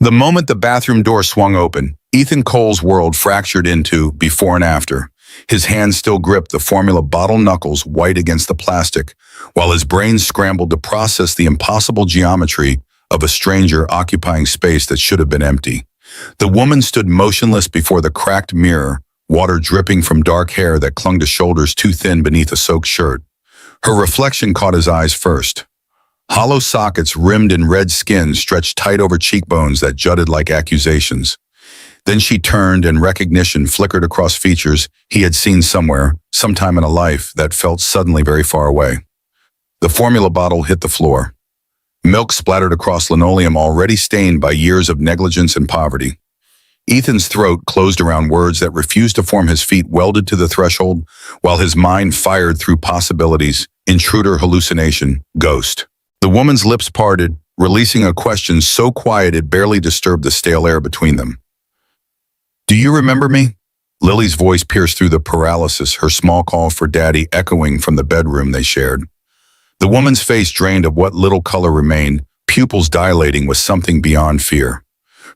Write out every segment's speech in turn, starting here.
The moment the bathroom door swung open, Ethan Cole's world fractured into before and after. His hands still gripped the formula bottle knuckles white against the plastic, while his brain scrambled to process the impossible geometry of a stranger occupying space that should have been empty. The woman stood motionless before the cracked mirror, water dripping from dark hair that clung to shoulders too thin beneath a soaked shirt. Her reflection caught his eyes first. Hollow sockets rimmed in red skin stretched tight over cheekbones that jutted like accusations. Then she turned and recognition flickered across features he had seen somewhere, sometime in a life that felt suddenly very far away. The formula bottle hit the floor. Milk splattered across linoleum already stained by years of negligence and poverty. Ethan's throat closed around words that refused to form. His feet welded to the threshold, while his mind fired through possibilities, intruder, hallucination, ghost. The woman's lips parted, releasing a question so quiet it barely disturbed the stale air between them. "Do you remember me?" Lily's voice pierced through the paralysis, her small call for daddy echoing from the bedroom they shared. The woman's face drained of what little color remained, pupils dilating with something beyond fear.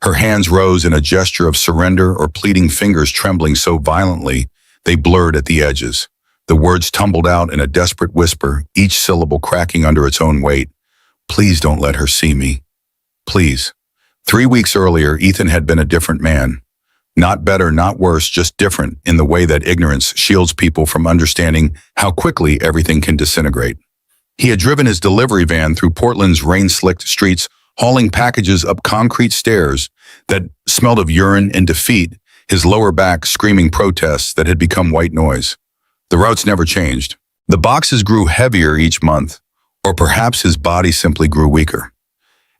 Her hands rose in a gesture of surrender or pleading, fingers trembling so violently they blurred at the edges. The words tumbled out in a desperate whisper, each syllable cracking under its own weight. "Please don't let her see me. Please." 3 weeks earlier, Ethan had been a different man. Not better, not worse, just different in the way that ignorance shields people from understanding how quickly everything can disintegrate. He had driven his delivery van through Portland's rain-slicked streets, hauling packages up concrete stairs that smelled of urine and defeat, his lower back screaming protests that had become white noise. The routes never changed. The boxes grew heavier each month, or perhaps his body simply grew weaker.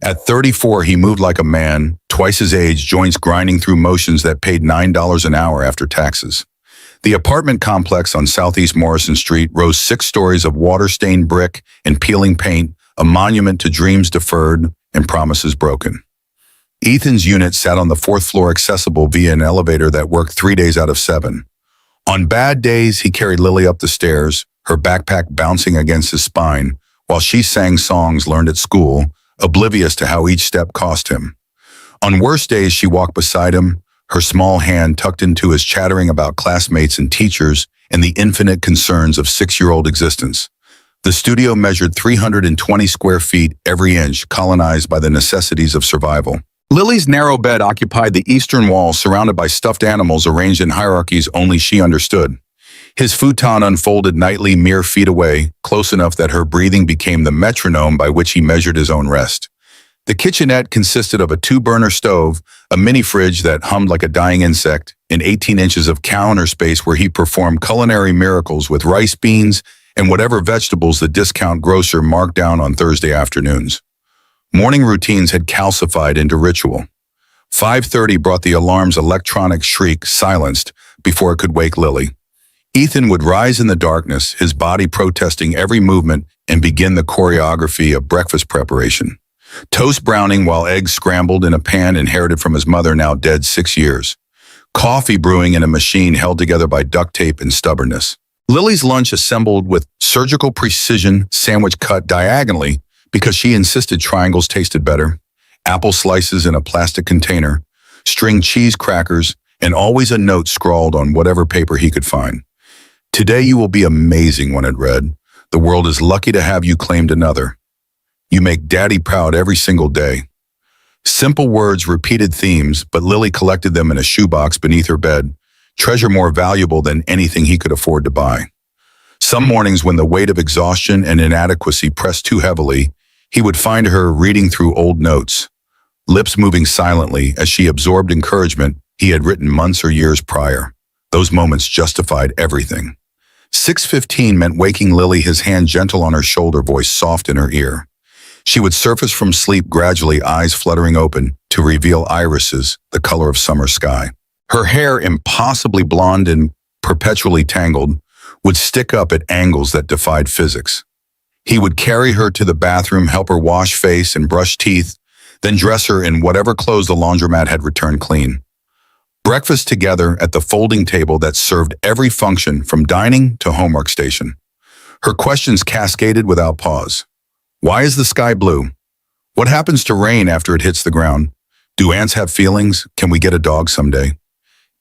At 34, he moved like a man, twice his age, joints grinding through motions that paid $9 an hour after taxes. The apartment complex on Southeast Morrison Street rose 6 stories of water-stained brick and peeling paint, a monument to dreams deferred and promises broken. Ethan's unit sat on the 4th floor, accessible via an elevator that worked 3 days out of 7. On bad days, he carried Lily up the stairs, her backpack bouncing against his spine, while she sang songs learned at school, oblivious to how each step cost him. On worse days, she walked beside him, her small hand tucked into his, chattering about classmates and teachers and the infinite concerns of 6-year-old existence. The studio measured 320 square feet every inch, colonized by the necessities of survival. Lily's narrow bed occupied the eastern wall, surrounded by stuffed animals arranged in hierarchies only she understood. His futon unfolded nightly mere feet away, close enough that her breathing became the metronome by which he measured his own rest. The kitchenette consisted of a 2-burner stove, a mini-fridge that hummed like a dying insect, and 18 inches of counter space where he performed culinary miracles with rice, beans, and whatever vegetables the discount grocer marked down on Thursday afternoons. Morning routines had calcified into ritual. 5:30 brought the alarm's electronic shriek, silenced before it could wake Lily. Ethan would rise in the darkness, his body protesting every movement, and begin the choreography of breakfast preparation. Toast browning while eggs scrambled in a pan inherited from his mother, now dead 6 years. Coffee brewing in a machine held together by duct tape and stubbornness. Lily's lunch assembled with surgical precision, sandwich cut diagonally because she insisted triangles tasted better, apple slices in a plastic container, string cheese crackers, and always a note scrawled on whatever paper he could find. "Today you will be amazing," one had read. "The world is lucky to have you," claimed another. "You make Daddy proud every single day." Simple words, repeated themes, but Lily collected them in a shoebox beneath her bed, treasure more valuable than anything he could afford to buy. Some mornings, when the weight of exhaustion and inadequacy pressed too heavily, he would find her reading through old notes, lips moving silently as she absorbed encouragement he had written months or years prior. Those moments justified everything. 6:15 meant waking Lily, his hand gentle on her shoulder, voice soft in her ear. She would surface from sleep gradually, eyes fluttering open to reveal irises, the color of summer sky. Her hair, impossibly blonde and perpetually tangled, would stick up at angles that defied physics. He would carry her to the bathroom, help her wash face and brush teeth, then dress her in whatever clothes the laundromat had returned clean. Breakfast together at the folding table that served every function from dining to homework station. Her questions cascaded without pause. Why is the sky blue? What happens to rain after it hits the ground? Do ants have feelings? Can we get a dog someday?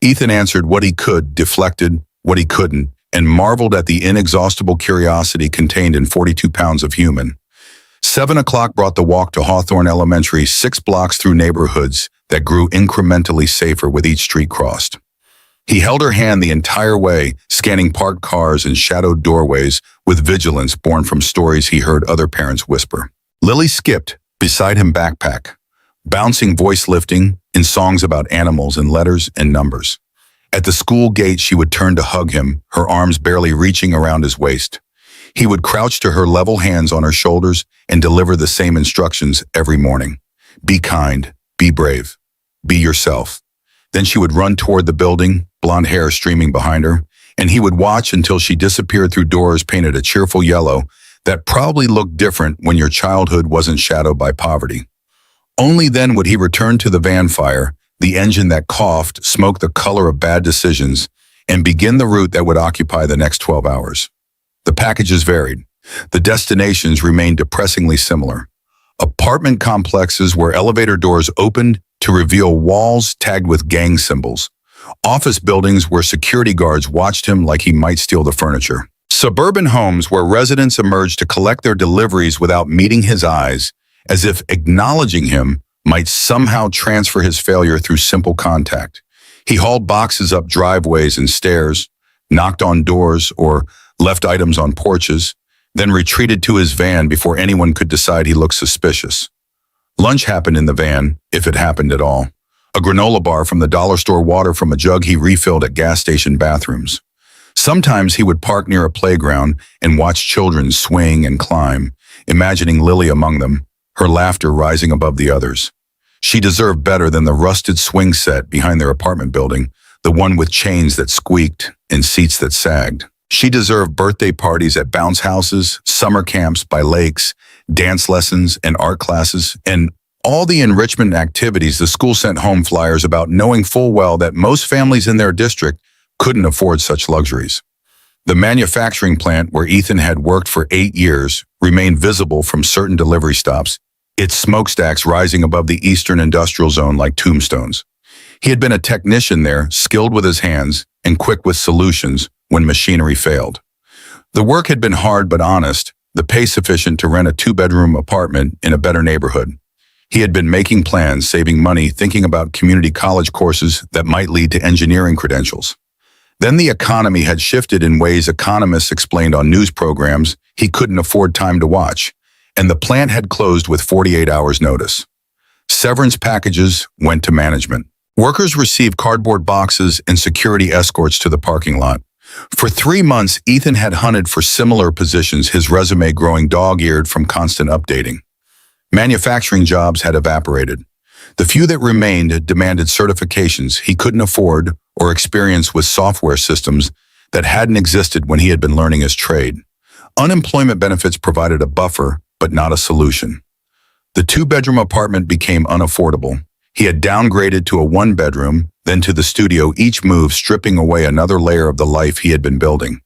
Ethan answered what he could, deflected what he couldn't, and marveled at the inexhaustible curiosity contained in 42 pounds of human. 7 o'clock brought the walk to Hawthorne Elementary, 6 blocks through neighborhoods that grew incrementally safer with each street crossed. He held her hand the entire way, scanning parked cars and shadowed doorways with vigilance born from stories he heard other parents whisper. Lily skipped beside him, backpack, bouncing voice lifting in songs about animals and letters and numbers. At the school gate, she would turn to hug him, her arms barely reaching around his waist. He would crouch to her, level hands on her shoulders, and deliver the same instructions every morning. Be kind, be brave, be yourself. Then she would run toward the building, blonde hair streaming behind her, and he would watch until she disappeared through doors painted a cheerful yellow that probably looked different when your childhood wasn't shadowed by poverty. Only then would he return to the van fire, the engine that coughed, smoke the color of bad decisions, and begin the route that would occupy the next 12 hours. The packages varied. The destinations remained depressingly similar. Apartment complexes where elevator doors opened to reveal walls tagged with gang symbols. Office buildings where security guards watched him like he might steal the furniture. Suburban homes where residents emerged to collect their deliveries without meeting his eyes, as if acknowledging him might somehow transfer his failure through simple contact. He hauled boxes up driveways and stairs, knocked on doors, or left items on porches, then retreated to his van before anyone could decide he looked suspicious. Lunch happened in the van, if it happened at all. A granola bar from the dollar store, water from a jug he refilled at gas station bathrooms. Sometimes he would park near a playground and watch children swing and climb, imagining Lily among them, her laughter rising above the others. She deserved better than the rusted swing set behind their apartment building, the one with chains that squeaked and seats that sagged. She deserved birthday parties at bounce houses, summer camps by lakes, dance lessons and art classes, and all the enrichment activities the school sent home flyers about, knowing full well that most families in their district couldn't afford such luxuries. The manufacturing plant where Ethan had worked for 8 years remained visible from certain delivery stops, its smokestacks rising above the eastern industrial zone like tombstones. He had been a technician there, skilled with his hands and quick with solutions when machinery failed. The work had been hard but honest, the pay sufficient to rent a 2-bedroom apartment in a better neighborhood. He had been making plans, saving money, thinking about community college courses that might lead to engineering credentials. Then the economy had shifted in ways economists explained on news programs he couldn't afford time to watch, and the plant had closed with 48 hours notice. Severance packages went to management. Workers received cardboard boxes and security escorts to the parking lot. For 3 months, Ethan had hunted for similar positions, his resume growing dog-eared from constant updating. Manufacturing jobs had evaporated. The few that remained demanded certifications he couldn't afford or experience with software systems that hadn't existed when he had been learning his trade. Unemployment benefits provided a buffer, but not a solution. The 2-bedroom apartment became unaffordable. He had downgraded to a 1-bedroom, then to the studio, each move stripping away another layer of the life he had been building.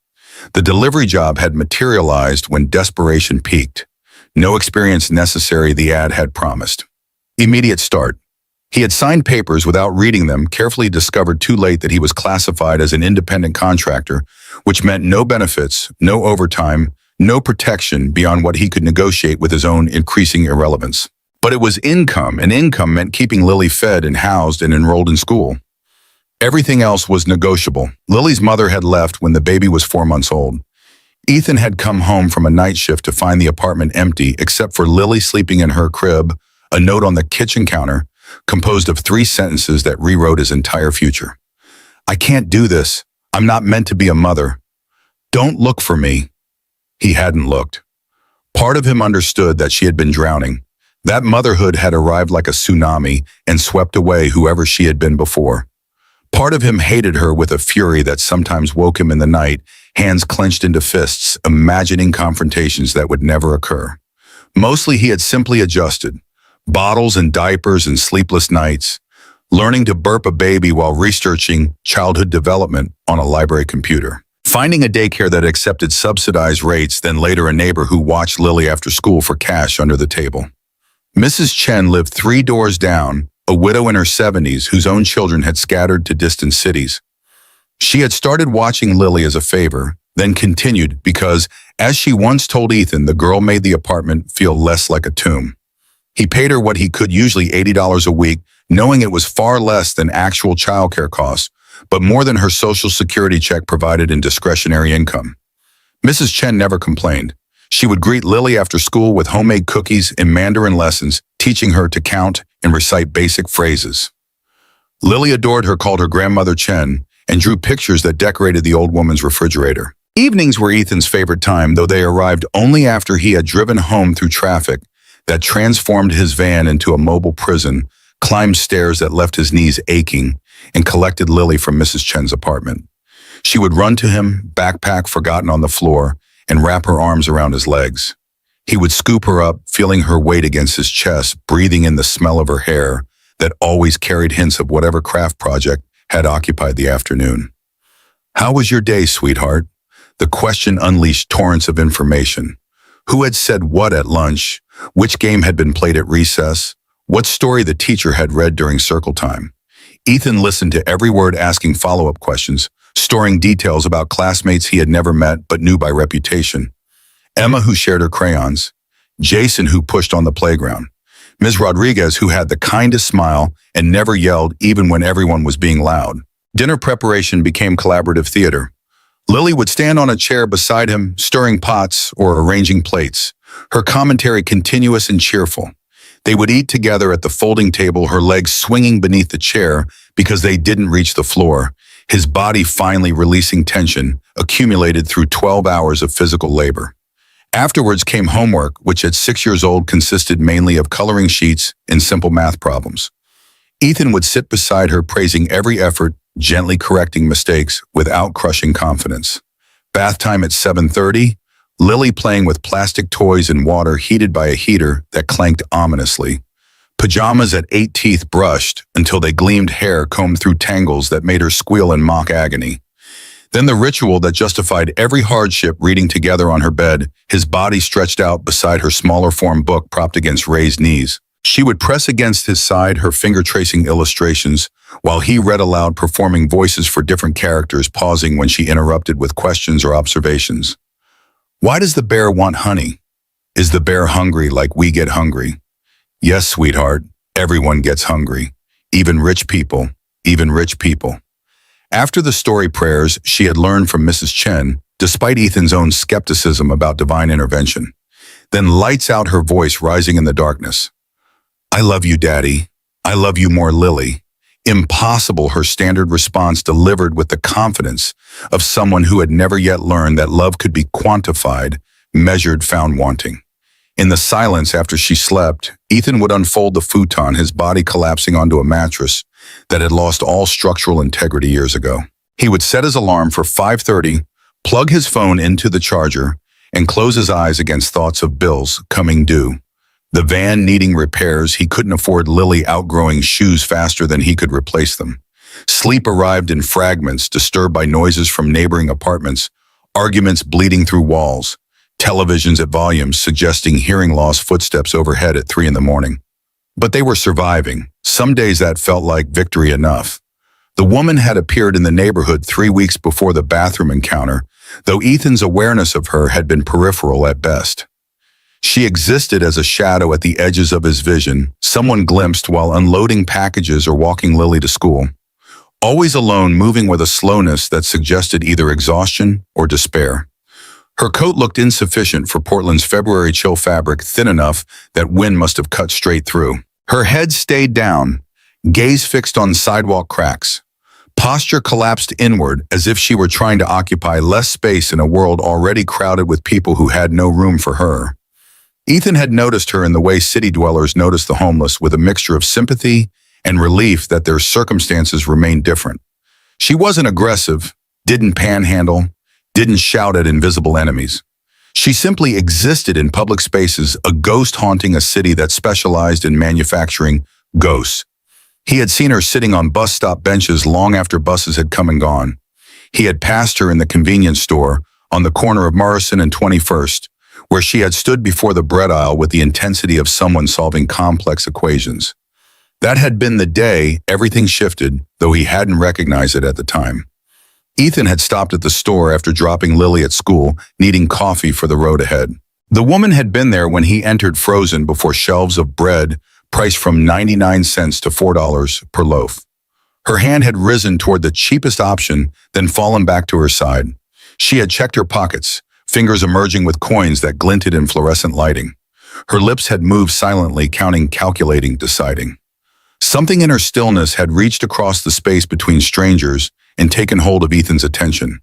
The delivery job had materialized when desperation peaked. No experience necessary, the ad had promised. Immediate start. He had signed papers without reading them, carefully discovered too late that he was classified as an independent contractor, which meant no benefits, no overtime, no protection beyond what he could negotiate with his own increasing irrelevance. But it was income, and income meant keeping Lily fed and housed and enrolled in school. Everything else was negotiable. Lily's mother had left when the baby was 4 months old. Ethan had come home from a night shift to find the apartment empty, except for Lily sleeping in her crib, a note on the kitchen counter, composed of 3 sentences that rewrote his entire future. I can't do this. I'm not meant to be a mother. Don't look for me. He hadn't looked. Part of him understood that she had been drowning. That motherhood had arrived like a tsunami and swept away whoever she had been before. Part of him hated her with a fury that sometimes woke him in the night, hands clenched into fists, imagining confrontations that would never occur. Mostly he had simply adjusted. Bottles and diapers and sleepless nights, learning to burp a baby while researching childhood development on a library computer. Finding a daycare that accepted subsidized rates, then later a neighbor who watched Lily after school for cash under the table. Mrs. Chen lived 3 doors down, a widow in her 70s whose own children had scattered to distant cities. She had started watching Lily as a favor, then continued because, as she once told Ethan, the girl made the apartment feel less like a tomb. He paid her what he could, usually $80 a week, knowing it was far less than actual childcare costs, but more than her Social Security check provided in discretionary income. Mrs. Chen never complained. She would greet Lily after school with homemade cookies and Mandarin lessons, teaching her to count and recite basic phrases. Lily adored her, called her grandmother Chen, and drew pictures that decorated the old woman's refrigerator. Evenings were Ethan's favorite time, though they arrived only after he had driven home through traffic that transformed his van into a mobile prison, climbed stairs that left his knees aching, and collected Lily from Mrs. Chen's apartment. She would run to him, backpack forgotten on the floor, and wrap her arms around his legs. He would scoop her up, feeling her weight against his chest, breathing in the smell of her hair that always carried hints of whatever craft project had occupied the afternoon. "How was your day, sweetheart?" The question unleashed torrents of information. Who had said what at lunch? Which game had been played at recess? What story the teacher had read during circle time? Ethan listened to every word, asking follow-up questions, storing details about classmates he had never met but knew by reputation. Emma, who shared her crayons. Jason, who pushed on the playground. Ms. Rodriguez, who had the kindest smile and never yelled even when everyone was being loud. Dinner preparation became collaborative theater. Lily would stand on a chair beside him, stirring pots or arranging plates, her commentary continuous and cheerful. They would eat together at the folding table, her legs swinging beneath the chair because they didn't reach the floor, his body finally releasing tension accumulated through 12 hours of physical labor. Afterwards came homework, which at 6 years old consisted mainly of coloring sheets and simple math problems. Ethan would sit beside her, praising every effort, gently correcting mistakes without crushing confidence. Bath time at 7:30, Lily playing with plastic toys in water heated by a heater that clanked ominously. Pajamas at 8, teeth brushed until they gleamed, hair combed through tangles that made her squeal in mock agony. Then the ritual that justified every hardship, reading together on her bed, his body stretched out beside her smaller form book propped against raised knees. She would press against his side, her finger tracing illustrations, while he read aloud, performing voices for different characters, pausing when she interrupted with questions or observations. "Why does the bear want honey? Is the bear hungry like we get hungry?" "Yes, sweetheart, everyone gets hungry. Even rich people, even rich people." After the story prayers she had learned from Mrs. Chen, despite Ethan's own skepticism about divine intervention. Then lights out, her voice rising in the darkness. "I love you, Daddy. I love you more, Lily." Impossible, her standard response delivered with the confidence of someone who had never yet learned that love could be quantified, measured, found wanting. In the silence after she slept, Ethan would unfold the futon, his body collapsing onto a mattress that had lost all structural integrity years ago. He would set his alarm for 5:30, plug his phone into the charger, and close his eyes against thoughts of bills coming due. The van needing repairs, he couldn't afford Lily outgrowing shoes faster than he could replace them. Sleep arrived in fragments, disturbed by noises from neighboring apartments, arguments bleeding through walls, televisions at volumes suggesting hearing loss, footsteps overhead at 3 in the morning. But they were surviving. Some days that felt like victory enough. The woman had appeared in the neighborhood 3 weeks before the bathroom encounter, though Ethan's awareness of her had been peripheral at best. She existed as a shadow at the edges of his vision, someone glimpsed while unloading packages or walking Lily to school. Always alone, moving with a slowness that suggested either exhaustion or despair. Her coat looked insufficient for Portland's February chill, fabric thin enough that wind must have cut straight through. Her head stayed down, gaze fixed on sidewalk cracks. Posture collapsed inward as if she were trying to occupy less space in a world already crowded with people who had no room for her. Ethan had noticed her in the way city dwellers notice the homeless, with a mixture of sympathy and relief that their circumstances remained different. She wasn't aggressive, didn't panhandle, didn't shout at invisible enemies. She simply existed in public spaces, a ghost haunting a city that specialized in manufacturing ghosts. He had seen her sitting on bus stop benches long after buses had come and gone. He had passed her in the convenience store on the corner of Morrison and 21st, where she had stood before the bread aisle with the intensity of someone solving complex equations. That had been the day everything shifted, though he hadn't recognized it at the time. Ethan had stopped at the store after dropping Lily at school, needing coffee for the road ahead. The woman had been there when he entered frozen before shelves of bread priced from 99 cents to $4 per loaf. Her hand had risen toward the cheapest option, then fallen back to her side. She had checked her pockets, fingers emerging with coins that glinted in fluorescent lighting. Her lips had moved silently, counting, calculating, deciding. Something in her stillness had reached across the space between strangers and taken hold of Ethan's attention.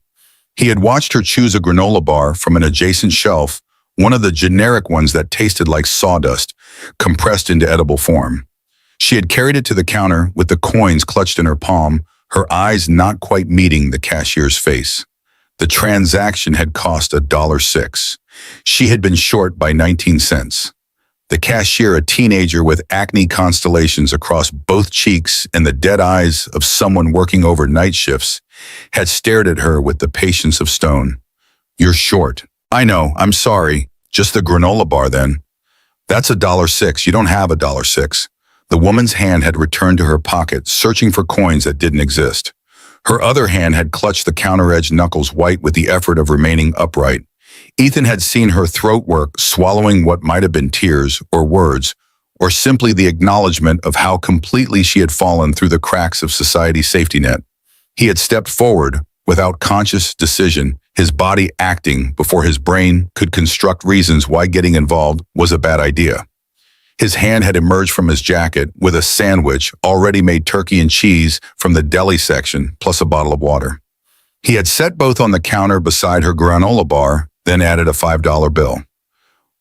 He had watched her choose a granola bar from an adjacent shelf, one of the generic ones that tasted like sawdust, compressed into edible form. She had carried it to the counter with the coins clutched in her palm, her eyes not quite meeting the cashier's face. The transaction had cost $1.06. She had been short by 19 cents. The cashier, a teenager with acne constellations across both cheeks and the dead eyes of someone working over night shifts, had stared at her with the patience of stone. "You're short." "I know, I'm sorry. Just the granola bar then." "That's $1.06. You don't have $1.06. The woman's hand had returned to her pocket, searching for coins that didn't exist. Her other hand had clutched the counter-edged knuckles white with the effort of remaining upright. Ethan had seen her throat work, swallowing what might have been tears or words, or simply the acknowledgement of how completely she had fallen through the cracks of society's safety net. He had stepped forward, without conscious decision, his body acting before his brain could construct reasons why getting involved was a bad idea. His hand had emerged from his jacket with a sandwich, already made turkey and cheese from the deli section, plus a bottle of water. He had set both on the counter beside her granola bar, then added a $5 bill.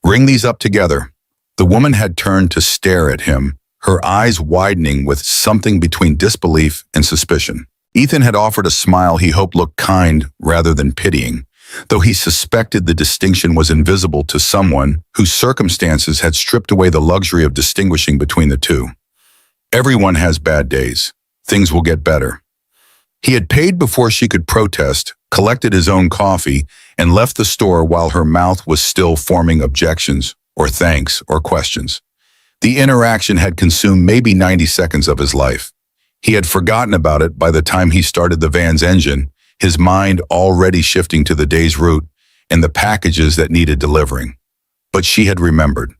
"Ring these up together." The woman had turned to stare at him, her eyes widening with something between disbelief and suspicion. Ethan had offered a smile he hoped looked kind rather than pitying, though he suspected the distinction was invisible to someone whose circumstances had stripped away the luxury of distinguishing between the two. Everyone has bad days. Things will get better. He had paid before she could protest, collected his own coffee, and left the store while her mouth was still forming objections, or thanks, or questions. The interaction had consumed maybe 90 seconds of his life. He had forgotten about it by the time he started the van's engine, his mind already shifting to the day's route and the packages that needed delivering. But she had remembered.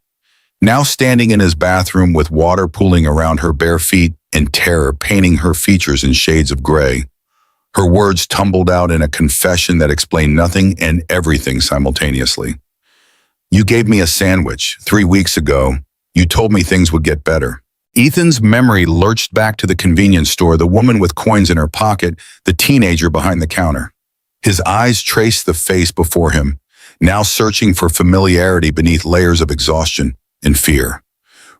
Now standing in his bathroom with water pooling around her bare feet and terror painting her features in shades of gray, her words tumbled out in a confession that explained nothing and everything simultaneously. "You gave me a sandwich 3 weeks ago. You told me things would get better." Ethan's memory lurched back to the convenience store, the woman with coins in her pocket, the teenager behind the counter. His eyes traced the face before him, now searching for familiarity beneath layers of exhaustion and fear.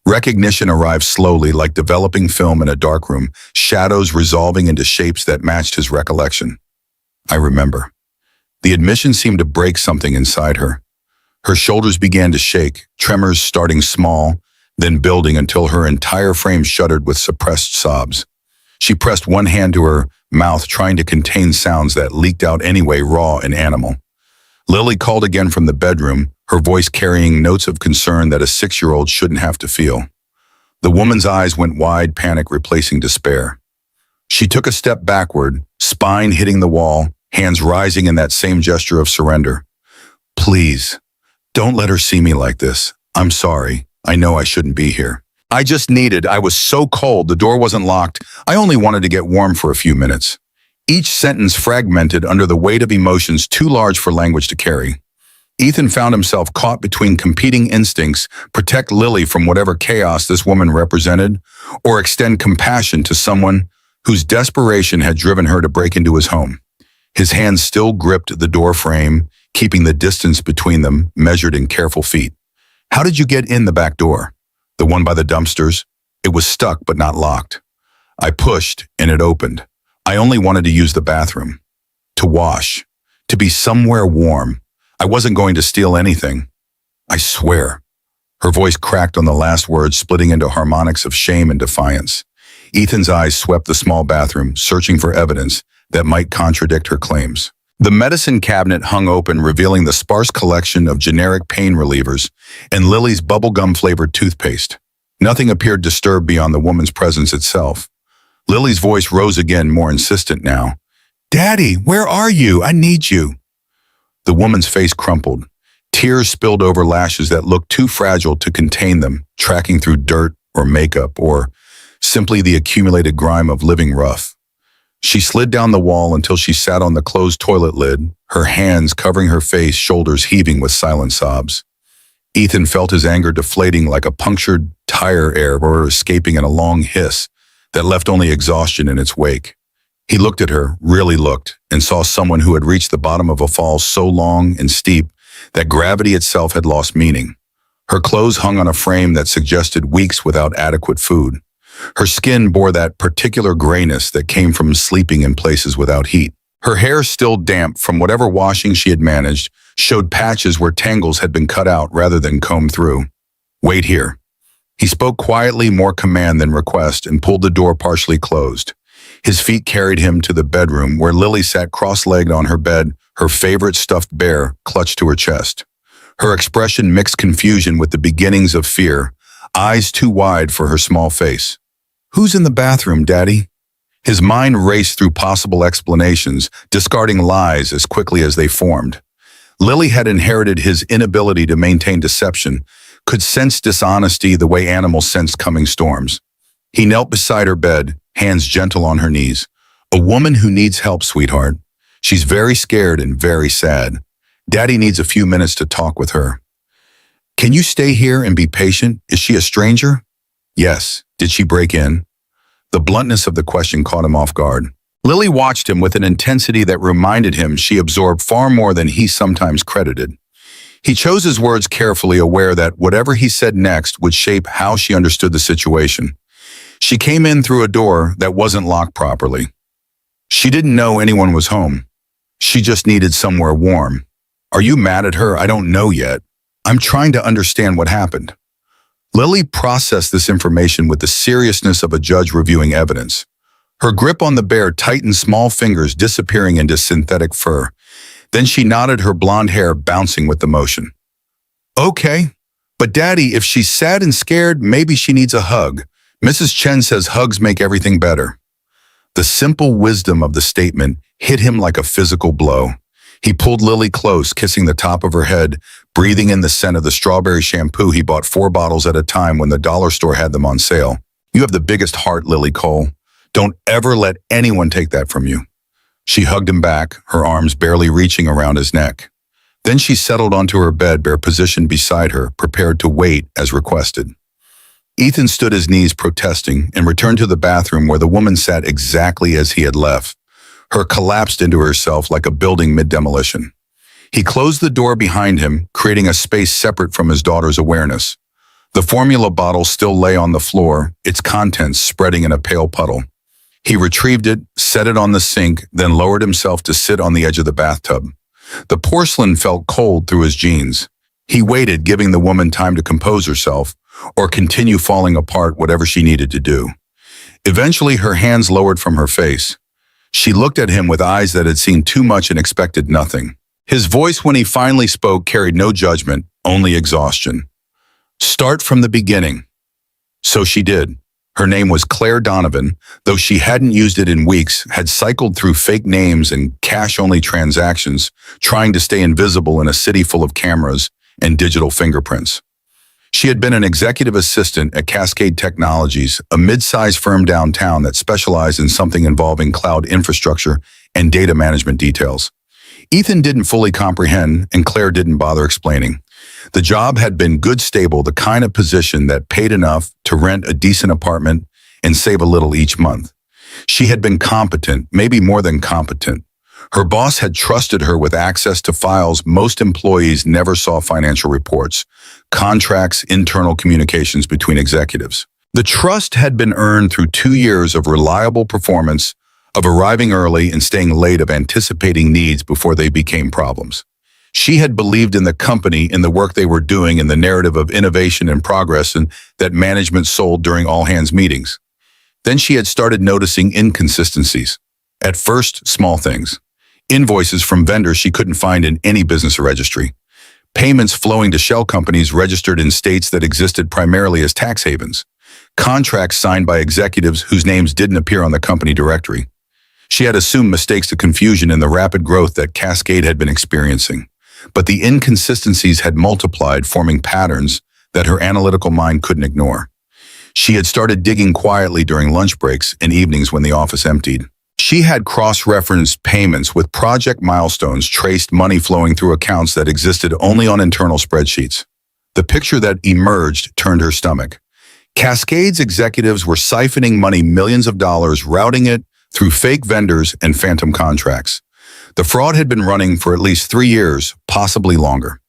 Recognition arrived slowly, like developing film in a darkroom, shadows resolving into shapes that matched his recollection. "I remember." The admission seemed to break something inside her. Her shoulders began to shake, tremors starting small, then building until her entire frame shuddered with suppressed sobs. She pressed one hand to her mouth, trying to contain sounds that leaked out anyway, raw and animal. Lily called again from the bedroom, her voice carrying notes of concern that a 6-year-old shouldn't have to feel. The woman's eyes went wide, panic replacing despair. She took a step backward, spine hitting the wall, hands rising in that same gesture of surrender. "Please, don't let her see me like this. I'm sorry. I know I shouldn't be here. I was so cold, the door wasn't locked. I only wanted to get warm for a few minutes." Each sentence fragmented under the weight of emotions too large for language to carry. Ethan found himself caught between competing instincts: protect Lily from whatever chaos this woman represented, or extend compassion to someone whose desperation had driven her to break into his home. His hands still gripped the door frame, keeping the distance between them measured in careful feet. "How did you get in the back door?" "The one by the dumpsters." "It was stuck but not locked." "I pushed and it opened. I only wanted to use the bathroom. To wash. To be somewhere warm. I wasn't going to steal anything. I swear." Her voice cracked on the last words, splitting into harmonics of shame and defiance. Ethan's eyes swept the small bathroom, searching for evidence that might contradict her claims. The medicine cabinet hung open, revealing the sparse collection of generic pain relievers and Lily's bubblegum-flavored toothpaste. Nothing appeared disturbed beyond the woman's presence itself. Lily's voice rose again, more insistent now. "Daddy, where are you? I need you." The woman's face crumpled. Tears spilled over lashes that looked too fragile to contain them, tracking through dirt or makeup or simply the accumulated grime of living rough. She slid down the wall until she sat on the closed toilet lid, her hands covering her face, shoulders heaving with silent sobs. Ethan felt his anger deflating like a punctured tire air or escaping in a long hiss that left only exhaustion in its wake. He looked at her, really looked, and saw someone who had reached the bottom of a fall so long and steep that gravity itself had lost meaning. Her clothes hung on a frame that suggested weeks without adequate food. Her skin bore that particular grayness that came from sleeping in places without heat. Her hair, still damp from whatever washing she had managed, showed patches where tangles had been cut out rather than combed through. "Wait here." He spoke quietly, more command than request, and pulled the door partially closed. His feet carried him to the bedroom where Lily sat cross-legged on her bed, her favorite stuffed bear clutched to her chest. Her expression mixed confusion with the beginnings of fear, eyes too wide for her small face. "Who's in the bathroom, Daddy?" His mind raced through possible explanations, discarding lies as quickly as they formed. Lily had inherited his inability to maintain deception, could sense dishonesty the way animals sense coming storms. He knelt beside her bed, hands gentle on her knees. "A woman who needs help, sweetheart. She's very scared and very sad. Daddy needs a few minutes to talk with her. Can you stay here and be patient? Is she a stranger?" "Yes." "Did she break in?" The bluntness of the question caught him off guard. Lily watched him with an intensity that reminded him she absorbed far more than he sometimes credited. He chose his words carefully, aware that whatever he said next would shape how she understood the situation. She came in through a door that wasn't locked properly. She didn't know anyone was home. She just needed somewhere warm. "Are you mad at her? I don't know yet. I'm trying to understand what happened." Lily processed this information with the seriousness of a judge reviewing evidence. Her grip on the bear tightened, small fingers disappearing into synthetic fur. Then she nodded, her blonde hair bouncing with the motion. "Okay, but Daddy, if she's sad and scared, maybe she needs a hug. Mrs. Chen says hugs make everything better." The simple wisdom of the statement hit him like a physical blow. He pulled Lily close, kissing the top of her head, breathing in the scent of the strawberry shampoo he bought 4 bottles at a time when the dollar store had them on sale. "You have the biggest heart, Lily Cole. Don't ever let anyone take that from you." She hugged him back, her arms barely reaching around his neck. Then she settled onto her bed, bare positioned beside her, prepared to wait as requested. Ethan stood his knees protesting and returned to the bathroom where the woman sat exactly as he had left, her collapsed into herself like a building mid-demolition. He closed the door behind him, creating a space separate from his daughter's awareness. The formula bottle still lay on the floor, its contents spreading in a pale puddle. He retrieved it, set it on the sink, then lowered himself to sit on the edge of the bathtub. The porcelain felt cold through his jeans. He waited, giving the woman time to compose herself, or continue falling apart, whatever she needed to do. Eventually, her hands lowered from her face. She looked at him with eyes that had seen too much and expected nothing. His voice, when he finally spoke, carried no judgment, only exhaustion. "Start from the beginning." So she did. Her name was Claire Donovan, though she hadn't used it in weeks, had cycled through fake names and cash-only transactions, trying to stay invisible in a city full of cameras and digital fingerprints. She had been an executive assistant at Cascade Technologies, a mid-sized firm downtown that specialized in something involving cloud infrastructure and data management details. Ethan didn't fully comprehend, and Claire didn't bother explaining. The job had been good, stable, the kind of position that paid enough to rent a decent apartment and save a little each month. She had been competent, maybe more than competent. Her boss had trusted her with access to files most employees never saw: financial reports, contracts, internal communications between executives. The trust had been earned through 2 years of reliable performance, of arriving early and staying late, of anticipating needs before they became problems. She had believed in the company, in the work they were doing, in the narrative of innovation and progress and that management sold during all-hands meetings. Then she had started noticing inconsistencies. At first, small things. Invoices from vendors she couldn't find in any business registry. payments flowing to shell companies registered in states that existed primarily as tax havens, contracts signed by executives whose names didn't appear on the company directory. She had assumed mistakes to confusion in the rapid growth that Cascade had been experiencing, but the inconsistencies had multiplied, forming patterns that her analytical mind couldn't ignore. She had started digging quietly during lunch breaks and evenings when the office emptied. She had cross-referenced payments with project milestones, traced money flowing through accounts that existed only on internal spreadsheets. The picture that emerged turned her stomach. Cascade's executives were siphoning money, millions of dollars, routing it through fake vendors and phantom contracts. The fraud had been running for at least 3 years, possibly longer.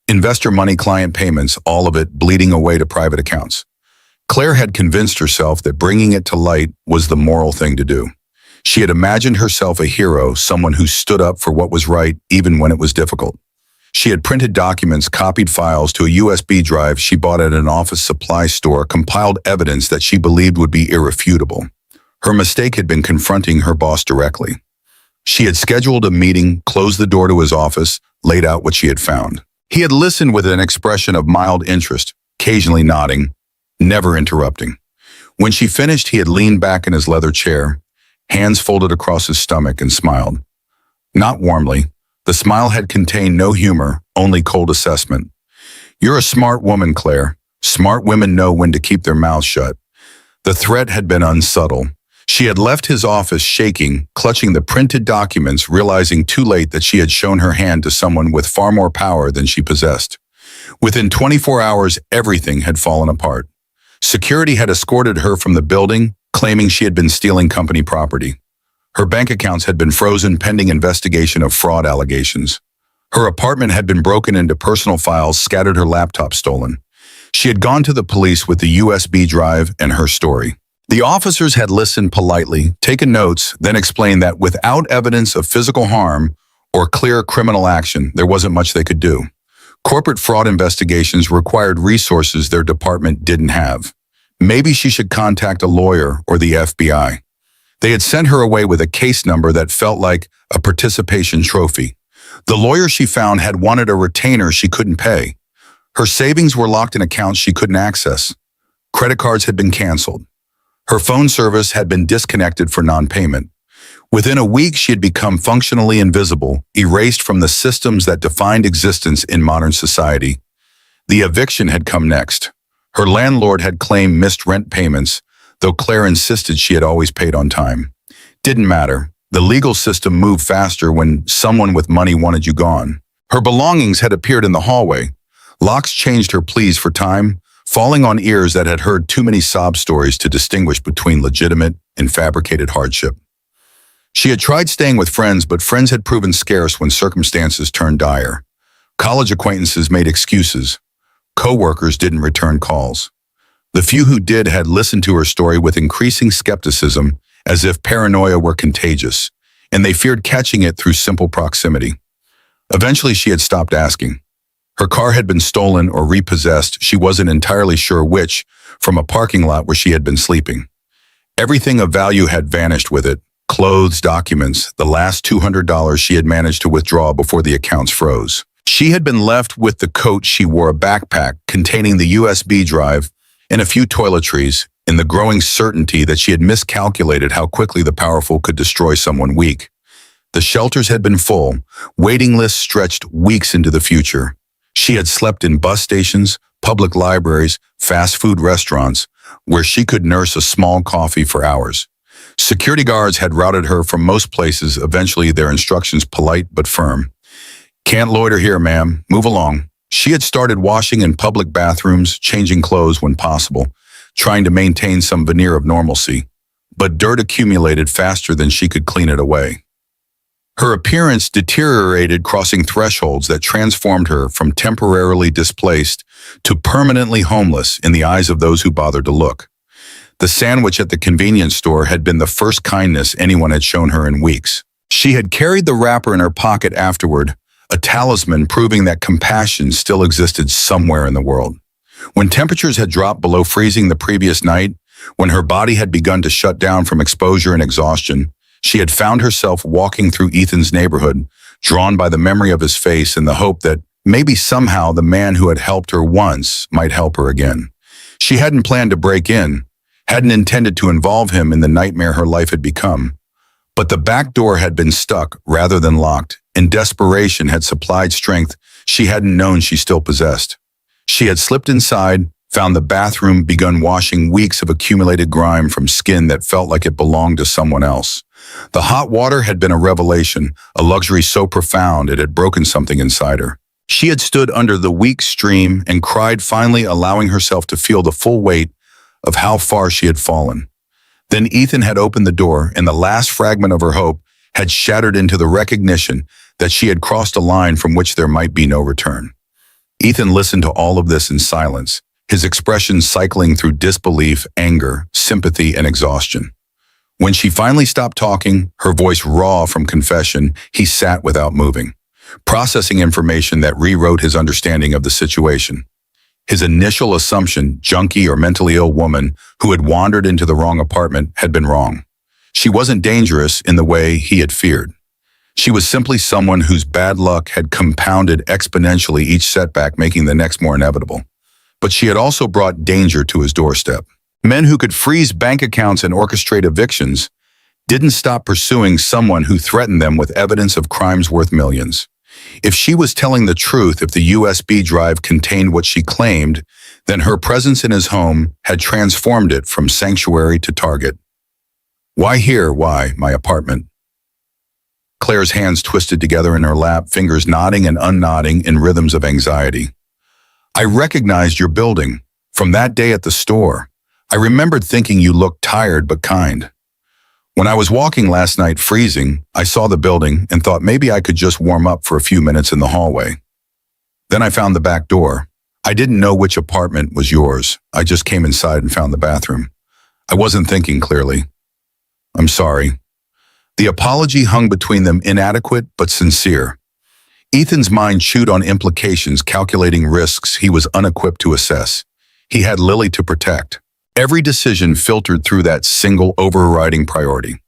Investor money, client payments, all of it bleeding away to private accounts. Claire had convinced herself that bringing it to light was the moral thing to do. She had imagined herself a hero, someone who stood up for what was right even when it was difficult. She had printed documents, copied files to a USB drive she bought at an office supply store, compiled evidence that she believed would be irrefutable. Her mistake had been confronting her boss directly. She had scheduled a meeting, closed the door to his office, laid out what she had found. He had listened with an expression of mild interest, occasionally nodding, never interrupting. When she finished, he had leaned back in his leather chair, hands folded across his stomach, and smiled. Not warmly. The smile had contained no humor, only cold assessment. "You're a smart woman, Claire. Smart women know when to keep their mouths shut." The threat had been unsubtle. She had left his office shaking, clutching the printed documents, realizing too late that she had shown her hand to someone with far more power than she possessed. Within 24 hours, everything had fallen apart. Security had escorted her from the building, claiming she had been stealing company property. Her bank accounts had been frozen pending investigation of fraud allegations. Her apartment had been broken into, personal files scattered, her laptop stolen. She had gone to the police with the USB drive and her story. The officers had listened politely, taken notes, then explained that without evidence of physical harm or clear criminal action, there wasn't much they could do. Corporate fraud investigations required resources their department didn't have. Maybe she should contact a lawyer or the FBI. They had sent her away with a case number that felt like a participation trophy. The lawyer she found had wanted a retainer she couldn't pay. Her savings were locked in accounts she couldn't access. Credit cards had been canceled. Her phone service had been disconnected for non-payment. Within a week, she had become functionally invisible, erased from the systems that defined existence in modern society. The eviction had come next. Her landlord had claimed missed rent payments, though Claire insisted she had always paid on time. Didn't matter. The legal system moved faster when someone with money wanted you gone. Her belongings had appeared in the hallway. Locks changed her pleas for time, falling on ears that had heard too many sob stories to distinguish between legitimate and fabricated hardship. She had tried staying with friends, but friends had proven scarce when circumstances turned dire. College acquaintances made excuses. Co-workers didn't return calls. The few who did had listened to her story with increasing skepticism, as if paranoia were contagious, and they feared catching it through simple proximity. Eventually, she had stopped asking. Her car had been stolen or repossessed, she wasn't entirely sure which, from a parking lot where she had been sleeping. Everything of value had vanished with it. Clothes, documents, the last $200 she had managed to withdraw before the accounts froze. She had been left with the coat she wore, a backpack containing the USB drive, and a few toiletries, in the growing certainty that she had miscalculated how quickly the powerful could destroy someone weak. The shelters had been full, waiting lists stretched weeks into the future. She had slept in bus stations, public libraries, fast food restaurants, where she could nurse a small coffee for hours. Security guards had routed her from most places, eventually their instructions polite but firm. "Can't loiter here, ma'am. Move along." She had started washing in public bathrooms, changing clothes when possible, trying to maintain some veneer of normalcy. But dirt accumulated faster than she could clean it away. Her appearance deteriorated, crossing thresholds that transformed her from temporarily displaced to permanently homeless in the eyes of those who bothered to look. The sandwich at the convenience store had been the first kindness anyone had shown her in weeks. She had carried the wrapper in her pocket afterward, a talisman proving that compassion still existed somewhere in the world. When temperatures had dropped below freezing the previous night, when her body had begun to shut down from exposure and exhaustion, she had found herself walking through Ethan's neighborhood, drawn by the memory of his face and the hope that maybe somehow the man who had helped her once might help her again. She hadn't planned to break in, hadn't intended to involve him in the nightmare her life had become. But the back door had been stuck rather than locked, and desperation had supplied strength she hadn't known she still possessed. She had slipped inside, found the bathroom, begun washing weeks of accumulated grime from skin that felt like it belonged to someone else. The hot water had been a revelation, a luxury so profound it had broken something inside her. She had stood under the weak stream and cried, finally allowing herself to feel the full weight of how far she had fallen. Then Ethan had opened the door, and the last fragment of her hope had shattered into the recognition that she had crossed a line from which there might be no return. Ethan listened to all of this in silence, his expressions cycling through disbelief, anger, sympathy, and exhaustion. When she finally stopped talking, her voice raw from confession, he sat without moving, processing information that rewrote his understanding of the situation. His initial assumption, junkie or mentally ill woman who had wandered into the wrong apartment, had been wrong. She wasn't dangerous in the way he had feared. She was simply someone whose bad luck had compounded exponentially, each setback making the next more inevitable. But she had also brought danger to his doorstep. Men who could freeze bank accounts and orchestrate evictions didn't stop pursuing someone who threatened them with evidence of crimes worth millions. If she was telling the truth, if the USB drive contained what she claimed, then her presence in his home had transformed it from sanctuary to target. Why here? Why my apartment? Claire's hands twisted together in her lap, fingers nodding and unknodding in rhythms of anxiety. I recognized your building from that day at the store. I remembered thinking you looked tired but kind. When I was walking last night freezing, I saw the building and thought maybe I could just warm up for a few minutes in the hallway. Then I found the back door. I didn't know which apartment was yours. I just came inside and found the bathroom. I wasn't thinking clearly. I'm sorry. The apology hung between them, inadequate but sincere. Ethan's mind chewed on implications, calculating risks he was unequipped to assess. He had Lily to protect. Every decision filtered through that single overriding priority.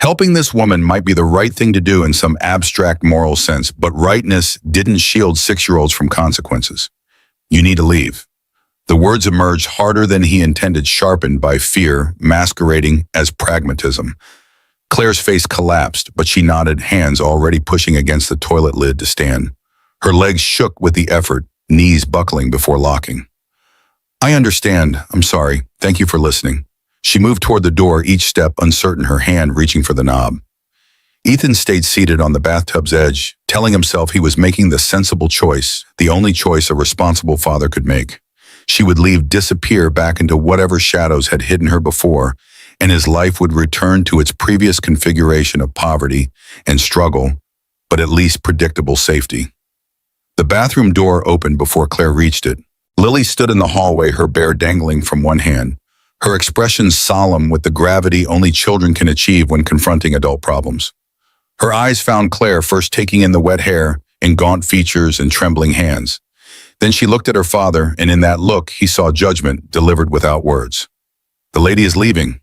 Helping this woman might be the right thing to do in some abstract moral sense, but rightness didn't shield 6-year-olds from consequences. You need to leave. The words emerged harder than he intended, sharpened by fear, masquerading as pragmatism. Claire's face collapsed, but she nodded, hands already pushing against the toilet lid to stand. Her legs shook with the effort, knees buckling before locking. I understand. I'm sorry. Thank you for listening. She moved toward the door, each step uncertain, her hand reaching for the knob. Ethan stayed seated on the bathtub's edge, telling himself he was making the sensible choice, the only choice a responsible father could make. She would leave, disappear back into whatever shadows had hidden her before, and his life would return to its previous configuration of poverty and struggle, but at least predictable safety. The bathroom door opened before Claire reached it. Lily stood in the hallway, her bear dangling from one hand, her expression solemn with the gravity only children can achieve when confronting adult problems. Her eyes found Claire, first taking in the wet hair and gaunt features and trembling hands. Then she looked at her father, and in that look he saw judgment delivered without words. The lady is leaving.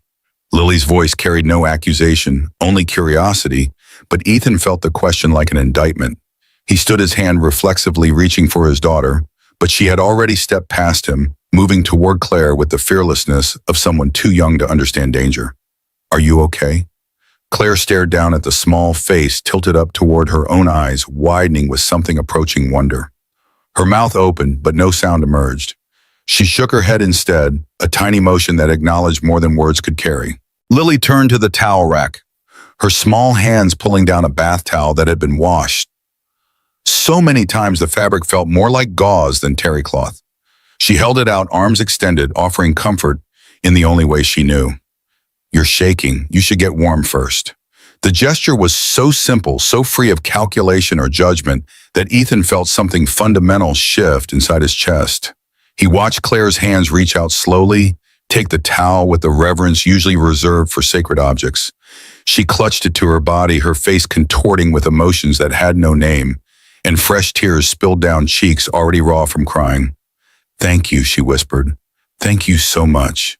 Lily's voice carried no accusation, only curiosity, but Ethan felt the question like an indictment. He stood his hand reflexively reaching for his daughter, but she had already stepped past him, moving toward Claire with the fearlessness of someone too young to understand danger. Are you okay? Claire stared down at the small face tilted up toward her own eyes, widening with something approaching wonder. Her mouth opened, but no sound emerged. She shook her head instead, a tiny motion that acknowledged more than words could carry. Lily turned to the towel rack, her small hands pulling down a bath towel that had been washed. So many times the fabric felt more like gauze than terry cloth. She held it out, arms extended, offering comfort in the only way she knew. You're shaking. You should get warm first. The gesture was so simple, so free of calculation or judgment, that Ethan felt something fundamental shift inside his chest. He watched Claire's hands reach out slowly, take the towel with the reverence usually reserved for sacred objects. She clutched it to her body, her face contorting with emotions that had no name, and fresh tears spilled down cheeks already raw from crying. Thank you, she whispered. Thank you so much.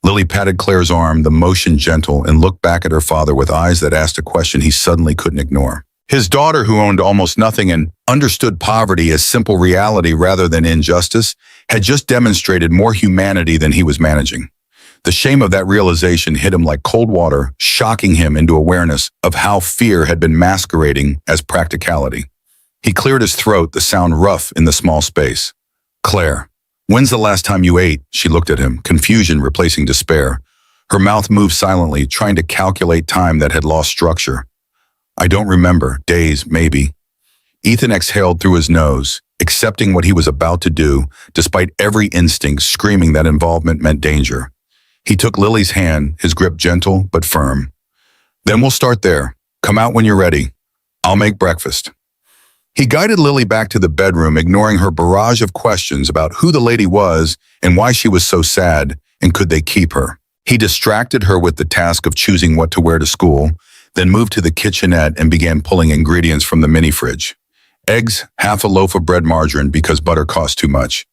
Lily patted Claire's arm, the motion gentle, and looked back at her father with eyes that asked a question he suddenly couldn't ignore. His daughter, who owned almost nothing and understood poverty as simple reality rather than injustice, had just demonstrated more humanity than he was managing. The shame of that realization hit him like cold water, shocking him into awareness of how fear had been masquerading as practicality. He cleared his throat, the sound rough in the small space. "Claire, when's the last time you ate?" She looked at him, confusion replacing despair. Her mouth moved silently, trying to calculate time that had lost structure. "I don't remember. Days, maybe." Ethan exhaled through his nose, accepting what he was about to do, despite every instinct screaming that involvement meant danger. He took Lily's hand, his grip gentle but firm. "Then we'll start there. Come out when you're ready. I'll make breakfast." He guided Lily back to the bedroom, ignoring her barrage of questions about who the lady was and why she was so sad, and could they keep her. He distracted her with the task of choosing what to wear to school, then moved to the kitchenette and began pulling ingredients from the mini-fridge. Eggs, half a loaf of bread margarine because butter cost too much.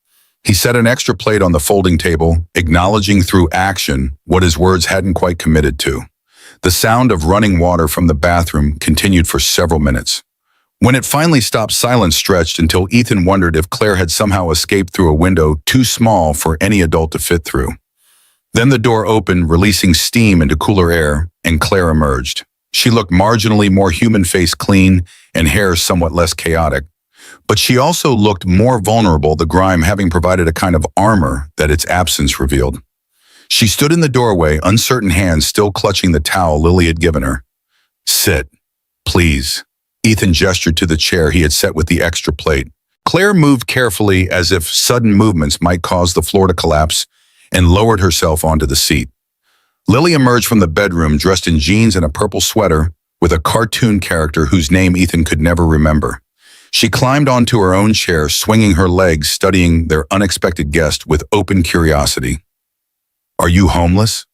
He set an extra plate on the folding table, acknowledging through action what his words hadn't quite committed to. The sound of running water from the bathroom continued for several minutes. When it finally stopped, silence stretched until Ethan wondered if Claire had somehow escaped through a window too small for any adult to fit through. Then the door opened, releasing steam into cooler air, and Claire emerged. She looked marginally more human, face clean and hair somewhat less chaotic. But she also looked more vulnerable, the grime having provided a kind of armor that its absence revealed. She stood in the doorway, uncertain hands still clutching the towel Lily had given her. "Sit, please." Ethan gestured to the chair he had set with the extra plate. Claire moved carefully, as if sudden movements might cause the floor to collapse, and lowered herself onto the seat. Lily emerged from the bedroom dressed in jeans and a purple sweater with a cartoon character whose name Ethan could never remember. She climbed onto her own chair, swinging her legs, studying their unexpected guest with open curiosity. "Are you homeless?"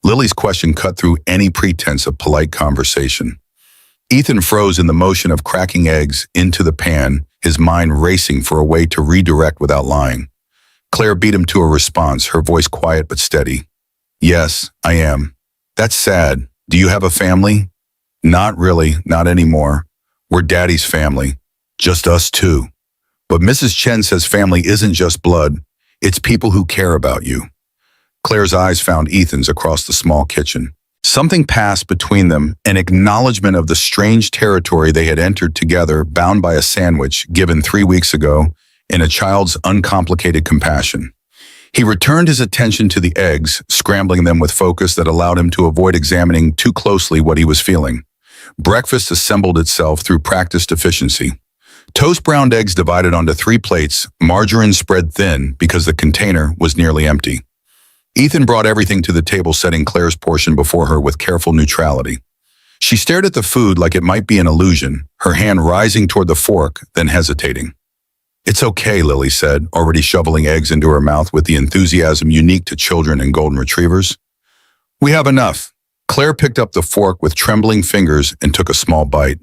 Lily's question cut through any pretense of polite conversation. Ethan froze in the motion of cracking eggs into the pan, his mind racing for a way to redirect without lying. Claire beat him to a response, her voice quiet but steady. "Yes, I am." "That's sad. Do you have a family?" "Not really, not anymore. We're Daddy's family. Just us two. But Mrs. Chen says family isn't just blood. It's people who care about you." Claire's eyes found Ethan's across the small kitchen. Something passed between them, an acknowledgement of the strange territory they had entered together, bound by a sandwich given 3 weeks ago, and a child's uncomplicated compassion. He returned his attention to the eggs, scrambling them with focus that allowed him to avoid examining too closely what he was feeling. Breakfast assembled itself through practiced efficiency. Toast browned eggs divided onto 3 plates, margarine spread thin because the container was nearly empty. Ethan brought everything to the table, setting Claire's portion before her with careful neutrality. She stared at the food like it might be an illusion, her hand rising toward the fork, then hesitating. "It's okay," Lily said, already shoveling eggs into her mouth with the enthusiasm unique to children and golden retrievers. "We have enough." Claire picked up the fork with trembling fingers and took a small bite.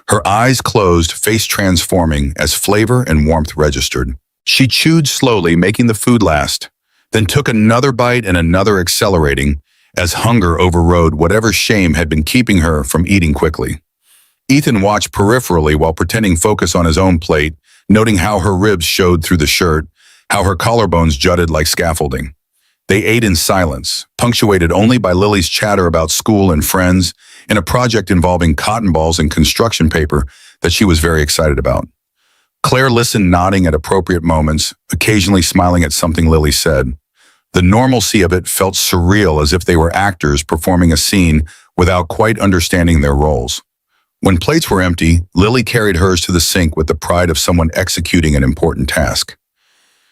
Her eyes closed, face transforming as flavor and warmth registered. She chewed slowly, making the food last, then took another bite and another, accelerating as hunger overrode whatever shame had been keeping her from eating quickly. Ethan watched peripherally while pretending focus on his own plate, noting how her ribs showed through the shirt, how her collarbones jutted like scaffolding. They ate in silence, punctuated only by Lily's chatter about school and friends, and a project involving cotton balls and construction paper that she was very excited about. Claire listened, nodding at appropriate moments, occasionally smiling at something Lily said. The normalcy of it felt surreal, as if they were actors performing a scene without quite understanding their roles. When plates were empty, Lily carried hers to the sink with the pride of someone executing an important task.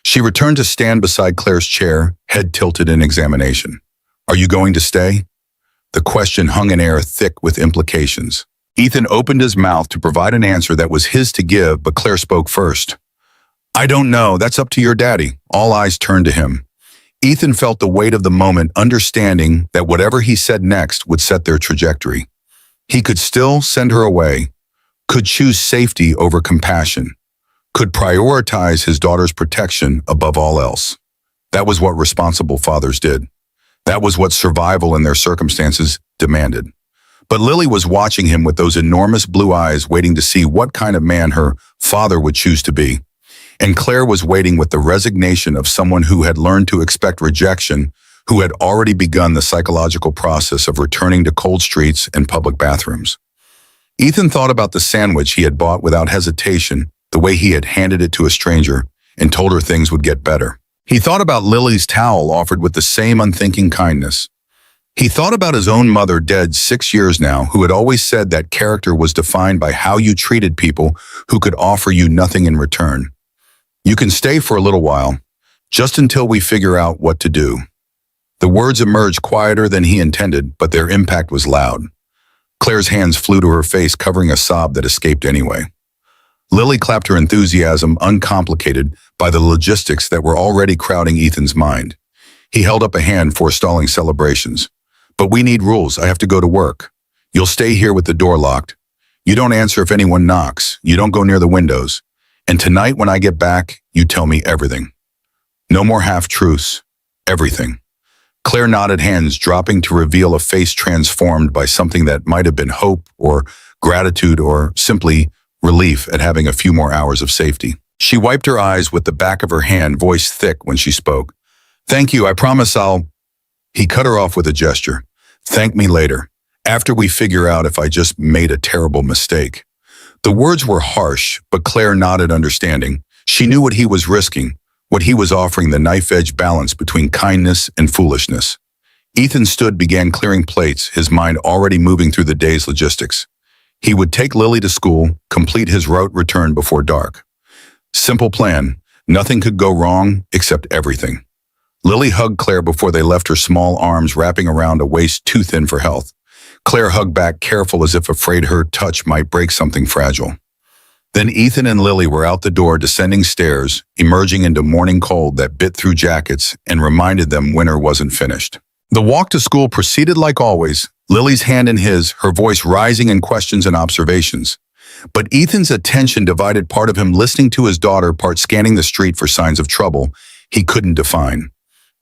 She returned to stand beside Claire's chair, head tilted in examination. "Are you going to stay?" The question hung in air, thick with implications. Ethan opened his mouth to provide an answer that was his to give, but Claire spoke first. "I don't know. That's up to your daddy." All eyes turned to him. Ethan felt the weight of the moment, understanding that whatever he said next would set their trajectory. He could still send her away, could choose safety over compassion, could prioritize his daughter's protection above all else. That was what responsible fathers did. That was what survival in their circumstances demanded. But Lily was watching him with those enormous blue eyes, waiting to see what kind of man her father would choose to be. And Claire was waiting with the resignation of someone who had learned to expect rejection, who had already begun the psychological process of returning to cold streets and public bathrooms. Ethan thought about the sandwich he had bought without hesitation, the way he had handed it to a stranger and told her things would get better. He thought about Lily's towel offered with the same unthinking kindness. He thought about his own mother, dead 6 years now, who had always said that character was defined by how you treated people who could offer you nothing in return. You can stay for a little while, just until we figure out what to do. The words emerged quieter than he intended, but their impact was loud. Claire's hands flew to her face, covering a sob that escaped anyway. Lily clapped her enthusiasm, uncomplicated by the logistics that were already crowding Ethan's mind. He held up a hand, forestalling celebrations. But we need rules. I have to go to work. You'll stay here with the door locked. You don't answer if anyone knocks. You don't go near the windows. And tonight when I get back, you tell me everything. No more half-truths. Everything. Claire nodded, hands dropping to reveal a face transformed by something that might have been hope or gratitude or simply relief at having a few more hours of safety. She wiped her eyes with the back of her hand, voice thick when she spoke. Thank you, I promise I'll... He cut her off with a gesture. Thank me later, after we figure out if I just made a terrible mistake. The words were harsh, but Claire nodded understanding. She knew what he was risking, what he was offering, the knife-edge balance between kindness and foolishness. Ethan stood, began clearing plates, his mind already moving through the day's logistics. He would take Lily to school, complete his route return before dark. Simple plan. Nothing could go wrong except everything. Lily hugged Claire before they left, her small arms wrapping around a waist too thin for health. Claire hugged back, careful as if afraid her touch might break something fragile. Then Ethan and Lily were out the door, descending stairs, emerging into morning cold that bit through jackets and reminded them winter wasn't finished. The walk to school proceeded like always, Lily's hand in his, her voice rising in questions and observations. But Ethan's attention divided, part of him listening to his daughter, part scanning the street for signs of trouble he couldn't define.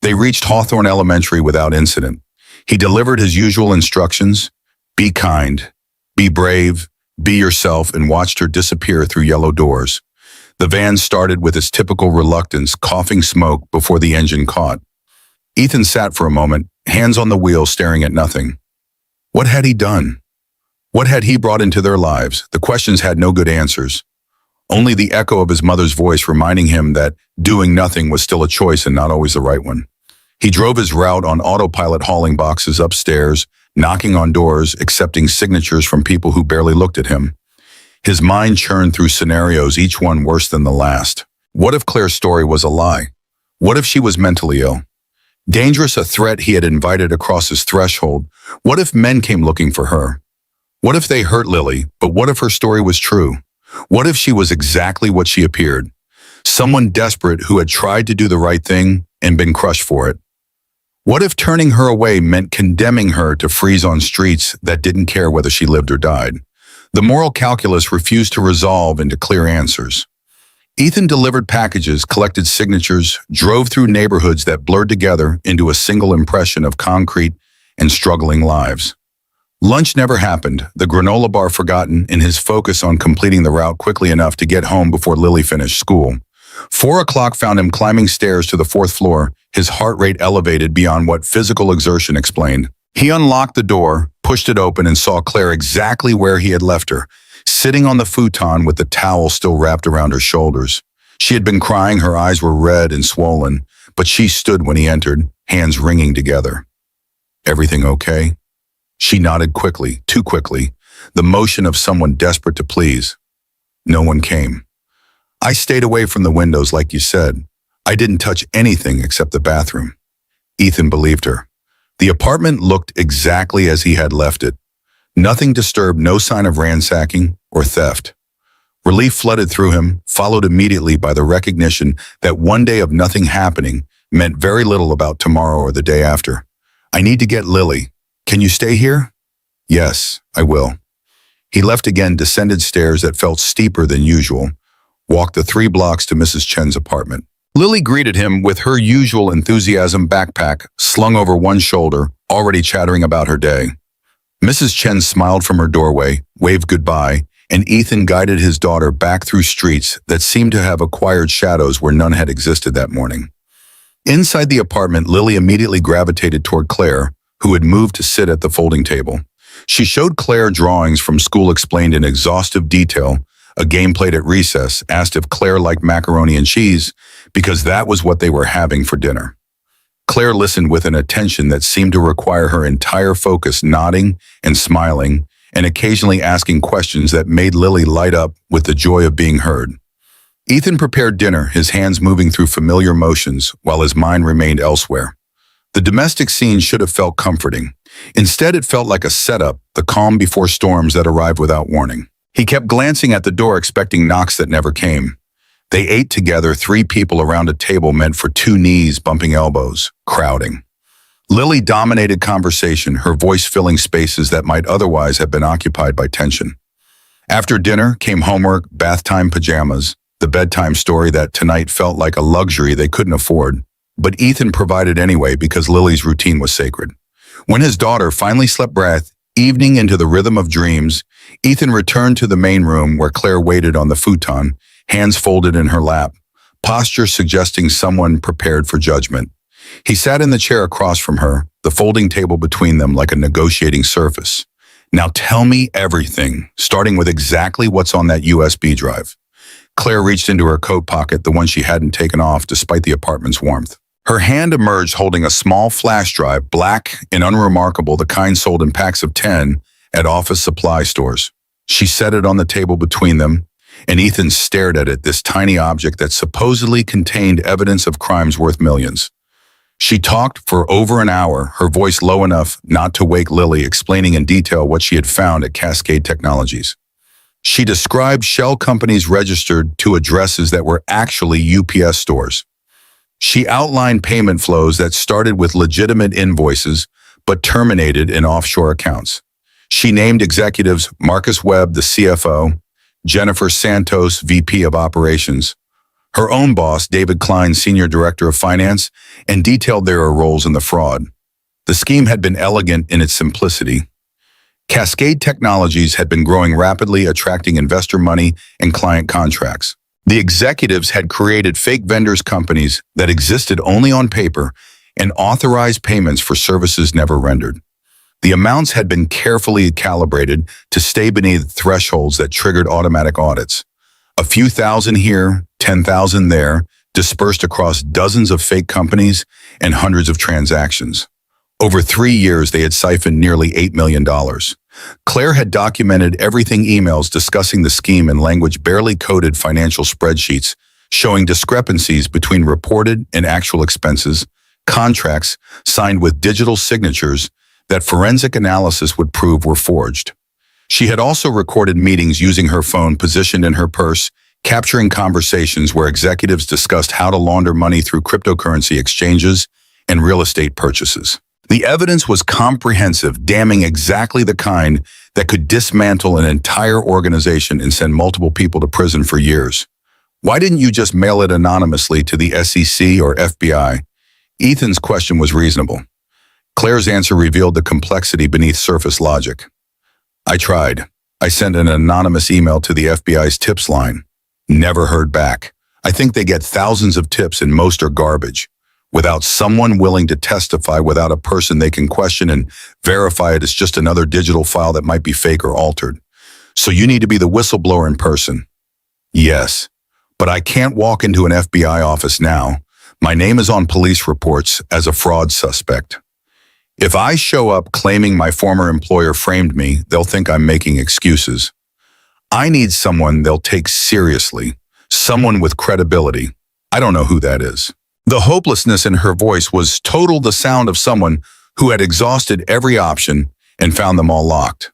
They reached Hawthorne Elementary without incident. He delivered his usual instructions: be kind, be brave, be yourself, and watched her disappear through yellow doors. The van started with its typical reluctance, coughing smoke before the engine caught. Ethan sat for a moment, hands on the wheel, staring at nothing. What had he done? What had he brought into their lives? The questions had no good answers. Only the echo of his mother's voice reminding him that doing nothing was still a choice and not always the right one. He drove his route on autopilot, hauling boxes upstairs, knocking on doors, accepting signatures from people who barely looked at him. His mind churned through scenarios, each one worse than the last. What if Claire's story was a lie? What if she was mentally ill? Dangerous, a threat he had invited across his threshold. What if men came looking for her? What if they hurt Lily, but what if her story was true? What if she was exactly what she appeared? Someone desperate who had tried to do the right thing and been crushed for it. What if turning her away meant condemning her to freeze on streets that didn't care whether she lived or died? The moral calculus refused to resolve into clear answers. Ethan delivered packages, collected signatures, drove through neighborhoods that blurred together into a single impression of concrete and struggling lives. Lunch never happened, the granola bar forgotten in his focus on completing the route quickly enough to get home before Lily finished school. 4 o'clock found him climbing stairs to the 4th floor, his heart rate elevated beyond what physical exertion explained. He unlocked the door, pushed it open, and saw Claire exactly where he had left her, sitting on the futon with the towel still wrapped around her shoulders. She had been crying, her eyes were red and swollen, but she stood when he entered, hands wringing together. Everything okay? She nodded quickly, too quickly, the motion of someone desperate to please. No one came. I stayed away from the windows like you said. I didn't touch anything except the bathroom. Ethan believed her. The apartment looked exactly as he had left it. Nothing disturbed, no sign of ransacking or theft. Relief flooded through him, followed immediately by the recognition that one day of nothing happening meant very little about tomorrow or the day after. I need to get Lily. Can you stay here? Yes, I will. He left again, descended stairs that felt steeper than usual, walked the 3 blocks to Mrs. Chen's apartment. Lily greeted him with her usual enthusiasm, backpack slung over one shoulder, already chattering about her day. Mrs. Chen smiled from her doorway, waved goodbye, and Ethan guided his daughter back through streets that seemed to have acquired shadows where none had existed that morning. Inside the apartment, Lily immediately gravitated toward Claire, who had moved to sit at the folding table. She showed Claire drawings from school explained in exhaustive detail, a game played at recess, asked if Claire liked macaroni and cheese, because that was what they were having for dinner. Claire listened with an attention that seemed to require her entire focus, nodding and smiling, and occasionally asking questions that made Lily light up with the joy of being heard. Ethan prepared dinner, his hands moving through familiar motions while his mind remained elsewhere. The domestic scene should have felt comforting. Instead, it felt like a setup, the calm before storms that arrived without warning. He kept glancing at the door, expecting knocks that never came. They ate together, 3 people around a table meant for 2 knees bumping elbows, crowding. Lily dominated conversation, her voice filling spaces that might otherwise have been occupied by tension. After dinner came homework, bath time pajamas, the bedtime story that tonight felt like a luxury they couldn't afford, but Ethan provided anyway because Lily's routine was sacred. When his daughter finally slept breath, evening into the rhythm of dreams, Ethan returned to the main room where Claire waited on the futon, hands folded in her lap, posture suggesting someone prepared for judgment. He sat in the chair across from her, the folding table between them like a negotiating surface. Now tell me everything, starting with exactly what's on that USB drive. Claire reached into her coat pocket, the one she hadn't taken off despite the apartment's warmth. Her hand emerged holding a small flash drive, black and unremarkable, the kind sold in packs of 10 at office supply stores. She set it on the table between them, and Ethan stared at it, this tiny object that supposedly contained evidence of crimes worth millions. She talked for over an hour, her voice low enough not to wake Lily, explaining in detail what she had found at Cascade Technologies. She described shell companies registered to addresses that were actually UPS stores. She outlined payment flows that started with legitimate invoices but terminated in offshore accounts. She named executives Marcus Webb, the CFO, Jennifer Santos, VP of Operations, her own boss, David Klein, Senior Director of Finance, and detailed their roles in the fraud. The scheme had been elegant in its simplicity. Cascade Technologies had been growing rapidly, attracting investor money and client contracts. The executives had created fake vendors companies that existed only on paper and authorized payments for services never rendered. The amounts had been carefully calibrated to stay beneath thresholds that triggered automatic audits. A few thousand here, 10,000 there, dispersed across dozens of fake companies and hundreds of transactions. Over 3 years, they had siphoned nearly $8 million. Claire had documented everything, emails discussing the scheme in language barely coded, financial spreadsheets showing discrepancies between reported and actual expenses, contracts signed with digital signatures that forensic analysis would prove were forged. She had also recorded meetings using her phone positioned in her purse, capturing conversations where executives discussed how to launder money through cryptocurrency exchanges and real estate purchases. The evidence was comprehensive, damning exactly the kind that could dismantle an entire organization and send multiple people to prison for years. Why didn't you just mail it anonymously to the SEC or FBI? Ethan's question was reasonable. Claire's answer revealed the complexity beneath surface logic. I tried. I sent an anonymous email to the FBI's tips line. Never heard back. I think they get thousands of tips and most are garbage. Without someone willing to testify, without a person they can question and verify it as just another digital file that might be fake or altered. So you need to be the whistleblower in person. Yes, but I can't walk into an FBI office now. My name is on police reports as a fraud suspect. If I show up claiming my former employer framed me, they'll think I'm making excuses. I need someone they'll take seriously, someone with credibility. I don't know who that is. The hopelessness in her voice was total, the sound of someone who had exhausted every option and found them all locked.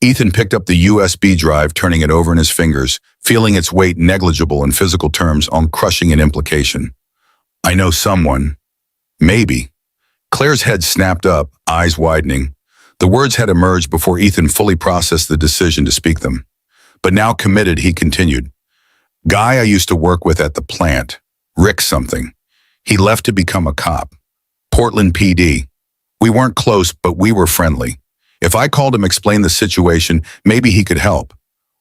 Ethan picked up the USB drive, turning it over in his fingers, feeling its weight negligible in physical terms on crushing an implication. I know someone. Maybe. Claire's head snapped up, eyes widening. The words had emerged before Ethan fully processed the decision to speak them. But now committed, he continued. Guy I used to work with at the plant. Rick something. He left to become a cop. Portland PD. We weren't close, but we were friendly. If I called him, explained the situation, maybe he could help,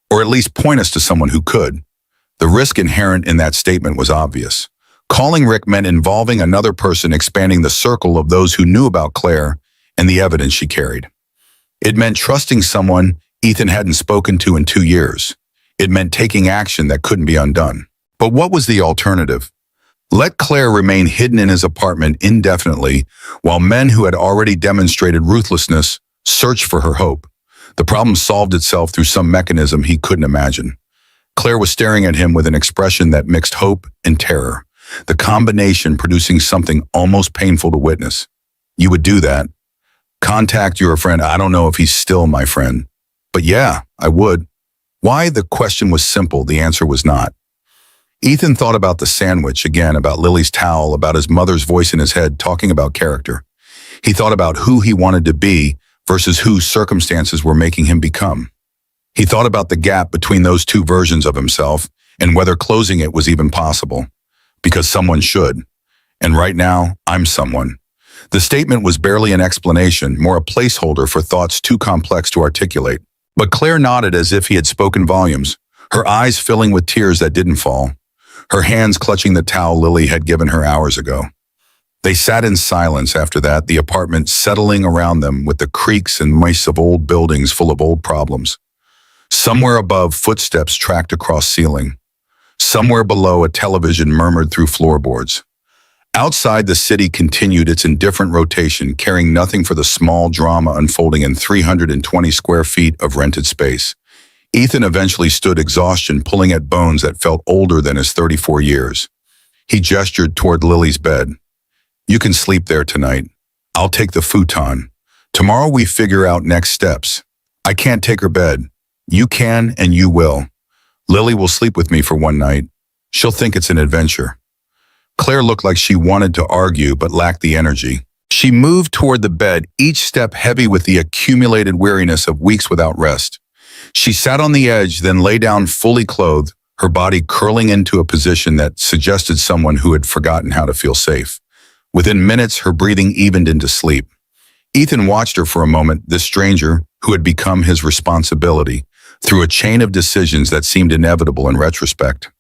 or at least point us to someone who could. The risk inherent in that statement was obvious. Calling Rick meant involving another person, expanding the circle of those who knew about Claire and the evidence she carried. It meant trusting someone Ethan hadn't spoken to in 2 years. It meant taking action that couldn't be undone. But what was the alternative? Let Claire remain hidden in his apartment indefinitely while men who had already demonstrated ruthlessness searched for her hope. The problem solved itself through some mechanism he couldn't imagine. Claire was staring at him with an expression that mixed hope and terror, the combination producing something almost painful to witness. You would do that? Contact your friend. I don't know if he's still my friend. But yeah, I would. Why? The question was simple. The answer was not. Ethan thought about the sandwich again, about Lily's towel, about his mother's voice in his head talking about character. He thought about who he wanted to be versus who circumstances were making him become. He thought about the gap between those two versions of himself and whether closing it was even possible. Because someone should. And right now, I'm someone. The statement was barely an explanation, more a placeholder for thoughts too complex to articulate. But Claire nodded as if he had spoken volumes, her eyes filling with tears that didn't fall, her hands clutching the towel Lily had given her hours ago. They sat in silence after that, the apartment settling around them with the creaks and mice of old buildings full of old problems. Somewhere above, footsteps tracked across ceiling. Somewhere below, a television murmured through floorboards. Outside, the city continued its indifferent rotation, caring nothing for the small drama unfolding in 320 square feet of rented space. Ethan eventually stood, exhaustion pulling at bones that felt older than his 34 years. He gestured toward Lily's bed. You can sleep there tonight. I'll take the futon. Tomorrow we figure out next steps. I can't take her bed. You can and you will. Lily will sleep with me for one night. She'll think it's an adventure. Claire looked like she wanted to argue but lacked the energy. She moved toward the bed, each step heavy with the accumulated weariness of weeks without rest. She sat on the edge, then lay down fully clothed, her body curling into a position that suggested someone who had forgotten how to feel safe. Within minutes, her breathing evened into sleep. Ethan watched her for a moment, this stranger who had become his responsibility, through a chain of decisions that seemed inevitable in retrospect.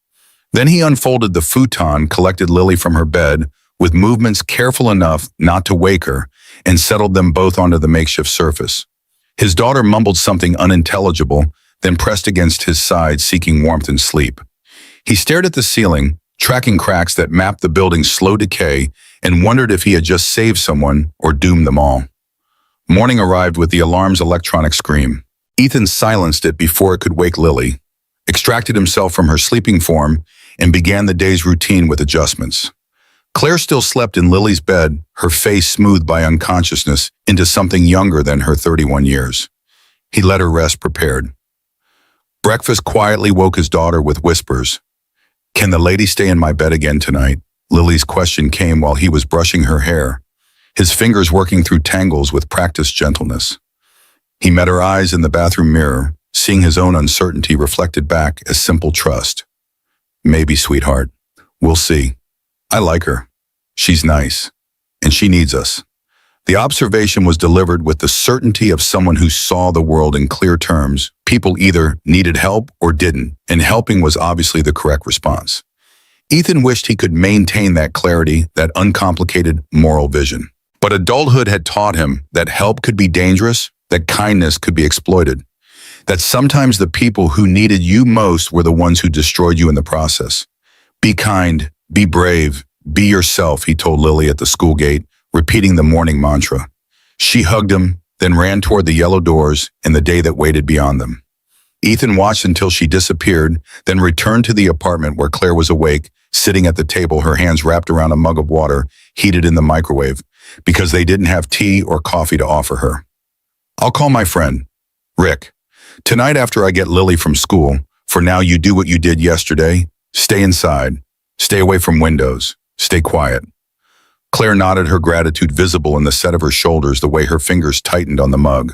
Then he unfolded the futon, collected Lily from her bed, with movements careful enough not to wake her, and settled them both onto the makeshift surface. His daughter mumbled something unintelligible, then pressed against his side, seeking warmth and sleep. He stared at the ceiling, tracking cracks that mapped the building's slow decay, and wondered if he had just saved someone or doomed them all. Morning arrived with the alarm's electronic scream. Ethan silenced it before it could wake Lily, extracted himself from her sleeping form, and began the day's routine with adjustments. Claire still slept in Lily's bed, her face smoothed by unconsciousness into something younger than her 31 years. He let her rest prepared. Breakfast quietly woke his daughter with whispers. Can the lady stay in my bed again tonight? Lily's question came while he was brushing her hair, his fingers working through tangles with practiced gentleness. He met her eyes in the bathroom mirror, seeing his own uncertainty reflected back as simple trust. Maybe, sweetheart. We'll see. I like her. She's nice. And she needs us. The observation was delivered with the certainty of someone who saw the world in clear terms. People either needed help or didn't, and helping was obviously the correct response. Ethan wished he could maintain that clarity, that uncomplicated moral vision. But adulthood had taught him that help could be dangerous, that kindness could be exploited, that sometimes the people who needed you most were the ones who destroyed you in the process. Be kind, be brave, be yourself, he told Lily at the school gate, repeating the morning mantra. She hugged him, then ran toward the yellow doors and the day that waited beyond them. Ethan watched until she disappeared, then returned to the apartment where Claire was awake, sitting at the table, her hands wrapped around a mug of water, heated in the microwave, because they didn't have tea or coffee to offer her. I'll call my friend, Rick. Tonight after I get Lily from school. For now, you do what you did yesterday. Stay inside. Stay away from windows. Stay quiet. Claire nodded, her gratitude visible in the set of her shoulders, the way her fingers tightened on the mug.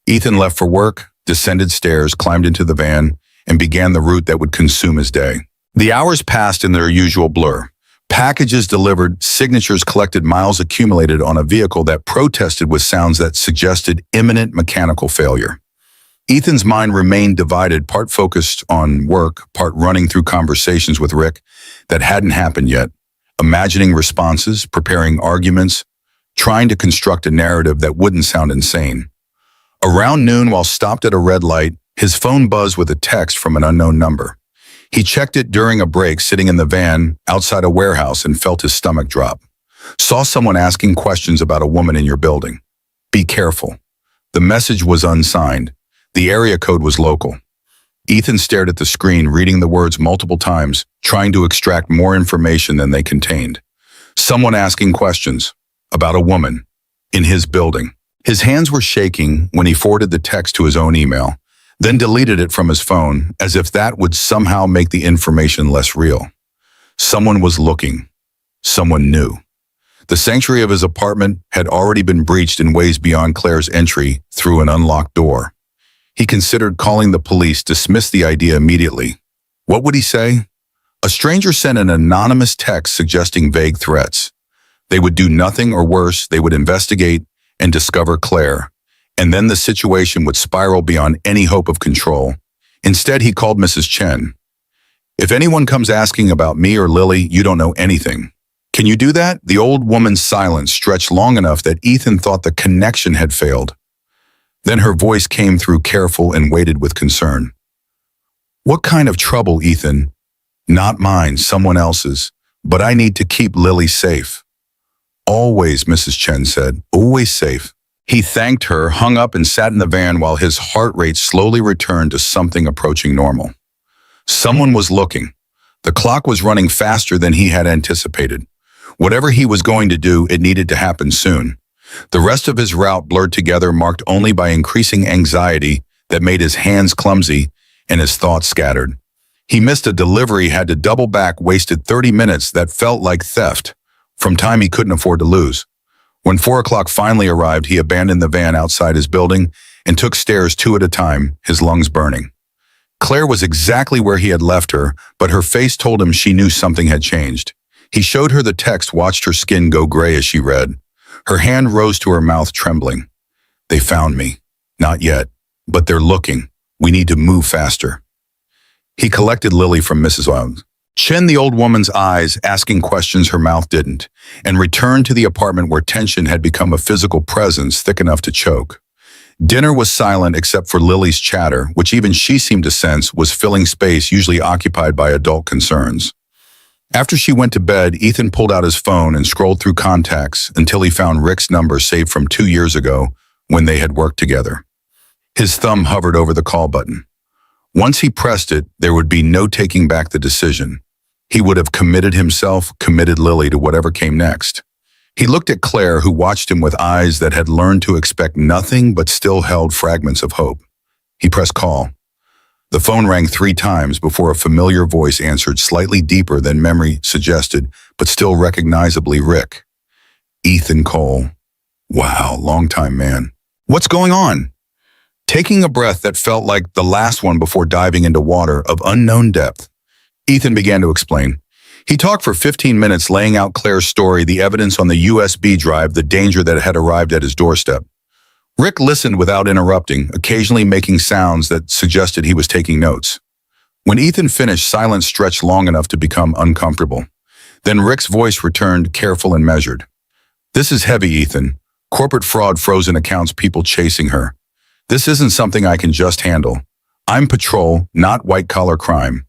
Ethan left for work, descended stairs, climbed into the van, and began the route that would consume his day. The hours passed in their usual blur. Packages delivered, signatures collected, miles accumulated on a vehicle that protested with sounds that suggested imminent mechanical failure. Ethan's mind remained divided, part focused on work, part running through conversations with Rick that hadn't happened yet, imagining responses, preparing arguments, trying to construct a narrative that wouldn't sound insane. Around noon, while stopped at a red light, his phone buzzed with a text from an unknown number. He checked it during a break, sitting in the van outside a warehouse, and felt his stomach drop. Saw someone asking questions about a woman in your building. Be careful. The message was unsigned. The area code was local. Ethan stared at the screen, reading the words multiple times, trying to extract more information than they contained. Someone asking questions about a woman in his building. His hands were shaking when he forwarded the text to his own email, then deleted it from his phone, as if that would somehow make the information less real. Someone was looking. Someone new. The sanctuary of his apartment had already been breached in ways beyond Claire's entry through an unlocked door. He considered calling the police, dismissed the idea immediately. What would he say? A stranger sent an anonymous text suggesting vague threats. They would do nothing, or worse, they would investigate and discover Claire, and then the situation would spiral beyond any hope of control. Instead, he called Mrs. Chen. If anyone comes asking about me or Lily, you don't know anything. Can you do that? The old woman's silence stretched long enough that Ethan thought the connection had failed. Then her voice came through, careful and weighted with concern. What kind of trouble, Ethan? Not mine, someone else's, but I need to keep Lily safe. Always, Mrs. Chen said, always safe. He thanked her, hung up, and sat in the van while his heart rate slowly returned to something approaching normal. Someone was looking. The clock was running faster than he had anticipated. Whatever he was going to do, it needed to happen soon. The rest of his route blurred together, marked only by increasing anxiety that made his hands clumsy and his thoughts scattered. He missed a delivery, had to double back, wasted 30 minutes that felt like theft, from time he couldn't afford to lose. When 4 o'clock finally arrived, he abandoned the van outside his building and took stairs 2 at a time, his lungs burning. Claire was exactly where he had left her, but her face told him she knew something had changed. He showed her the text, watched her skin go gray as she read. Her hand rose to her mouth, trembling. They found me. Not yet, but they're looking. We need to move faster. He collected Lily from Mrs. Chen, the old woman's eyes, asking questions her mouth didn't, and returned to the apartment where tension had become a physical presence thick enough to choke. Dinner was silent except for Lily's chatter, which even she seemed to sense was filling space usually occupied by adult concerns. After she went to bed, Ethan pulled out his phone and scrolled through contacts until he found Rick's number, saved from 2 years ago when they had worked together. His thumb hovered over the call button. Once he pressed it, there would be no taking back the decision. He would have committed himself, committed Lily to whatever came next. He looked at Claire, who watched him with eyes that had learned to expect nothing but still held fragments of hope. He pressed call. The phone rang 3 times before a familiar voice answered, slightly deeper than memory suggested, but still recognizably Rick. Ethan Cole. Wow, long time, man. What's going on? Taking a breath that felt like the last one before diving into water of unknown depth, Ethan began to explain. He talked for 15 minutes, laying out Claire's story, the evidence on the USB drive, the danger that had arrived at his doorstep. Rick listened without interrupting, occasionally making sounds that suggested he was taking notes. When Ethan finished, silence stretched long enough to become uncomfortable. Then Rick's voice returned, careful and measured. This is heavy, Ethan. Corporate fraud, frozen accounts, people chasing her. This isn't something I can just handle. I'm patrol, not white-collar crime.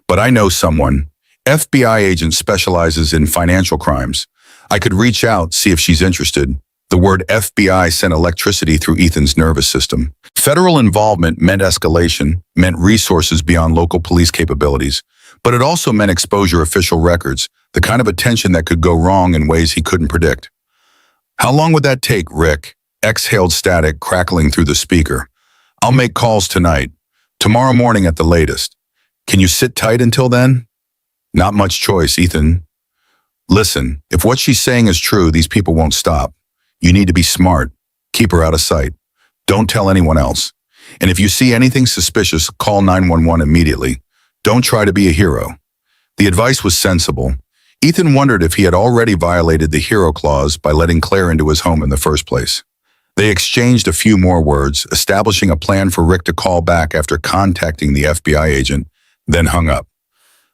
But I know someone. FBI agent specializes in financial crimes. I could reach out, see if she's interested. The word FBI sent electricity through Ethan's nervous system. Federal involvement meant escalation, meant resources beyond local police capabilities, but it also meant exposure, official records, the kind of attention that could go wrong in ways he couldn't predict. How long would that take, Rick? Exhaled static crackling through the speaker. I'll make calls tonight. Tomorrow morning at the latest. Can you sit tight until then? Not much choice, Ethan. Listen, if what she's saying is true, these people won't stop. You need to be smart. Keep her out of sight. Don't tell anyone else. And if you see anything suspicious, call 911 immediately. Don't try to be a hero. The advice was sensible. Ethan wondered if he had already violated the hero clause by letting Claire into his home in the first place. They exchanged a few more words, establishing a plan for Rick to call back after contacting the FBI agent, then hung up.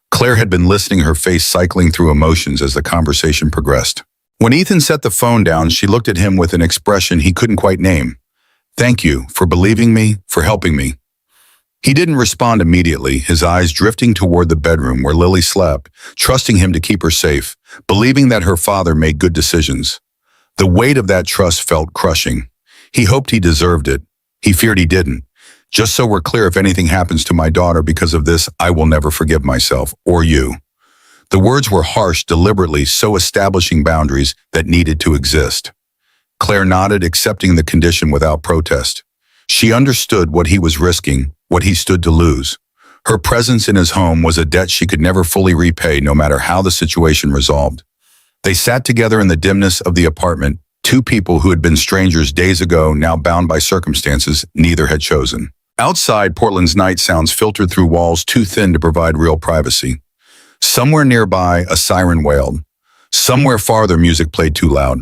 Claire had been listening, her face cycling through emotions as the conversation progressed. When Ethan set the phone down, she looked at him with an expression he couldn't quite name. "Thank you for believing me, for helping me." He didn't respond immediately, his eyes drifting toward the bedroom where Lily slept, trusting him to keep her safe, believing that her father made good decisions. The weight of that trust felt crushing. He hoped he deserved it. He feared he didn't. "Just so we're clear, if anything happens to my daughter because of this, I will never forgive myself, or you." The words were harsh, deliberately, so establishing boundaries that needed to exist. Claire nodded, accepting the condition without protest. She understood what he was risking, what he stood to lose. Her presence in his home was a debt she could never fully repay, no matter how the situation resolved. They sat together in the dimness of the apartment, two people who had been strangers days ago, now bound by circumstances neither had chosen. Outside, Portland's night sounds filtered through walls too thin to provide real privacy. Somewhere nearby, a siren wailed. Somewhere farther, music played too loud.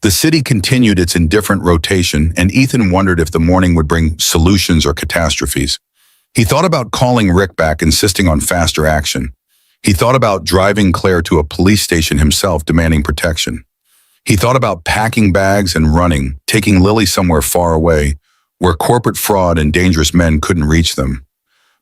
The city continued its indifferent rotation, and Ethan wondered if the morning would bring solutions or catastrophes. He thought about calling Rick back, insisting on faster action. He thought about driving Claire to a police station himself, demanding protection. He thought about packing bags and running, taking Lily somewhere far away, where corporate fraud and dangerous men couldn't reach them.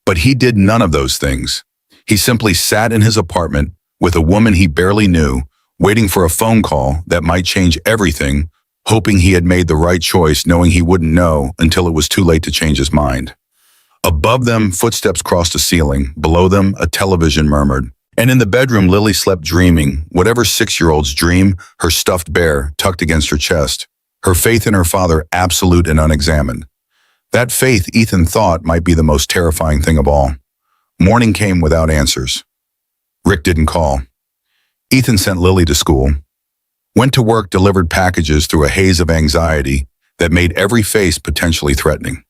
But he did none of those things. He simply sat in his apartment with a woman he barely knew, waiting for a phone call that might change everything, hoping he had made the right choice, knowing he wouldn't know until it was too late to change his mind. Above them, footsteps crossed a ceiling. Below them, a television murmured. And in the bedroom, Lily slept, dreaming, whatever six-year-olds dream, her stuffed bear tucked against her chest, her faith in her father absolute and unexamined. That faith, Ethan thought, might be the most terrifying thing of all. Morning came without answers. Rick didn't call. Ethan sent Lily to school, went to work, delivered packages through a haze of anxiety that made every face potentially threatening.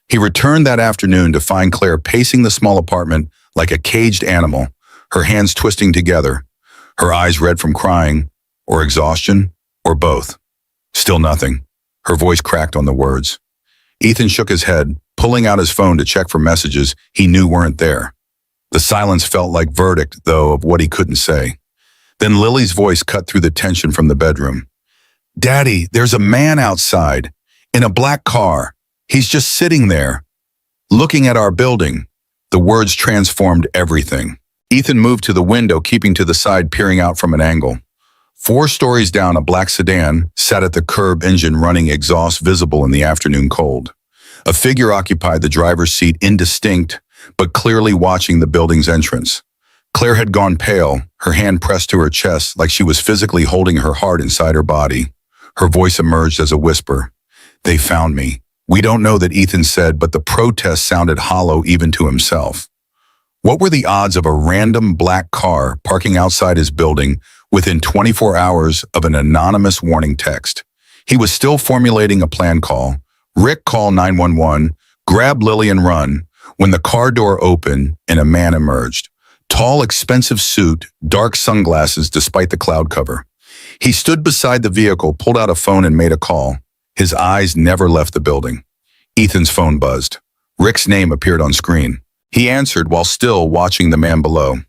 He returned that afternoon to find Claire pacing the small apartment like a caged animal, her hands twisting together, her eyes red from crying, or exhaustion, or both. Still nothing. Her voice cracked on the words. Ethan shook his head, pulling out his phone to check for messages he knew weren't there. The silence felt like verdict, though, of what he couldn't say. Then Lily's voice cut through the tension from the bedroom. "Daddy, there's a man outside, in a black car. He's just sitting there, looking at our building." The words transformed everything. Ethan moved to the window, keeping to the side, peering out from an angle. 4 stories down, a black sedan sat at the curb, engine running, exhaust visible in the afternoon cold. A figure occupied the driver's seat, indistinct, but clearly watching the building's entrance. Claire had gone pale, her hand pressed to her chest like she was physically holding her heart inside her body. Her voice emerged as a whisper. "They found me." "We don't know," that Ethan said, but the protest sounded hollow even to himself. What were the odds of a random black car parking outside his building within 24 hours of an anonymous warning text? He was still formulating a plan call. "Rick, call 911, grab Lily and run," when the car door opened and a man emerged. Tall, expensive suit, dark sunglasses despite the cloud cover. He stood beside the vehicle, pulled out a phone and made a call. His eyes never left the building. Ethan's phone buzzed. Rick's name appeared on screen. He answered while still watching the man below.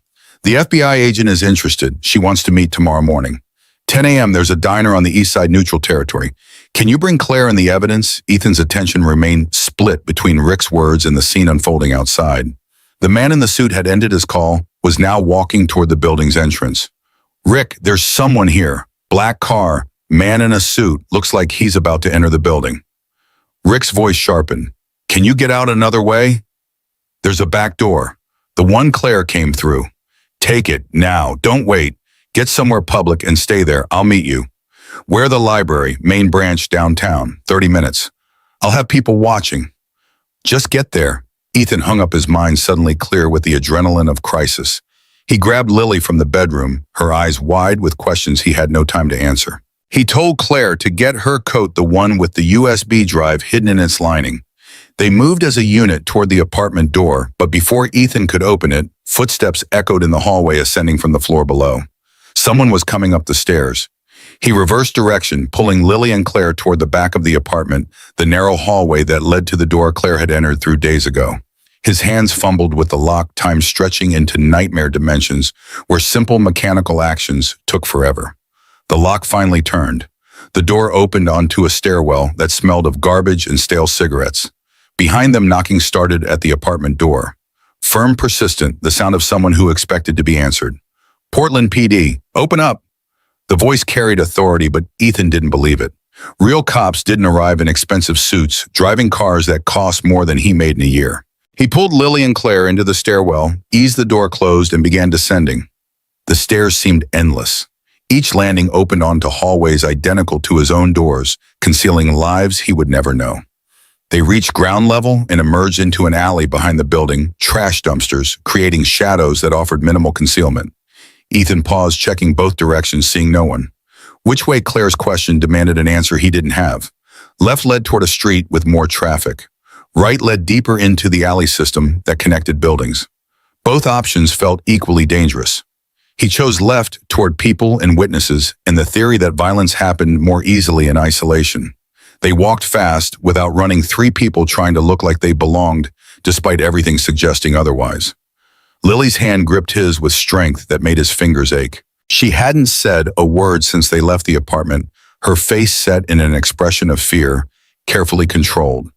"The FBI agent is interested. She wants to meet tomorrow morning. 10 a.m. There's a diner on the east side, neutral territory. Can you bring Claire and the evidence?" Ethan's attention remained split between Rick's words and the scene unfolding outside. The man in the suit had ended his call, was now walking toward the building's entrance. "Rick, there's someone here. Black car, man in a suit, looks like he's about to enter the building." Rick's voice sharpened. "Can you get out another way?" "There's a back door. The one Claire came through. Take it, now, don't wait. Get somewhere public and stay there. I'll meet you. Where the library, main branch downtown, 30 minutes. I'll have people watching. Just get there." Ethan hung up, his mind suddenly clear with the adrenaline of crisis. He grabbed Lily from the bedroom, her eyes wide with questions he had no time to answer. He told Claire to get her coat, the one with the USB drive hidden in its lining. They moved as a unit toward the apartment door, but before Ethan could open it, footsteps echoed in the hallway, ascending from the floor below. Someone was coming up the stairs. He reversed direction, pulling Lily and Claire toward the back of the apartment, the narrow hallway that led to the door Claire had entered through days ago. His hands fumbled with the lock, time stretching into nightmare dimensions where simple mechanical actions took forever. The lock finally turned. The door opened onto a stairwell that smelled of garbage and stale cigarettes. Behind them, knocking started at the apartment door. Firm, persistent, the sound of someone who expected to be answered. "Portland PD, open up." The voice carried authority, but Ethan didn't believe it. Real cops didn't arrive in expensive suits, driving cars that cost more than he made in a year. He pulled Lily and Claire into the stairwell, eased the door closed, and began descending. The stairs seemed endless. Each landing opened onto hallways identical to his own doors, concealing lives he would never know. They reached ground level and emerged into an alley behind the building, trash dumpsters, creating shadows that offered minimal concealment. Ethan paused, checking both directions, seeing no one. Which way? Claire's question demanded an answer he didn't have. Left led toward a street with more traffic. Right led deeper into the alley system that connected buildings. Both options felt equally dangerous. He chose left toward people and witnesses and the theory that violence happened more easily in isolation. They walked fast without running, three people trying to look like they belonged, despite everything suggesting otherwise. Lily's hand gripped his with strength that made his fingers ache. She hadn't said a word since they left the apartment, her face set in an expression of fear, carefully controlled.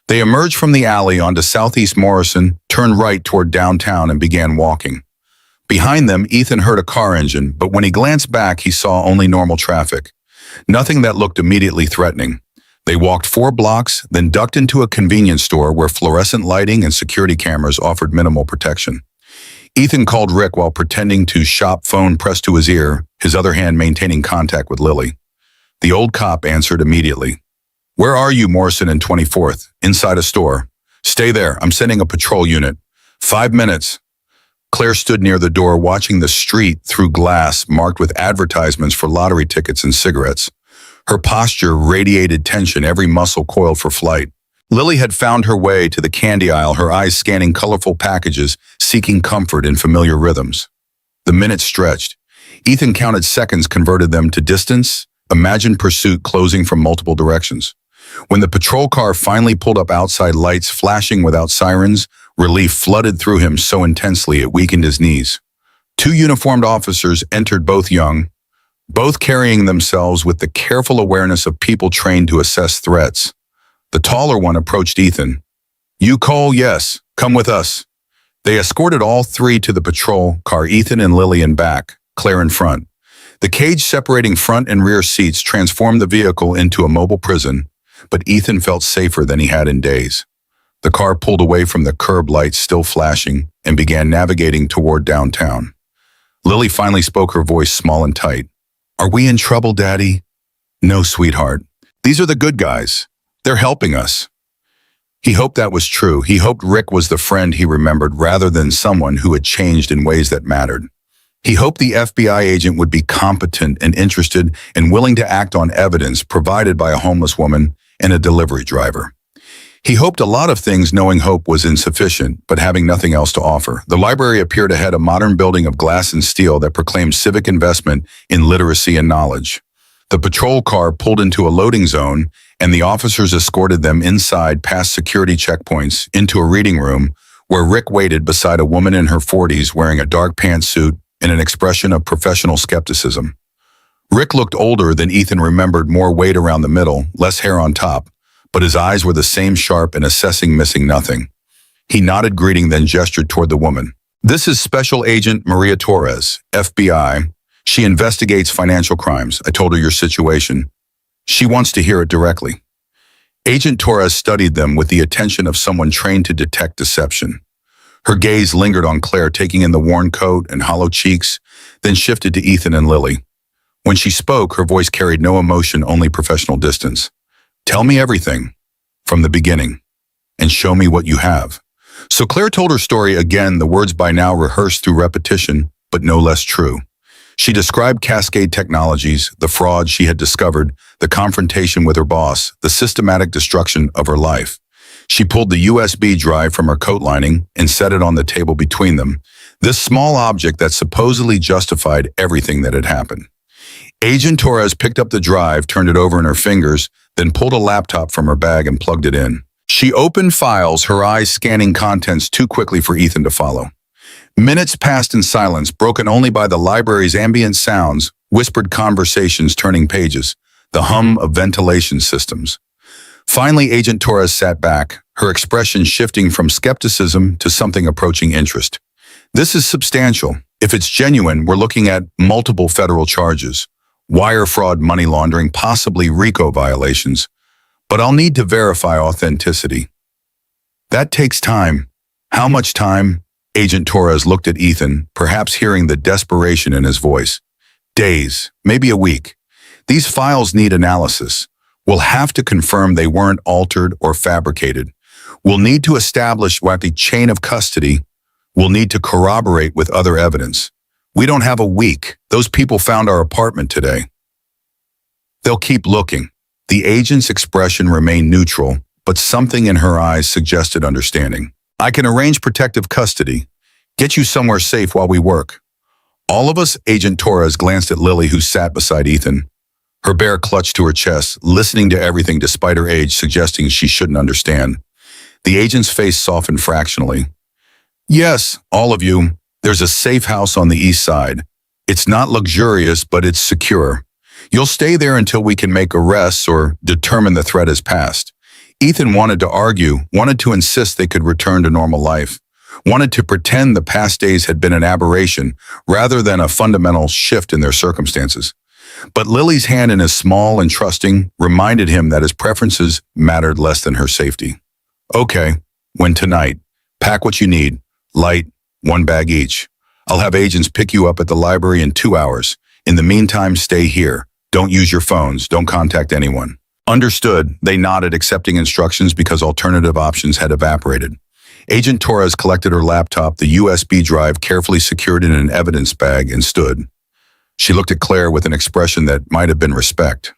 They emerged from the alley onto Southeast Morrison, turned right toward downtown, and began walking. Behind them, Ethan heard a car engine, but when he glanced back, he saw only normal traffic. Nothing that looked immediately threatening. They walked 4 blocks, then ducked into a convenience store where fluorescent lighting and security cameras offered minimal protection. Ethan called Rick while pretending to shop, phone pressed to his ear, his other hand maintaining contact with Lily. The old cop answered immediately. "Where are you, Morrison and 24th? Inside a store. Stay there. I'm sending a patrol unit. 5 minutes. Claire stood near the door, watching the street through glass marked with advertisements for lottery tickets and cigarettes. Her posture radiated tension, every muscle coiled for flight. Lily had found her way to the candy aisle, her eyes scanning colorful packages, seeking comfort in familiar rhythms. The minutes stretched. Ethan counted seconds, converted them to distance, imagined pursuit closing from multiple directions. When the patrol car finally pulled up outside, lights flashing without sirens, relief flooded through him so intensely it weakened his knees. 2 uniformed officers entered, both young, both carrying themselves with the careful awareness of people trained to assess threats. The taller one approached Ethan. "You, Cole? Yes. Come with us." They escorted all 3 to the patrol car, Ethan and Lily in back, Claire in front. The cage separating front and rear seats transformed the vehicle into a mobile prison, but Ethan felt safer than he had in days. The car pulled away from the curb, lights still flashing, and began navigating toward downtown. Lily finally spoke, her voice small and tight. "Are we in trouble, Daddy?" "No, sweetheart. These are the good guys. They're helping us." He hoped that was true. He hoped Rick was the friend he remembered rather than someone who had changed in ways that mattered. He hoped the FBI agent would be competent and interested and willing to act on evidence provided by a homeless woman and a delivery driver. He hoped a lot of things, knowing hope was insufficient, but having nothing else to offer. The library appeared ahead, a modern building of glass and steel that proclaimed civic investment in literacy and knowledge. The patrol car pulled into a loading zone, and the officers escorted them inside, past security checkpoints, into a reading room where Rick waited beside a woman in her 40s wearing a dark pantsuit and an expression of professional skepticism. Rick looked older than Ethan remembered, more weight around the middle, less hair on top, but his eyes were the same, sharp and assessing, missing nothing. He nodded, greeting, then gestured toward the woman. "This is Special Agent Maria Torres, FBI. She investigates financial crimes. I told her your situation. She wants to hear it directly." Agent Torres studied them with the attention of someone trained to detect deception. Her gaze lingered on Claire, taking in the worn coat and hollow cheeks, then shifted to Ethan and Lily. When she spoke, her voice carried no emotion, only professional distance. "Tell me everything, from the beginning, and show me what you have." So Claire told her story again, the words by now rehearsed through repetition, but no less true. She described Cascade Technologies, the fraud she had discovered, the confrontation with her boss, the systematic destruction of her life. She pulled the USB drive from her coat lining and set it on the table between them, This small object that supposedly justified everything that had happened. Agent Torres picked up the drive, turned it over in her fingers, then pulled a laptop from her bag and plugged it in. She opened files, her eyes scanning contents too quickly for Ethan to follow. Minutes passed in silence, broken only by the library's ambient sounds, whispered conversations turning pages, the hum of ventilation systems. Finally, Agent Torres sat back, her expression shifting from skepticism to something approaching interest. This is substantial. If it's genuine, we're looking at multiple federal charges. Wire fraud, money laundering, possibly RICO violations. But I'll need to verify authenticity. That takes time. How much time? Agent Torres looked at Ethan, perhaps hearing the desperation in his voice. Days, maybe a week. These files need analysis. We'll have to confirm they weren't altered or fabricated. We'll need to establish what the chain of custody. We'll need to corroborate with other evidence. We don't have a week. Those people found our apartment today. They'll keep looking. The agent's expression remained neutral, but something in her eyes suggested understanding. I can arrange protective custody. Get you somewhere safe while we work. All of us, Agent Torres glanced at Lily, who sat beside Ethan. Her bear clutched to her chest, listening to everything despite her age, suggesting she shouldn't understand. The agent's face softened fractionally. Yes, all of you. There's a safe house on the east side. It's not luxurious, but it's secure. You'll stay there until we can make arrests or determine the threat has passed. Ethan wanted to argue, wanted to insist they could return to normal life, wanted to pretend the past days had been an aberration rather than a fundamental shift in their circumstances. But Lily's hand in his small and trusting reminded him that his preferences mattered less than her safety. Okay, when tonight, pack what you need, light, 1 bag each. I'll have agents pick you up at the library in 2 hours. In the meantime, stay here. Don't use your phones. Don't contact anyone. Understood, they nodded, accepting instructions because alternative options had evaporated. Agent Torres collected her laptop, the USB drive carefully secured in an evidence bag, and stood. She looked at Claire with an expression that might have been respect.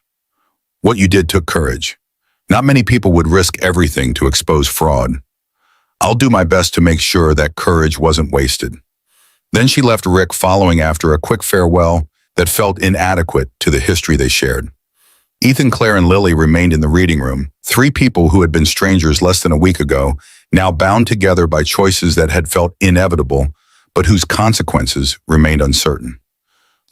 What you did took courage. Not many people would risk everything to expose fraud. I'll do my best to make sure that courage wasn't wasted. Then she left Rick, following after a quick farewell that felt inadequate to the history they shared. Ethan, Claire, and Lily remained in the reading room, 3 people who had been strangers less than a week ago, now bound together by choices that had felt inevitable, but whose consequences remained uncertain.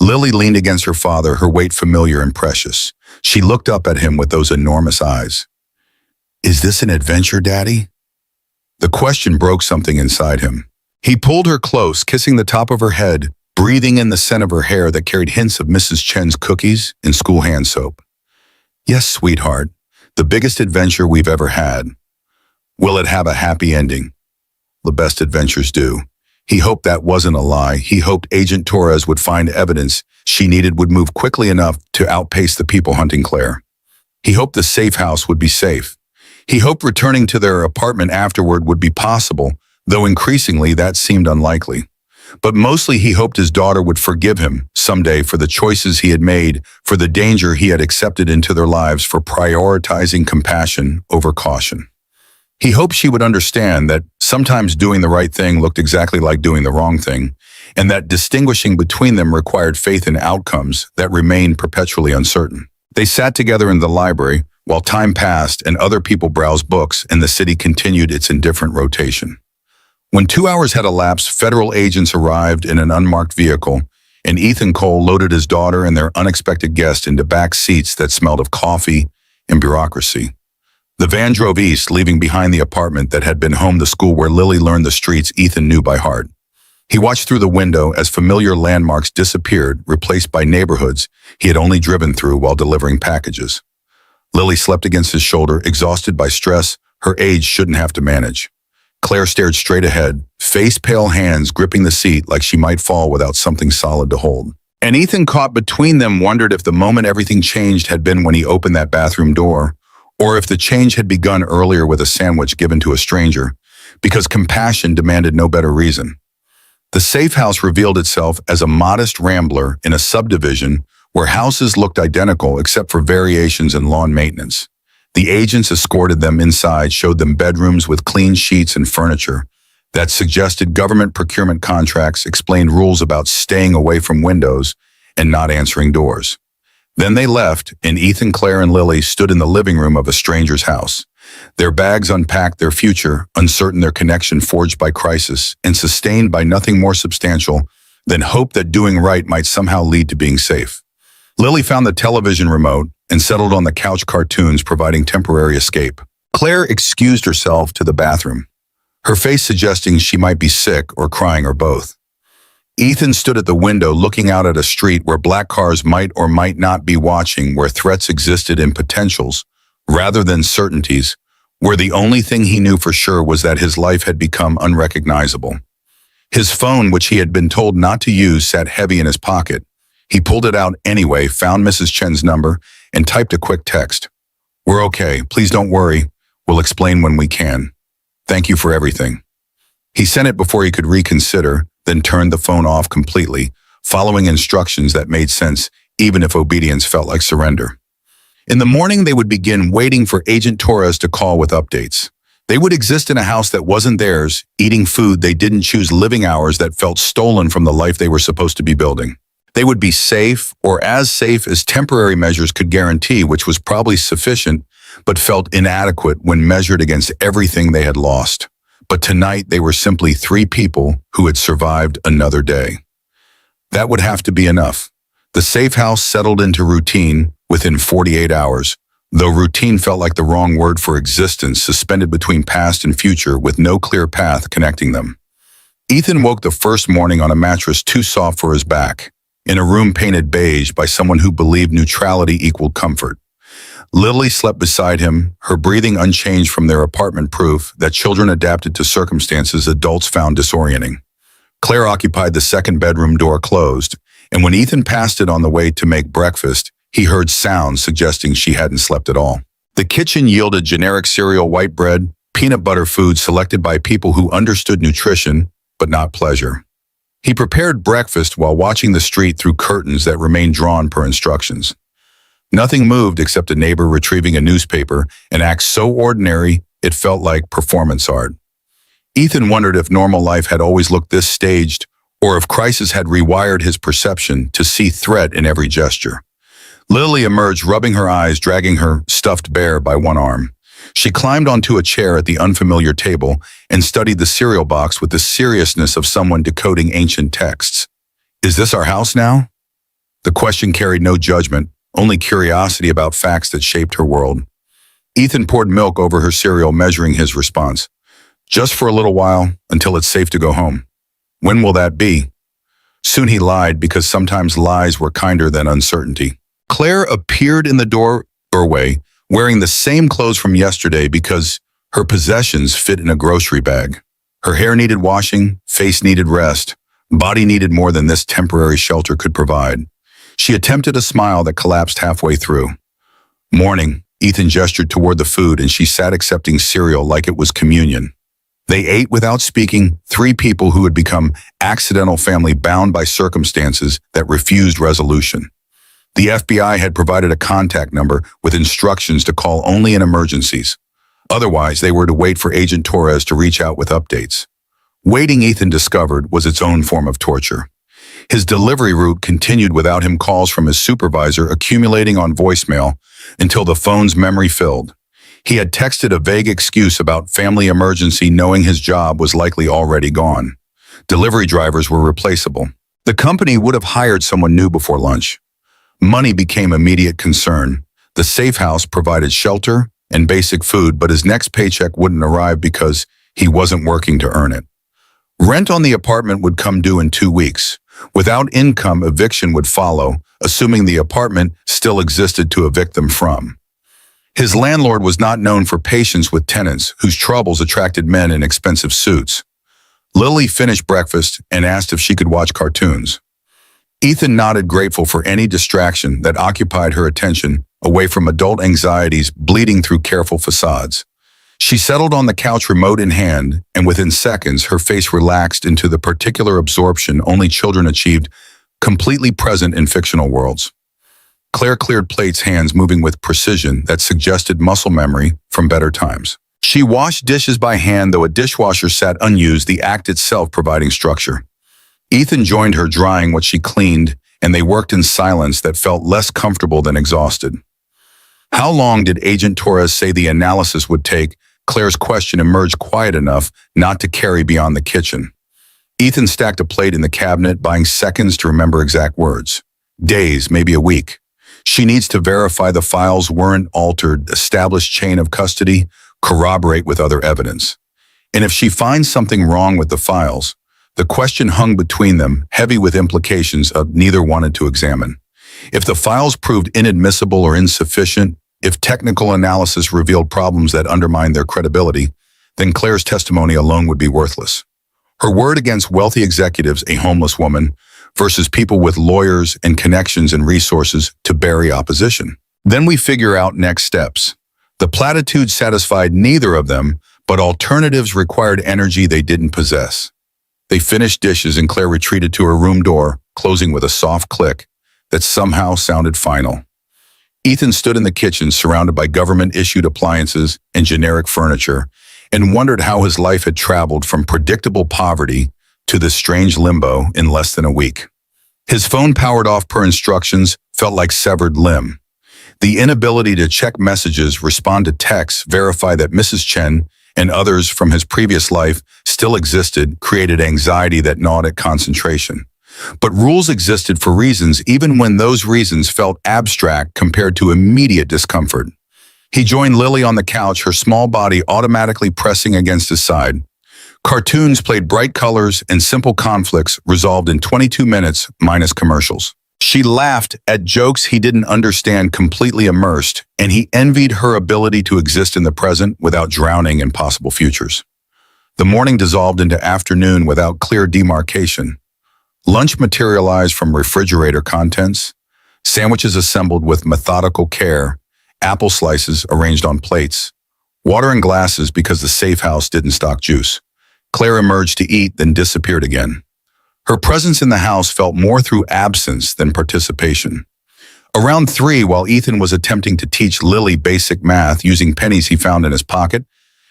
Lily leaned against her father, her weight familiar and precious. She looked up at him with those enormous eyes. Is this an adventure, Daddy? The question broke something inside him. He pulled her close, kissing the top of her head, breathing in the scent of her hair that carried hints of Mrs. Chen's cookies and school hand soap. Yes, sweetheart, the biggest adventure we've ever had. Will it have a happy ending? The best adventures do. He hoped that wasn't a lie. He hoped Agent Torres would find evidence she needed, would move quickly enough to outpace the people hunting Claire. He hoped the safe house would be safe. He hoped returning to their apartment afterward would be possible, though increasingly that seemed unlikely. But mostly he hoped his daughter would forgive him someday for the choices he had made, for the danger he had accepted into their lives, for prioritizing compassion over caution. He hoped she would understand that sometimes doing the right thing looked exactly like doing the wrong thing, and that distinguishing between them required faith in outcomes that remained perpetually uncertain. They sat together in the library while time passed and other people browsed books and the city continued its indifferent rotation. When 2 hours had elapsed, federal agents arrived in an unmarked vehicle, and Ethan Cole loaded his daughter and their unexpected guest into back seats that smelled of coffee and bureaucracy. The van drove east, leaving behind the apartment that had been home to school where Lily learned the streets Ethan knew by heart. He watched through the window as familiar landmarks disappeared, replaced by neighborhoods he had only driven through while delivering packages. Lily slept against his shoulder, exhausted by stress her age shouldn't have to manage. Claire stared straight ahead, face-pale hands gripping the seat like she might fall without something solid to hold. And Ethan, caught between them, wondered if the moment everything changed had been when he opened that bathroom door, or if the change had begun earlier with a sandwich given to a stranger, because compassion demanded no better reason. The safe house revealed itself as a modest rambler in a subdivision where houses looked identical except for variations in lawn maintenance. The agents escorted them inside, showed them bedrooms with clean sheets and furniture, that suggested government procurement contracts, explained rules about staying away from windows and not answering doors. Then they left, and Ethan, Claire, and Lily stood in the living room of a stranger's house. Their bags unpacked, their future, uncertain, their connection forged by crisis and sustained by nothing more substantial than hope that doing right might somehow lead to being safe. Lily found the television remote and settled on the couch, cartoons providing temporary escape. Claire excused herself to the bathroom, her face suggesting she might be sick or crying or both. Ethan stood at the window looking out at a street where black cars might or might not be watching, where threats existed in potentials rather than certainties, where the only thing he knew for sure was that his life had become unrecognizable. His phone, which he had been told not to use, sat heavy in his pocket. He pulled it out anyway, found Mrs. Chen's number, and typed a quick text. "We're okay. Please don't worry. We'll explain when we can. Thank you for everything." He sent it before he could reconsider, then turned the phone off completely, following instructions that made sense, even if obedience felt like surrender. In the morning, they would begin waiting for Agent Torres to call with updates. They would exist in a house that wasn't theirs, eating food they didn't choose, living hours that felt stolen from the life they were supposed to be building. They would be safe, or as safe as temporary measures could guarantee, which was probably sufficient, but felt inadequate when measured against everything they had lost. But tonight, they were simply three people who had survived another day. That would have to be enough. The safe house settled into routine within 48 hours, though routine felt like the wrong word for existence, suspended between past and future with no clear path connecting them. Ethan woke the first morning on a mattress too soft for his back, in a room painted beige by someone who believed neutrality equaled comfort. Lily slept beside him, her breathing unchanged from their apartment, proof that children adapted to circumstances adults found disorienting. Claire occupied the second bedroom, door closed, and when Ethan passed it on the way to make breakfast, he heard sounds suggesting she hadn't slept at all. The kitchen yielded generic cereal, white bread, peanut butter food selected by people who understood nutrition, but not pleasure. He prepared breakfast while watching the street through curtains that remained drawn per instructions. Nothing moved except a neighbor retrieving a newspaper, an act so ordinary it felt like performance art. Ethan wondered if normal life had always looked this staged, or if crisis had rewired his perception to see threat in every gesture. Lily emerged, rubbing her eyes, dragging her stuffed bear by one arm. She climbed onto a chair at the unfamiliar table and studied the cereal box with the seriousness of someone decoding ancient texts. "Is this our house now?" The question carried no judgment, only curiosity about facts that shaped her world. Ethan poured milk over her cereal, measuring his response. "Just for a little while, until it's safe to go home." "When will that be?" Soon he lied, because sometimes lies were kinder than uncertainty. Claire appeared in the doorway, wearing the same clothes from yesterday because her possessions fit in a grocery bag. Her hair needed washing, face needed rest, body needed more than this temporary shelter could provide. She attempted a smile that collapsed halfway through. "Morning," Ethan gestured toward the food, and she sat accepting cereal like it was communion. They ate without speaking, three people who had become accidental family, bound by circumstances that refused resolution. The FBI had provided a contact number with instructions to call only in emergencies. Otherwise, they were to wait for Agent Torres to reach out with updates. Waiting, Ethan discovered, was its own form of torture. His delivery route continued without him, calls from his supervisor accumulating on voicemail until the phone's memory filled. He had texted a vague excuse about family emergency, knowing his job was likely already gone. Delivery drivers were replaceable. The company would have hired someone new before lunch. Money became immediate concern. The safe house provided shelter and basic food, but his next paycheck wouldn't arrive because he wasn't working to earn it. Rent on the apartment would come due in 2 weeks. Without income, eviction would follow, assuming the apartment still existed to evict them from. His landlord was not known for patience with tenants whose troubles attracted men in expensive suits. Lily finished breakfast and asked if she could watch cartoons. Ethan nodded, grateful for any distraction that occupied her attention away from adult anxieties bleeding through careful facades. She settled on the couch, remote in hand, and within seconds her face relaxed into the particular absorption only children achieved, completely present in fictional worlds. Claire cleared plates, hands moving with precision that suggested muscle memory from better times. She washed dishes by hand, though a dishwasher sat unused, the act itself providing structure. Ethan joined her, drying what she cleaned, and they worked in silence that felt less comfortable than exhausted. How long did Agent Torres say the analysis would take? Claire's question emerged quiet enough not to carry beyond the kitchen. Ethan stacked a plate in the cabinet, buying seconds to remember exact words. Days, maybe a week. She needs to verify the files weren't altered, establish chain of custody, corroborate with other evidence. And if she finds something wrong with the files, the question hung between them, heavy with implications of neither wanted to examine. If the files proved inadmissible or insufficient, if technical analysis revealed problems that undermined their credibility, then Claire's testimony alone would be worthless. Her word against wealthy executives, a homeless woman, versus people with lawyers and connections and resources to bury opposition. Then we figure out next steps. The platitudes satisfied neither of them, but alternatives required energy they didn't possess. They finished dishes and Claire retreated to her room door, closing with a soft click that somehow sounded final. Ethan stood in the kitchen, surrounded by government-issued appliances and generic furniture, and wondered how his life had traveled from predictable poverty to this strange limbo in less than a week. His phone, powered off per instructions, felt like severed limb. The inability to check messages, respond to texts, verify that Mrs. Chen and others from his previous life still existed created anxiety that gnawed at concentration. But rules existed for reasons, even when those reasons felt abstract compared to immediate discomfort. He joined Lily on the couch, her small body automatically pressing against his side. Cartoons played bright colors and simple conflicts resolved in 22 minutes minus commercials. She laughed at jokes he didn't understand, completely immersed, and he envied her ability to exist in the present without drowning in possible futures. The morning dissolved into afternoon without clear demarcation. Lunch materialized from refrigerator contents, sandwiches assembled with methodical care, apple slices arranged on plates, water in glasses because the safe house didn't stock juice. Claire emerged to eat, then disappeared again. Her presence in the house felt more through absence than participation. Around 3, while Ethan was attempting to teach Lily basic math using pennies he found in his pocket,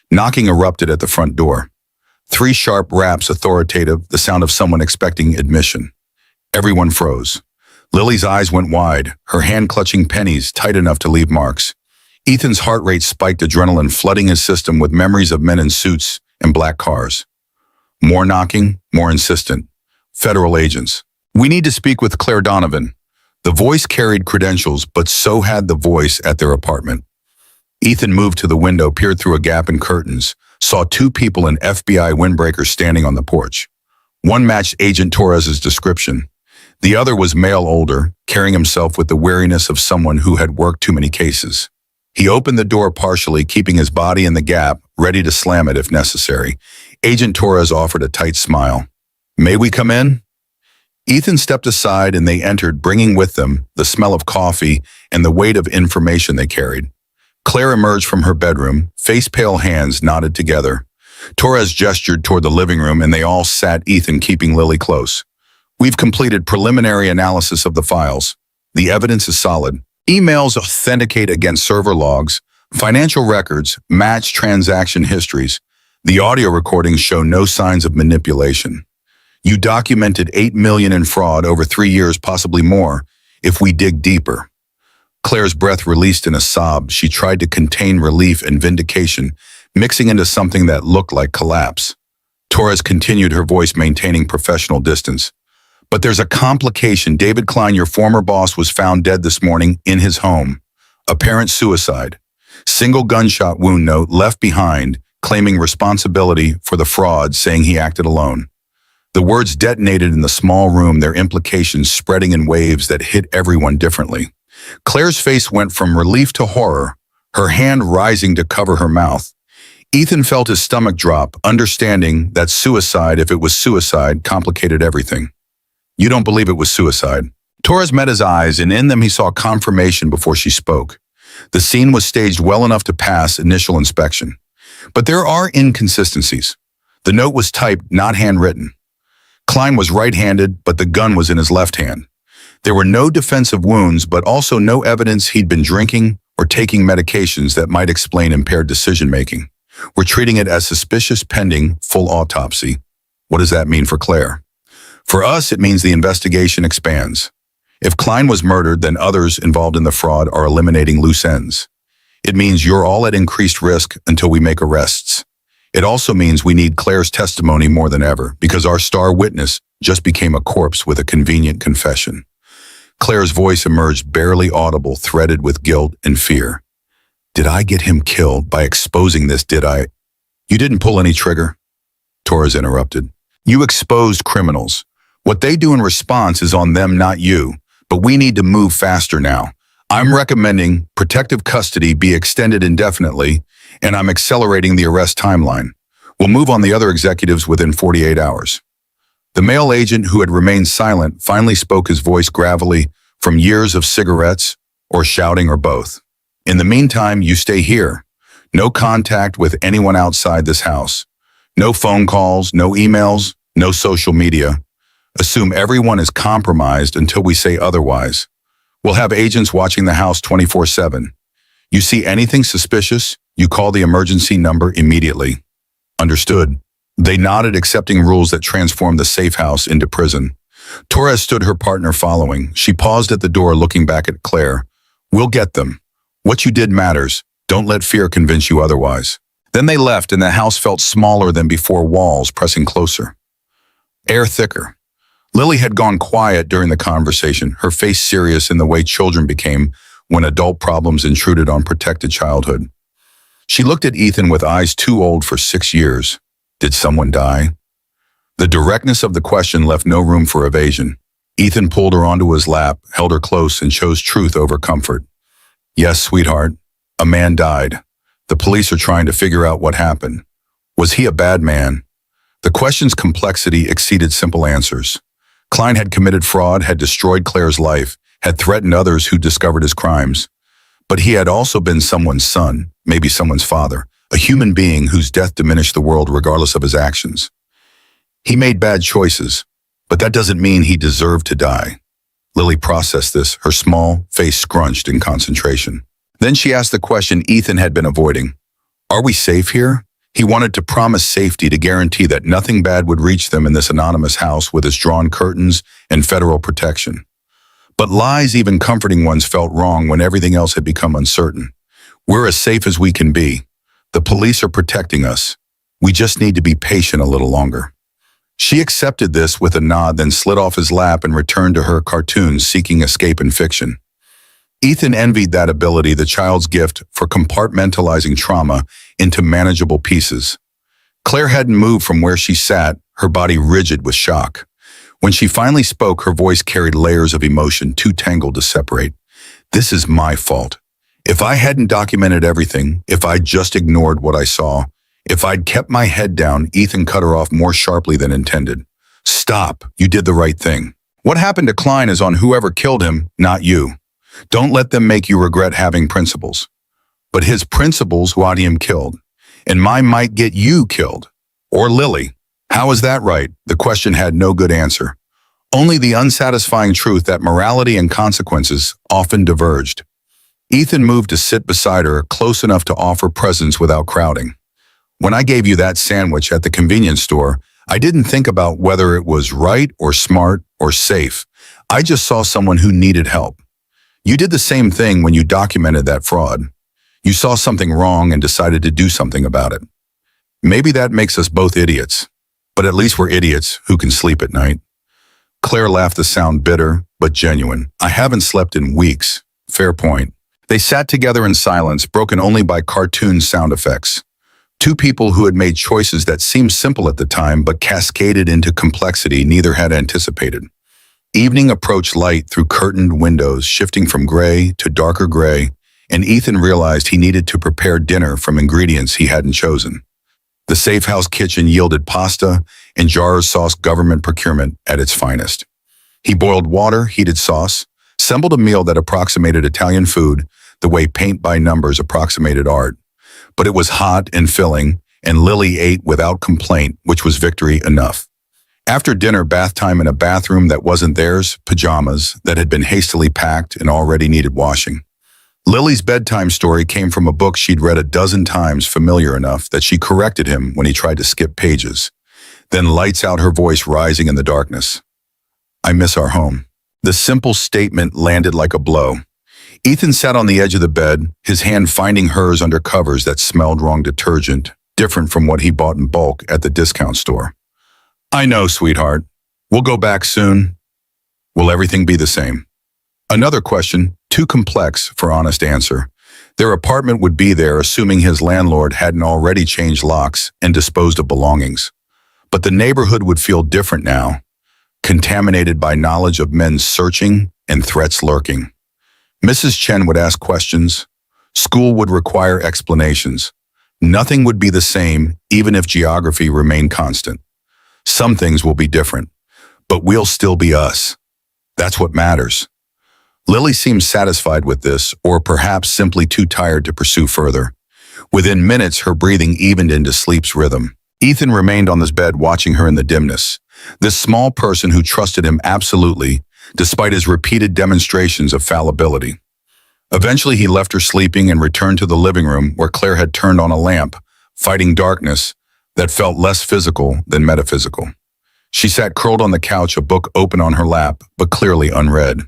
knocking erupted at the front door. 3 sharp raps, authoritative, the sound of someone expecting admission. Everyone froze. Lily's eyes went wide, her hand clutching pennies tight enough to leave marks. Ethan's heart rate spiked, adrenaline flooding his system with memories of men in suits and black cars. More knocking, more insistent. Federal agents. "We need to speak with Claire Donovan." The voice carried credentials, but so had the voice at their apartment. Ethan moved to the window, peered through a gap in curtains, saw 2 people in FBI windbreakers standing on the porch. One matched Agent Torres's description. The other was male, older, carrying himself with the wariness of someone who had worked too many cases. He opened the door partially, keeping his body in the gap, ready to slam it if necessary. Agent Torres offered a tight smile. "May we come in?" Ethan stepped aside and they entered, bringing with them the smell of coffee and the weight of information they carried. Claire emerged from her bedroom, face-pale hands knotted together. Torres gestured toward the living room and they all sat, Ethan keeping Lily close. "We've completed preliminary analysis of the files. The evidence is solid. Emails authenticate against server logs, financial records match transaction histories. The audio recordings show no signs of manipulation. You documented $8 million in fraud over 3 years, possibly more, if we dig deeper." Claire's breath released in a sob. She tried to contain relief and vindication, mixing into something that looked like collapse. Torres continued, her voice maintaining professional distance. "But there's a complication. David Klein, your former boss, was found dead this morning in his home. Apparent suicide. Single gunshot wound note left behind, claiming responsibility for the fraud, saying he acted alone." The words detonated in the small room, their implications spreading in waves that hit everyone differently. Claire's face went from relief to horror, her hand rising to cover her mouth. Ethan felt his stomach drop, understanding that suicide, if it was suicide, complicated everything. "You don't believe it was suicide?" Torres met his eyes, and in them he saw confirmation before she spoke. The scene was staged well enough to pass initial inspection. But there are inconsistencies. The note was typed, not handwritten. Klein was right-handed, but the gun was in his left hand. There were no defensive wounds, but also no evidence he'd been drinking or taking medications that might explain impaired decision-making. We're treating it as suspicious pending full autopsy. What does that mean for Claire? For us, it means the investigation expands. If Klein was murdered, then others involved in the fraud are eliminating loose ends. It means you're all at increased risk until we make arrests. It also means we need Claire's testimony more than ever, because our star witness just became a corpse with a convenient confession. Claire's voice emerged barely audible, threaded with guilt and fear. Did I get him killed by exposing this, did I? You didn't pull any trigger? Torres interrupted. You exposed criminals. What they do in response is on them, not you. But we need to move faster now. I'm recommending protective custody be extended indefinitely, and I'm accelerating the arrest timeline. We'll move on the other executives within 48 hours. The male agent who had remained silent finally spoke, his voice gravelly, from years of cigarettes or shouting or both. In the meantime, you stay here. No contact with anyone outside this house. No phone calls, no emails, no social media. Assume everyone is compromised until we say otherwise. We'll have agents watching the house 24/7. You see anything suspicious, you call the emergency number immediately. Understood. They nodded, accepting rules that transformed the safe house into prison. Torres stood, her partner following. She paused at the door, looking back at Claire. We'll get them. What you did matters. Don't let fear convince you otherwise. Then they left, and the house felt smaller than before, walls pressing closer. Air thicker. Lily had gone quiet during the conversation, her face serious in the way children became when adult problems intruded on protected childhood. She looked at Ethan with eyes too old for 6 years. Did someone die? The directness of the question left no room for evasion. Ethan pulled her onto his lap, held her close, and chose truth over comfort. Yes, sweetheart, a man died. The police are trying to figure out what happened. Was he a bad man? The question's complexity exceeded simple answers. Klein had committed fraud, had destroyed Claire's life, had threatened others who discovered his crimes. But he had also been someone's son, maybe someone's father, a human being whose death diminished the world regardless of his actions. He made bad choices, but that doesn't mean he deserved to die. Lily processed this, her small face scrunched in concentration. Then she asked the question Ethan had been avoiding. Are we safe here? He wanted to promise safety, to guarantee that nothing bad would reach them in this anonymous house with its drawn curtains and federal protection. But lies, even comforting ones, felt wrong when everything else had become uncertain. We're as safe as we can be. The police are protecting us. We just need to be patient a little longer. She accepted this with a nod, then slid off his lap and returned to her cartoons, seeking escape in fiction. Ethan envied that ability, the child's gift for compartmentalizing trauma into manageable pieces. Claire hadn't moved from where she sat, her body rigid with shock. When she finally spoke, her voice carried layers of emotion, too tangled to separate. This is my fault. If I hadn't documented everything, if I'd just ignored what I saw, if I'd kept my head down, Ethan cut her off more sharply than intended. Stop, you did the right thing. What happened to Klein is on whoever killed him, not you. Don't let them make you regret having principles. But his principles got him killed, and mine might get you killed. Or Lily. How is that right? The question had no good answer. Only the unsatisfying truth that morality and consequences often diverged. Ethan moved to sit beside her, close enough to offer presence without crowding. When I gave you that sandwich at the convenience store, I didn't think about whether it was right or smart or safe. I just saw someone who needed help. You did the same thing when you documented that fraud. You saw something wrong and decided to do something about it. Maybe that makes us both idiots, but at least we're idiots who can sleep at night. Claire laughed, the sound bitter but genuine. I haven't slept in weeks. Fair point. They sat together in silence, broken only by cartoon sound effects. Two people who had made choices that seemed simple at the time but cascaded into complexity neither had anticipated. Evening approached, light through curtained windows, shifting from gray to darker gray, and Ethan realized he needed to prepare dinner from ingredients he hadn't chosen. The safe house kitchen yielded pasta and jars sauce, government procurement at its finest. He boiled water, heated sauce, assembled a meal that approximated Italian food the way paint by numbers approximated art. But it was hot and filling, and Lily ate without complaint, which was victory enough. After dinner, bath time in a bathroom that wasn't theirs, pajamas that had been hastily packed and already needed washing. Lily's bedtime story came from a book she'd read a dozen times, familiar enough that she corrected him when he tried to skip pages. Then lights out, her voice rising in the darkness. I miss our home. The simple statement landed like a blow. Ethan sat on the edge of the bed, his hand finding hers under covers that smelled wrong detergent, different from what he bought in bulk at the discount store. I know, sweetheart. We'll go back soon. Will everything be the same? Another question, too complex for honest answer. Their apartment would be there, assuming his landlord hadn't already changed locks and disposed of belongings. But the neighborhood would feel different now, contaminated by knowledge of men searching and threats lurking. Mrs. Chen would ask questions. School would require explanations. Nothing would be the same, even if geography remained constant. Some things will be different, but we'll still be us. That's what matters. Lily seemed satisfied with this, or perhaps simply too tired to pursue further. Within minutes, her breathing evened into sleep's rhythm. Ethan remained on his bed watching her in the dimness. This small person who trusted him absolutely, despite his repeated demonstrations of fallibility. Eventually, he left her sleeping and returned to the living room where Claire had turned on a lamp, fighting darkness that felt less physical than metaphysical. She sat curled on the couch, a book open on her lap, but clearly unread.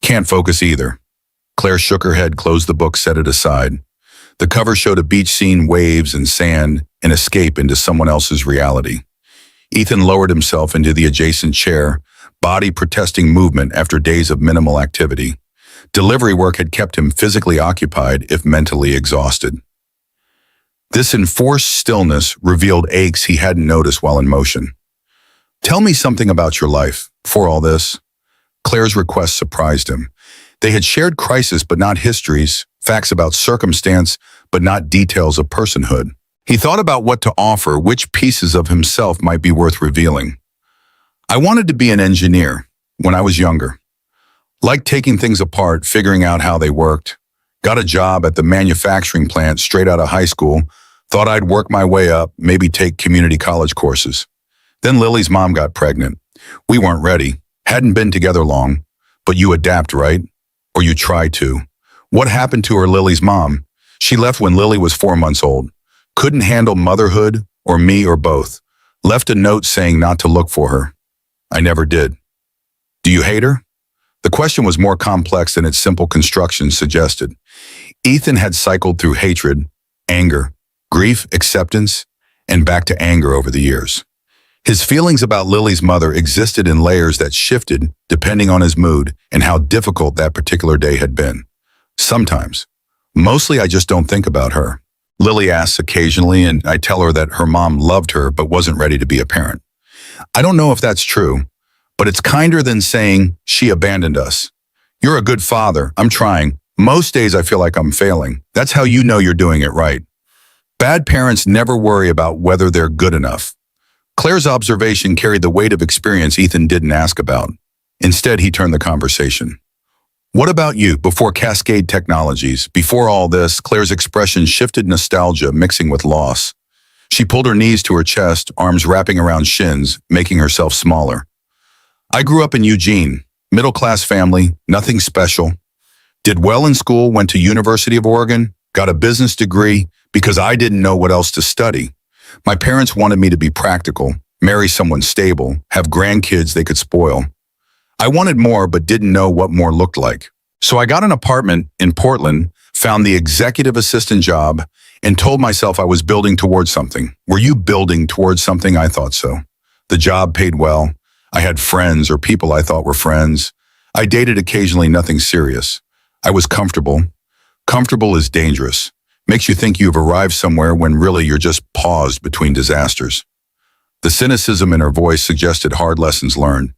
Can't focus either. Claire shook her head, closed the book, set it aside. The cover showed a beach scene, waves and sand, an escape into someone else's reality. Ethan lowered himself into the adjacent chair, body protesting movement after days of minimal activity. Delivery work had kept him physically occupied, if mentally exhausted. This enforced stillness revealed aches he hadn't noticed while in motion. Tell me something about your life, before all this. Claire's request surprised him. They had shared crisis but not histories, facts about circumstance but not details of personhood. He thought about what to offer, which pieces of himself might be worth revealing. I wanted to be an engineer when I was younger. Liked taking things apart, figuring out how they worked. Got a job at the manufacturing plant straight out of high school. Thought I'd work my way up, maybe take community college courses. Then Lily's mom got pregnant. We weren't ready. Hadn't been together long, but you adapt, right? Or you try to. What happened to her, Lily's mom? She left when Lily was 4 months old. Couldn't handle motherhood, or me, or both. Left a note saying not to look for her. I never did. Do you hate her? The question was more complex than its simple construction suggested. Ethan had cycled through hatred, anger, grief, acceptance, and back to anger over the years. His feelings about Lily's mother existed in layers that shifted depending on his mood and how difficult that particular day had been. Sometimes. Mostly I just don't think about her. Lily asks occasionally, and I tell her that her mom loved her but wasn't ready to be a parent. I don't know if that's true, but it's kinder than saying she abandoned us. You're a good father. I'm trying. Most days I feel like I'm failing. That's how you know you're doing it right. Bad parents never worry about whether they're good enough. Claire's observation carried the weight of experience Ethan didn't ask about. Instead, he turned the conversation. What about you, before Cascade Technologies? Before all this, Claire's expression shifted, nostalgia mixing with loss. She pulled her knees to her chest, arms wrapping around shins, making herself smaller. I grew up in Eugene, middle-class family, nothing special. Did well in school, went to University of Oregon, got a business degree because I didn't know what else to study. My parents wanted me to be practical, marry someone stable, have grandkids they could spoil. I wanted more but didn't know what more looked like. So I got an apartment in Portland, found the executive assistant job, and told myself I was building towards something. Were you building towards something? I thought so. The job paid well. I had friends or people I thought were friends. I dated occasionally, nothing serious. I was comfortable. Comfortable is dangerous. Makes you think you've arrived somewhere when really you're just paused between disasters. The cynicism in her voice suggested hard lessons learned.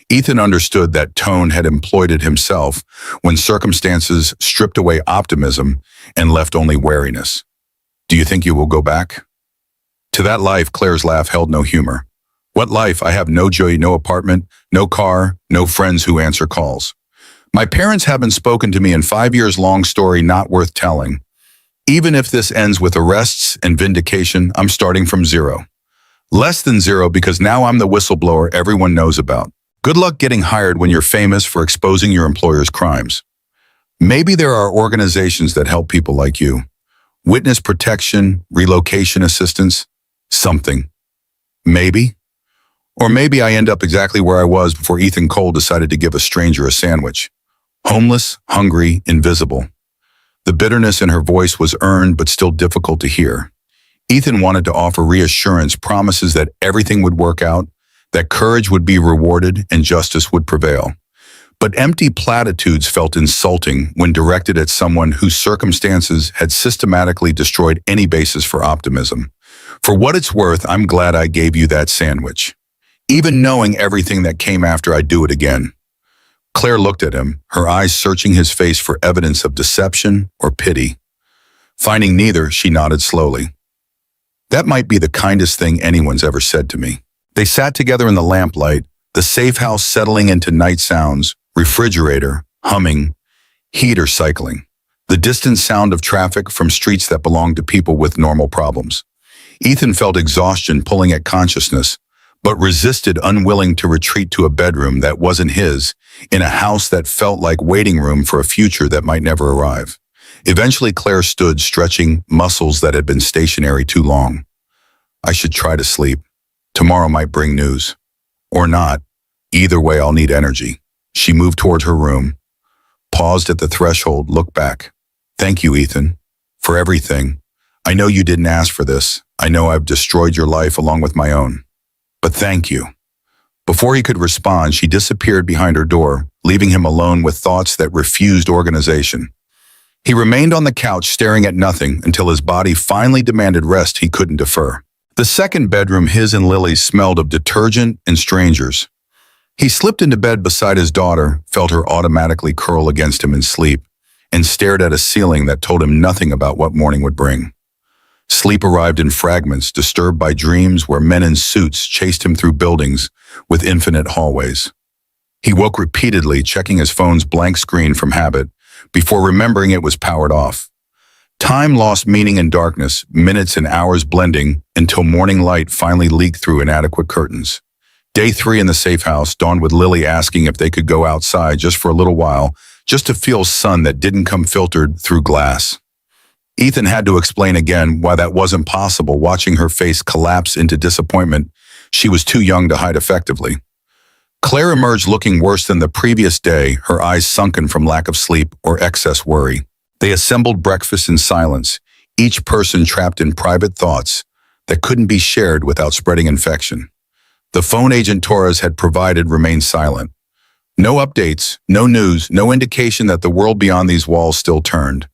Ethan understood that tone had employed it himself when circumstances stripped away optimism and left only wariness. Do you think you will go back? To that life, Claire's laugh held no humor. What life? I have no joy, no apartment, no car, no friends who answer calls. My parents haven't spoken to me in 5 years. Long story not worth telling. Even if this ends with arrests and vindication, I'm starting from zero. Less than zero because now I'm the whistleblower everyone knows about. Good luck getting hired when you're famous for exposing your employer's crimes. Maybe there are organizations that help people like you. Witness protection, relocation assistance, something. Maybe. Or maybe I end up exactly where I was before Ethan Cole decided to give a stranger a sandwich. Homeless, hungry, invisible. The bitterness in her voice was earned but still difficult to hear. Ethan wanted to offer reassurance, promises that everything would work out, that courage would be rewarded and justice would prevail. But empty platitudes felt insulting when directed at someone whose circumstances had systematically destroyed any basis for optimism. For what it's worth, I'm glad I gave you that sandwich. Even knowing everything that came after, I'd do it again. Claire looked at him, her eyes searching his face for evidence of deception or pity. Finding neither, she nodded slowly. That might be the kindest thing anyone's ever said to me. They sat together in the lamplight, the safe house settling into night sounds, refrigerator, humming, heater cycling, the distant sound of traffic from streets that belonged to people with normal problems. Ethan felt exhaustion pulling at consciousness, but resisted, unwilling to retreat to a bedroom that wasn't his, in a house that felt like waiting room for a future that might never arrive. Eventually, Claire stood, stretching muscles that had been stationary too long. I should try to sleep. Tomorrow might bring news. Or not. Either way, I'll need energy. She moved toward her room, paused at the threshold, looked back. Thank you, Ethan, for everything. I know you didn't ask for this. I know I've destroyed your life along with my own. But thank you. Before he could respond, she disappeared behind her door, leaving him alone with thoughts that refused organization. He remained on the couch staring at nothing until his body finally demanded rest he couldn't defer. The second bedroom, his and Lily's, smelled of detergent and strangers. He slipped into bed beside his daughter, felt her automatically curl against him in sleep, and stared at a ceiling that told him nothing about what morning would bring. Sleep arrived in fragments, disturbed by dreams where men in suits chased him through buildings with infinite hallways. He woke repeatedly, checking his phone's blank screen from habit, before remembering it was powered off. Time lost meaning in darkness, minutes and hours blending, until morning light finally leaked through inadequate curtains. Day 3 in the safe house dawned with Lily asking if they could go outside just for a little while, just to feel sun that didn't come filtered through glass. Ethan had to explain again why that wasn't possible, watching her face collapse into disappointment. She was too young to hide effectively. Claire emerged looking worse than the previous day, her eyes sunken from lack of sleep or excess worry. They assembled breakfast in silence, each person trapped in private thoughts that couldn't be shared without spreading infection. The phone agent Torres had provided remained silent. No updates, no news, no indication that the world beyond these walls still turned.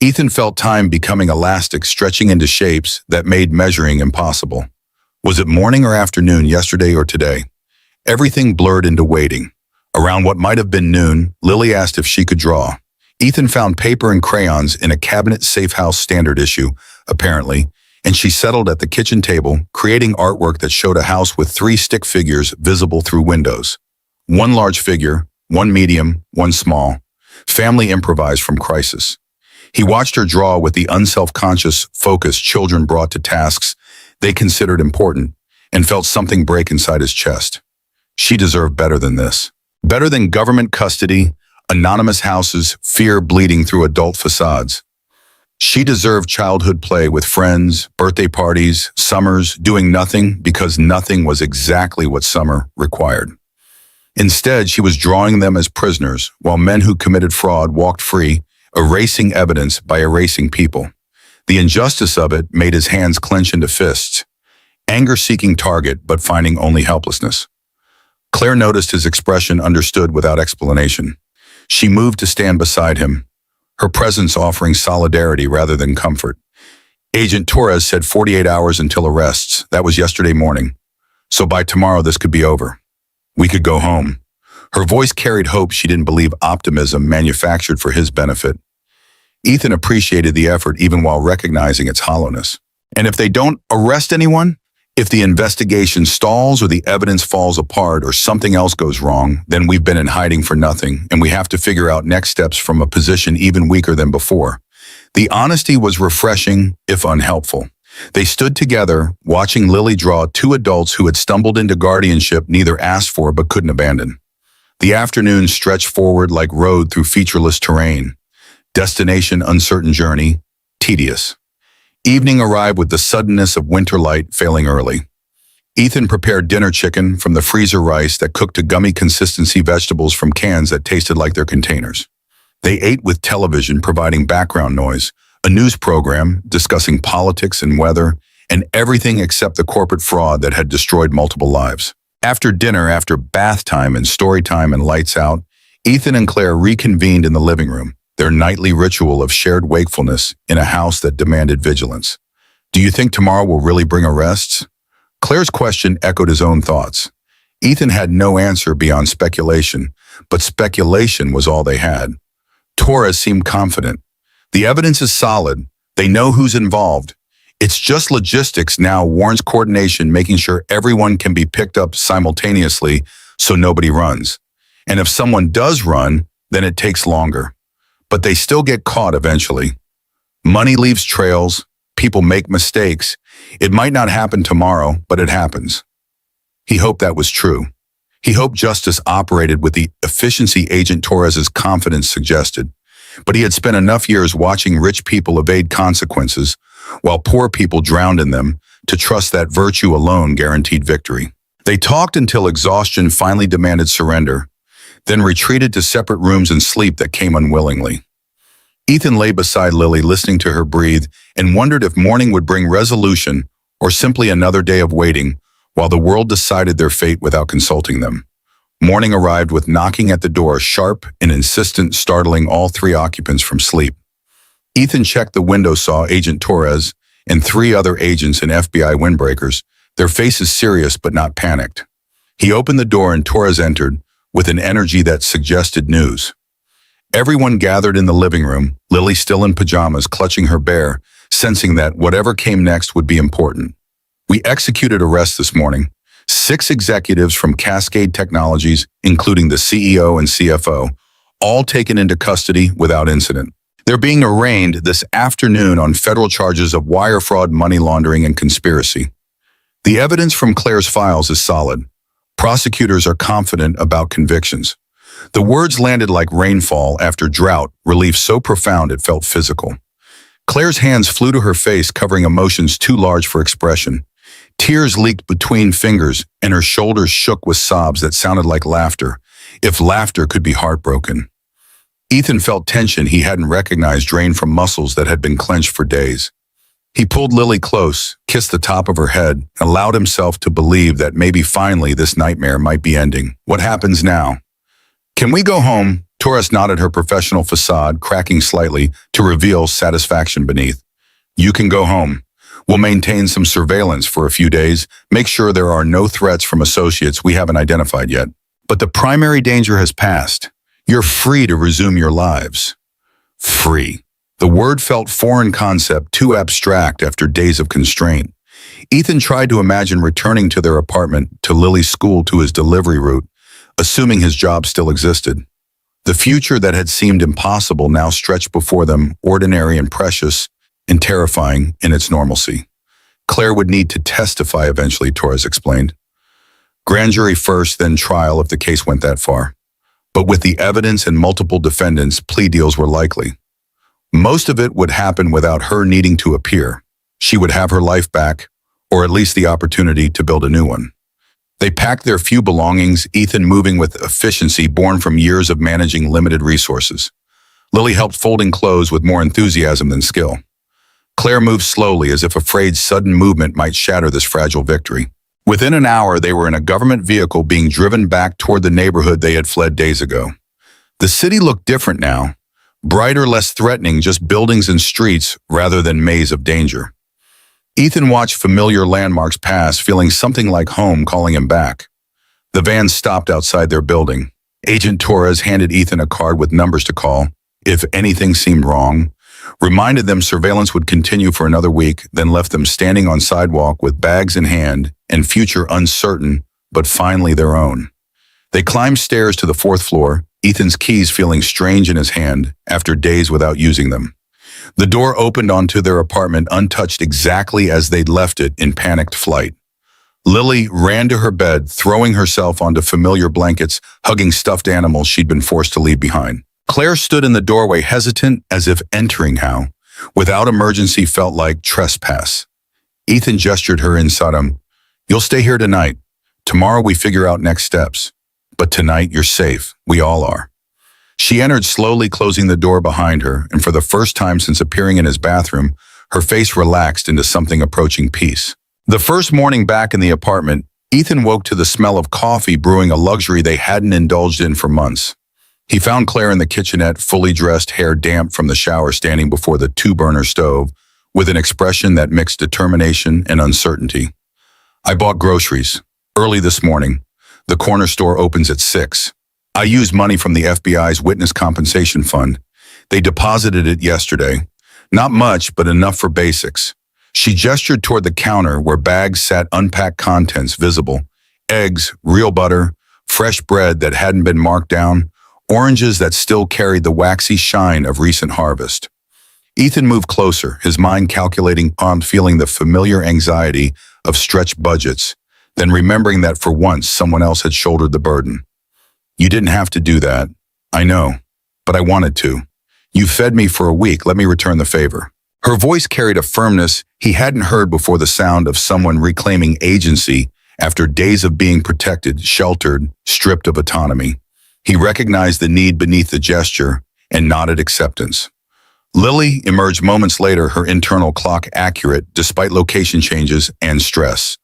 Ethan felt time becoming elastic, stretching into shapes that made measuring impossible. Was it morning or afternoon, yesterday or today? Everything blurred into waiting. Around what might have been noon, Lily asked if she could draw. Ethan found paper and crayons in a cabinet safe house standard issue, apparently, and she settled at the kitchen table, creating artwork that showed a house with 3 stick figures visible through windows. One large figure, one medium, one small. Family improvised from crisis. He watched her draw with the unself-conscious focus children brought to tasks they considered important, and felt something break inside his chest. She deserved better than this. Better than government custody, anonymous houses, fear bleeding through adult facades. She deserved childhood play with friends, birthday parties, summers, doing nothing because nothing was exactly what summer required. Instead, she was drawing them as prisoners, while men who committed fraud walked free, erasing evidence by erasing people. The injustice of it made his hands clench into fists, anger-seeking target but finding only helplessness. Claire noticed his expression, understood without explanation. She moved to stand beside him, her presence offering solidarity rather than comfort. Agent Torres said 48 hours until arrests. That was yesterday morning. So by tomorrow this could be over. We could go home. Her voice carried hope she didn't believe, optimism manufactured for his benefit. Ethan appreciated the effort even while recognizing its hollowness. And if they don't arrest anyone, if the investigation stalls or the evidence falls apart or something else goes wrong, then we've been in hiding for nothing, and we have to figure out next steps from a position even weaker than before. The honesty was refreshing, if unhelpful. They stood together, watching Lily draw 2 adults who had stumbled into guardianship neither asked for but couldn't abandon. The afternoon stretched forward like road through featureless terrain. Destination uncertain journey, tedious. Evening arrived with the suddenness of winter light failing early. Ethan prepared dinner chicken from the freezer rice that cooked to gummy consistency vegetables from cans that tasted like their containers. They ate with television providing background noise, a news program discussing politics and weather, and everything except the corporate fraud that had destroyed multiple lives. After dinner, after bath time and story time and lights out, Ethan and Claire reconvened in the living room, their nightly ritual of shared wakefulness in a house that demanded vigilance. Do you think tomorrow will really bring arrests? Claire's question echoed his own thoughts. Ethan had no answer beyond speculation, but speculation was all they had. Torres seemed confident. The evidence is solid. They know who's involved. It's just logistics now, warns coordination, making sure everyone can be picked up simultaneously so nobody runs. And if someone does run, then it takes longer. But they still get caught eventually. Money leaves trails. People make mistakes. It might not happen tomorrow, but it happens. He hoped that was true. He hoped justice operated with the efficiency Agent Torres's confidence suggested. But he had spent enough years watching rich people evade consequences, while poor people drowned in them, to trust that virtue alone guaranteed victory. They talked until exhaustion finally demanded surrender, then retreated to separate rooms and sleep that came unwillingly. Ethan lay beside Lily, listening to her breathe, and wondered if morning would bring resolution or simply another day of waiting, while the world decided their fate without consulting them. Morning arrived with knocking at the door, sharp and insistent, startling all three occupants from sleep. Ethan checked the window, saw Agent Torres and three other agents and FBI windbreakers, their faces serious but not panicked. He opened the door and Torres entered, with an energy that suggested news. Everyone gathered in the living room, Lily still in pajamas, clutching her bear, sensing that whatever came next would be important. We executed arrests this morning. 6 executives from Cascade Technologies, including the CEO and CFO, all taken into custody without incident. They're being arraigned this afternoon on federal charges of wire fraud, money laundering, and conspiracy. The evidence from Claire's files is solid. Prosecutors are confident about convictions. The words landed like rainfall after drought, relief so profound it felt physical. Claire's hands flew to her face, covering emotions too large for expression. Tears leaked between fingers, and her shoulders shook with sobs that sounded like laughter, if laughter could be heartbroken. Ethan felt tension he hadn't recognized drain from muscles that had been clenched for days. He pulled Lily close, kissed the top of her head, and allowed himself to believe that maybe finally this nightmare might be ending. What happens now? Can we go home? Torres nodded, her professional facade cracking slightly to reveal satisfaction beneath. You can go home. We'll maintain some surveillance for a few days, make sure there are no threats from associates we haven't identified yet. But the primary danger has passed. You're free to resume your lives. Free. The word felt foreign concept, too abstract after days of constraint. Ethan tried to imagine returning to their apartment, to Lily's school, to his delivery route, assuming his job still existed. The future that had seemed impossible now stretched before them, ordinary and precious, and terrifying in its normalcy. Claire would need to testify eventually, Torres explained. Grand jury first, then trial if the case went that far. But with the evidence and multiple defendants, plea deals were likely. Most of it would happen without her needing to appear. She would have her life back, or at least the opportunity to build a new one. They packed their few belongings, Ethan moving with efficiency born from years of managing limited resources. Lily helped folding clothes with more enthusiasm than skill. Claire moved slowly, as if afraid sudden movement might shatter this fragile victory. Within an hour, they were in a government vehicle being driven back toward the neighborhood they had fled days ago. The city looked different now. Brighter, less threatening, just buildings and streets rather than maze of danger. Ethan watched familiar landmarks pass, feeling something like home calling him back. The van stopped outside their building. Agent Torres handed Ethan a card with numbers to call if anything seemed wrong, reminded them surveillance would continue for another week, then left them standing on sidewalk with bags in hand and future uncertain, but finally their own. They climbed stairs to the 4th floor, Ethan's keys feeling strange in his hand after days without using them. The door opened onto their apartment untouched, exactly as they'd left it in panicked flight. Lily ran to her bed, throwing herself onto familiar blankets, hugging stuffed animals she'd been forced to leave behind. Claire stood in the doorway, hesitant as if entering how, without emergency, felt like trespass. Ethan gestured her inside him. You'll stay here tonight. Tomorrow we figure out next steps. But tonight you're safe. We all are. She entered slowly, closing the door behind her, and for the first time since appearing in his bathroom, her face relaxed into something approaching peace. The first morning back in the apartment, Ethan woke to the smell of coffee brewing, a luxury they hadn't indulged in for months. He found Claire in the kitchenette, fully dressed, hair damp from the shower, standing before the two-burner stove, with an expression that mixed determination and uncertainty. I bought groceries. Early this morning. The corner store opens at 6. I used money from the FBI's Witness Compensation Fund. They deposited it yesterday. Not much, but enough for basics. She gestured toward the counter where bags sat, unpacked contents visible. Eggs, real butter, fresh bread that hadn't been marked down, oranges that still carried the waxy shine of recent harvest. Ethan moved closer, his mind calculating, feeling the familiar anxiety of stretched budgets, then remembering that for once someone else had shouldered the burden. You didn't have to do that. I know, but I wanted to. You fed me for a week, let me return the favor. Her voice carried a firmness he hadn't heard before, the sound of someone reclaiming agency after days of being protected, sheltered, stripped of autonomy. He recognized the need beneath the gesture and nodded acceptance. Lily emerged moments later, her internal clock accurate despite location changes and stress.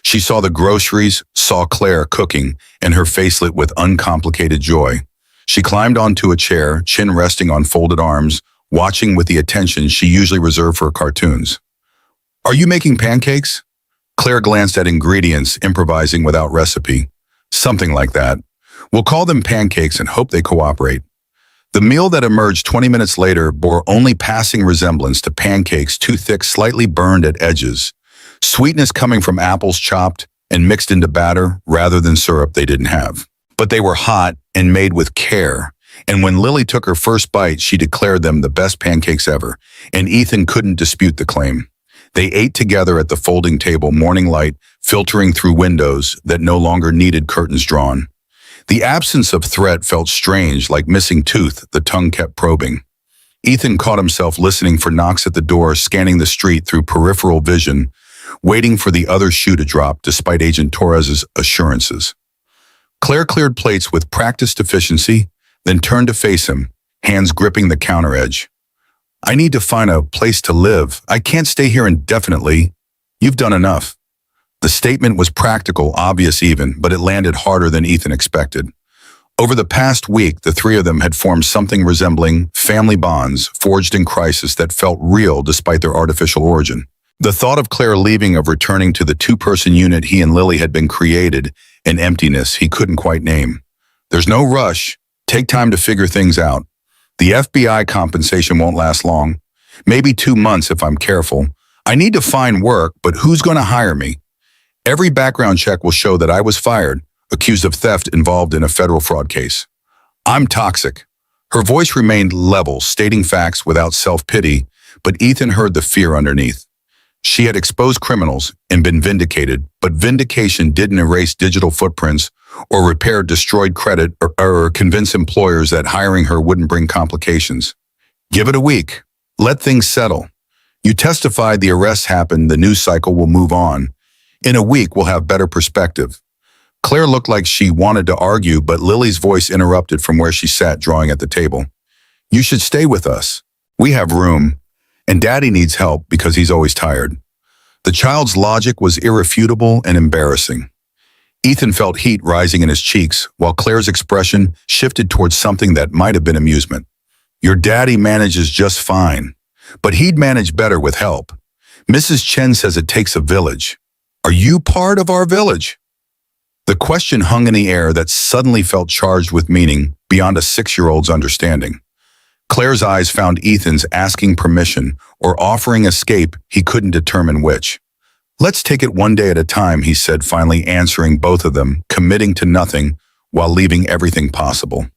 She saw the groceries, saw Claire cooking, and her face lit with uncomplicated joy. She climbed onto a chair, chin resting on folded arms, watching with the attention she usually reserved for cartoons. Are you making pancakes? Claire glanced at ingredients, improvising without recipe. Something like that. We'll call them pancakes and hope they cooperate. The meal that emerged 20 minutes later bore only passing resemblance to pancakes, too thick, slightly burned at edges. Sweetness coming from apples chopped and mixed into batter rather than syrup they didn't have. But they were hot and made with care, and when Lily took her first bite, she declared them the best pancakes ever, and Ethan couldn't dispute the claim. They ate together at the folding table, morning light filtering through windows that no longer needed curtains drawn. The absence of threat felt strange, like missing tooth the tongue kept probing. Ethan caught himself listening for knocks at the door, scanning the street through peripheral vision, waiting for the other shoe to drop despite Agent Torres's assurances. Claire cleared plates with practiced efficiency, then turned to face him, hands gripping the counter edge. I need to find a place to live. I can't stay here indefinitely. You've done enough. The statement was practical, obvious even, but it landed harder than Ethan expected. Over the past week, the three of them had formed something resembling family bonds forged in crisis that felt real despite their artificial origin. The thought of Claire leaving, of returning to the two-person unit he and Lily had been, created an emptiness he couldn't quite name. There's no rush. Take time to figure things out. The FBI compensation won't last long. Maybe 2 months if I'm careful. I need to find work, but who's going to hire me? Every background check will show that I was fired, accused of theft involved in a federal fraud case. I'm toxic. Her voice remained level, stating facts without self-pity, but Ethan heard the fear underneath. She had exposed criminals and been vindicated, but vindication didn't erase digital footprints or repair destroyed credit or convince employers that hiring her wouldn't bring complications. Give it a week. Let things settle. You testified, the arrests happened, the news cycle will move on. In a week, we'll have better perspective. Claire looked like she wanted to argue, but Lily's voice interrupted from where she sat, drawing at the table. You should stay with us. We have room. And Daddy needs help because he's always tired. The child's logic was irrefutable and embarrassing. Ethan felt heat rising in his cheeks, while Claire's expression shifted towards something that might have been amusement. Your daddy manages just fine, but he'd manage better with help. Mrs. Chen says it takes a village. Are you part of our village? The question hung in the air that suddenly felt charged with meaning beyond a 6-year-old's understanding. Claire's eyes found Ethan's, asking permission or offering escape, he couldn't determine which. Let's take it one day at a time, he said, finally answering both of them, committing to nothing while leaving everything possible.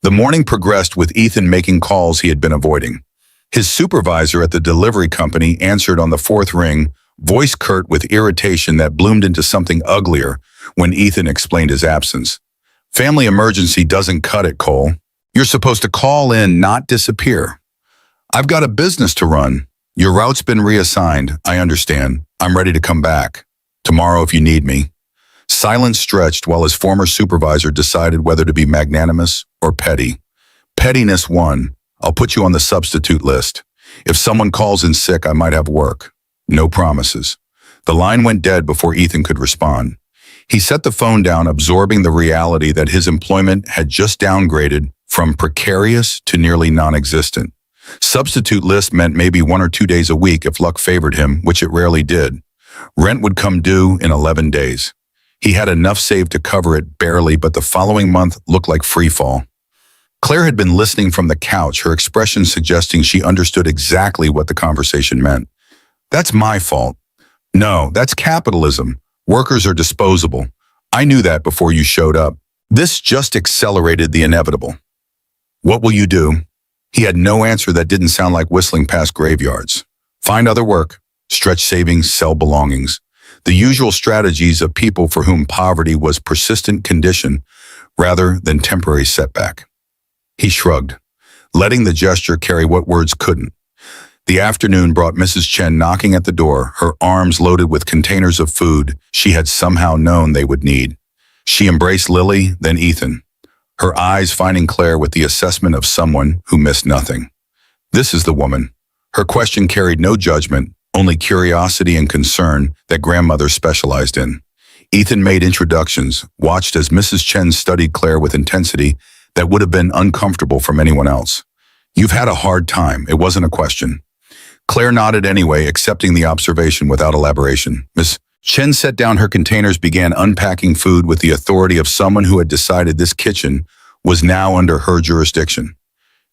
The morning progressed with Ethan making calls he had been avoiding. His supervisor at the delivery company answered on the 4th ring, voice curt with irritation that bloomed into something uglier when Ethan explained his absence. Family emergency doesn't cut it, Cole. You're supposed to call in, not disappear. I've got a business to run. Your route's been reassigned, I understand. I'm ready to come back. Tomorrow if you need me. Silence stretched while his former supervisor decided whether to be magnanimous or petty. Pettiness won. I'll put you on the substitute list. If someone calls in sick, I might have work. No promises. The line went dead before Ethan could respond. He set the phone down, absorbing the reality that his employment had just downgraded from precarious to nearly non-existent. Substitute list meant maybe 1 or 2 days a week if luck favored him, which it rarely did. Rent would come due in 11 days. He had enough saved to cover it barely, but the following month looked like free fall. Claire had been listening from the couch, her expression suggesting she understood exactly what the conversation meant. That's my fault. No, that's capitalism. Workers are disposable. I knew that before you showed up. This just accelerated the inevitable. What will you do? He had no answer that didn't sound like whistling past graveyards. Find other work, stretch savings, sell belongings. The usual strategies of people for whom poverty was persistent condition rather than temporary setback. He shrugged, letting the gesture carry what words couldn't. The afternoon brought Mrs. Chen knocking at the door, her arms loaded with containers of food she had somehow known they would need. She embraced Lily, then Ethan, her eyes finding Claire with the assessment of someone who missed nothing. This is the woman. Her question carried no judgment, only curiosity and concern that grandmothers specialized in. Ethan made introductions, watched as Mrs. Chen studied Claire with intensity that would have been uncomfortable from anyone else. You've had a hard time, it wasn't a question. Claire nodded anyway, accepting the observation without elaboration. Miss Chen set down her containers, began unpacking food with the authority of someone who had decided this kitchen was now under her jurisdiction.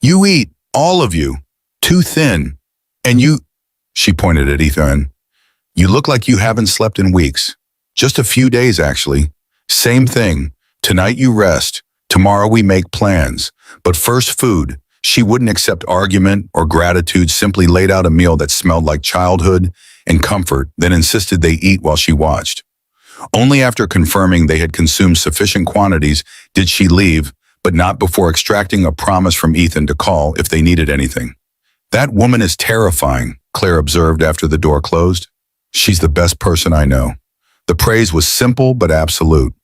You eat, all of you, too thin. And you, she pointed at Ethan, you look like you haven't slept in weeks. Just a few days, actually. Same thing. Tonight you rest. Tomorrow we make plans. But first food. She wouldn't accept argument or gratitude, simply laid out a meal that smelled like childhood and comfort, then insisted they eat while she watched. Only after confirming they had consumed sufficient quantities did she leave, but not before extracting a promise from Ethan to call if they needed anything. That woman is terrifying, Claire observed after the door closed. She's the best person I know. The praise was simple but absolute.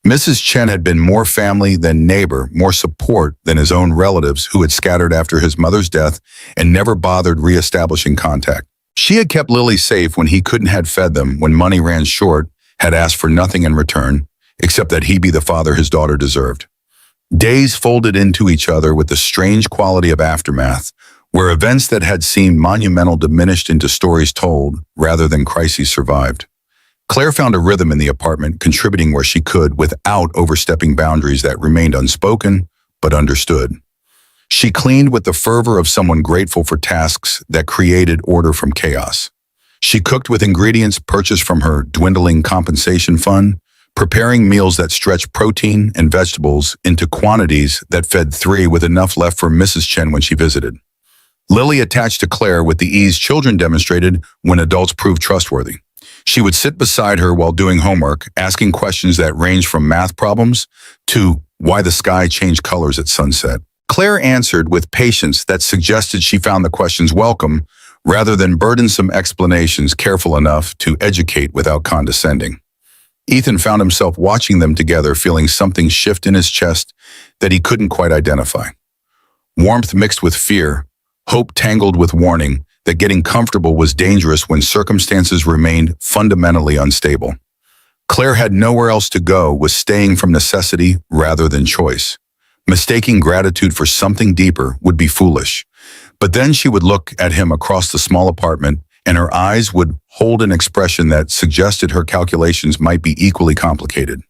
Mrs. Chen had been more family than neighbor, more support than his own relatives who had scattered after his mother's death and never bothered reestablishing contact. She had kept Lily safe when he couldn't have fed them, when money ran short, had asked for nothing in return, except that he be the father his daughter deserved. Days folded into each other with the strange quality of aftermath, where events that had seemed monumental diminished into stories told rather than crises survived. Claire found a rhythm in the apartment, contributing where she could without overstepping boundaries that remained unspoken but understood. She cleaned with the fervor of someone grateful for tasks that created order from chaos. She cooked with ingredients purchased from her dwindling compensation fund, preparing meals that stretched protein and vegetables into quantities that fed 3 with enough left for Mrs. Chen when she visited. Lily attached to Claire with the ease children demonstrated when adults proved trustworthy. She would sit beside her while doing homework, asking questions that ranged from math problems to why the sky changed colors at sunset. Claire answered with patience that suggested she found the questions welcome rather than burdensome explanations, careful enough to educate without condescending. Ethan found himself watching them together, feeling something shift in his chest that he couldn't quite identify. Warmth mixed with fear, hope tangled with warning that getting comfortable was dangerous when circumstances remained fundamentally unstable. Claire had nowhere else to go, was staying from necessity rather than choice. Mistaking gratitude for something deeper would be foolish. But then she would look at him across the small apartment, and her eyes would hold an expression that suggested her calculations might be equally complicated.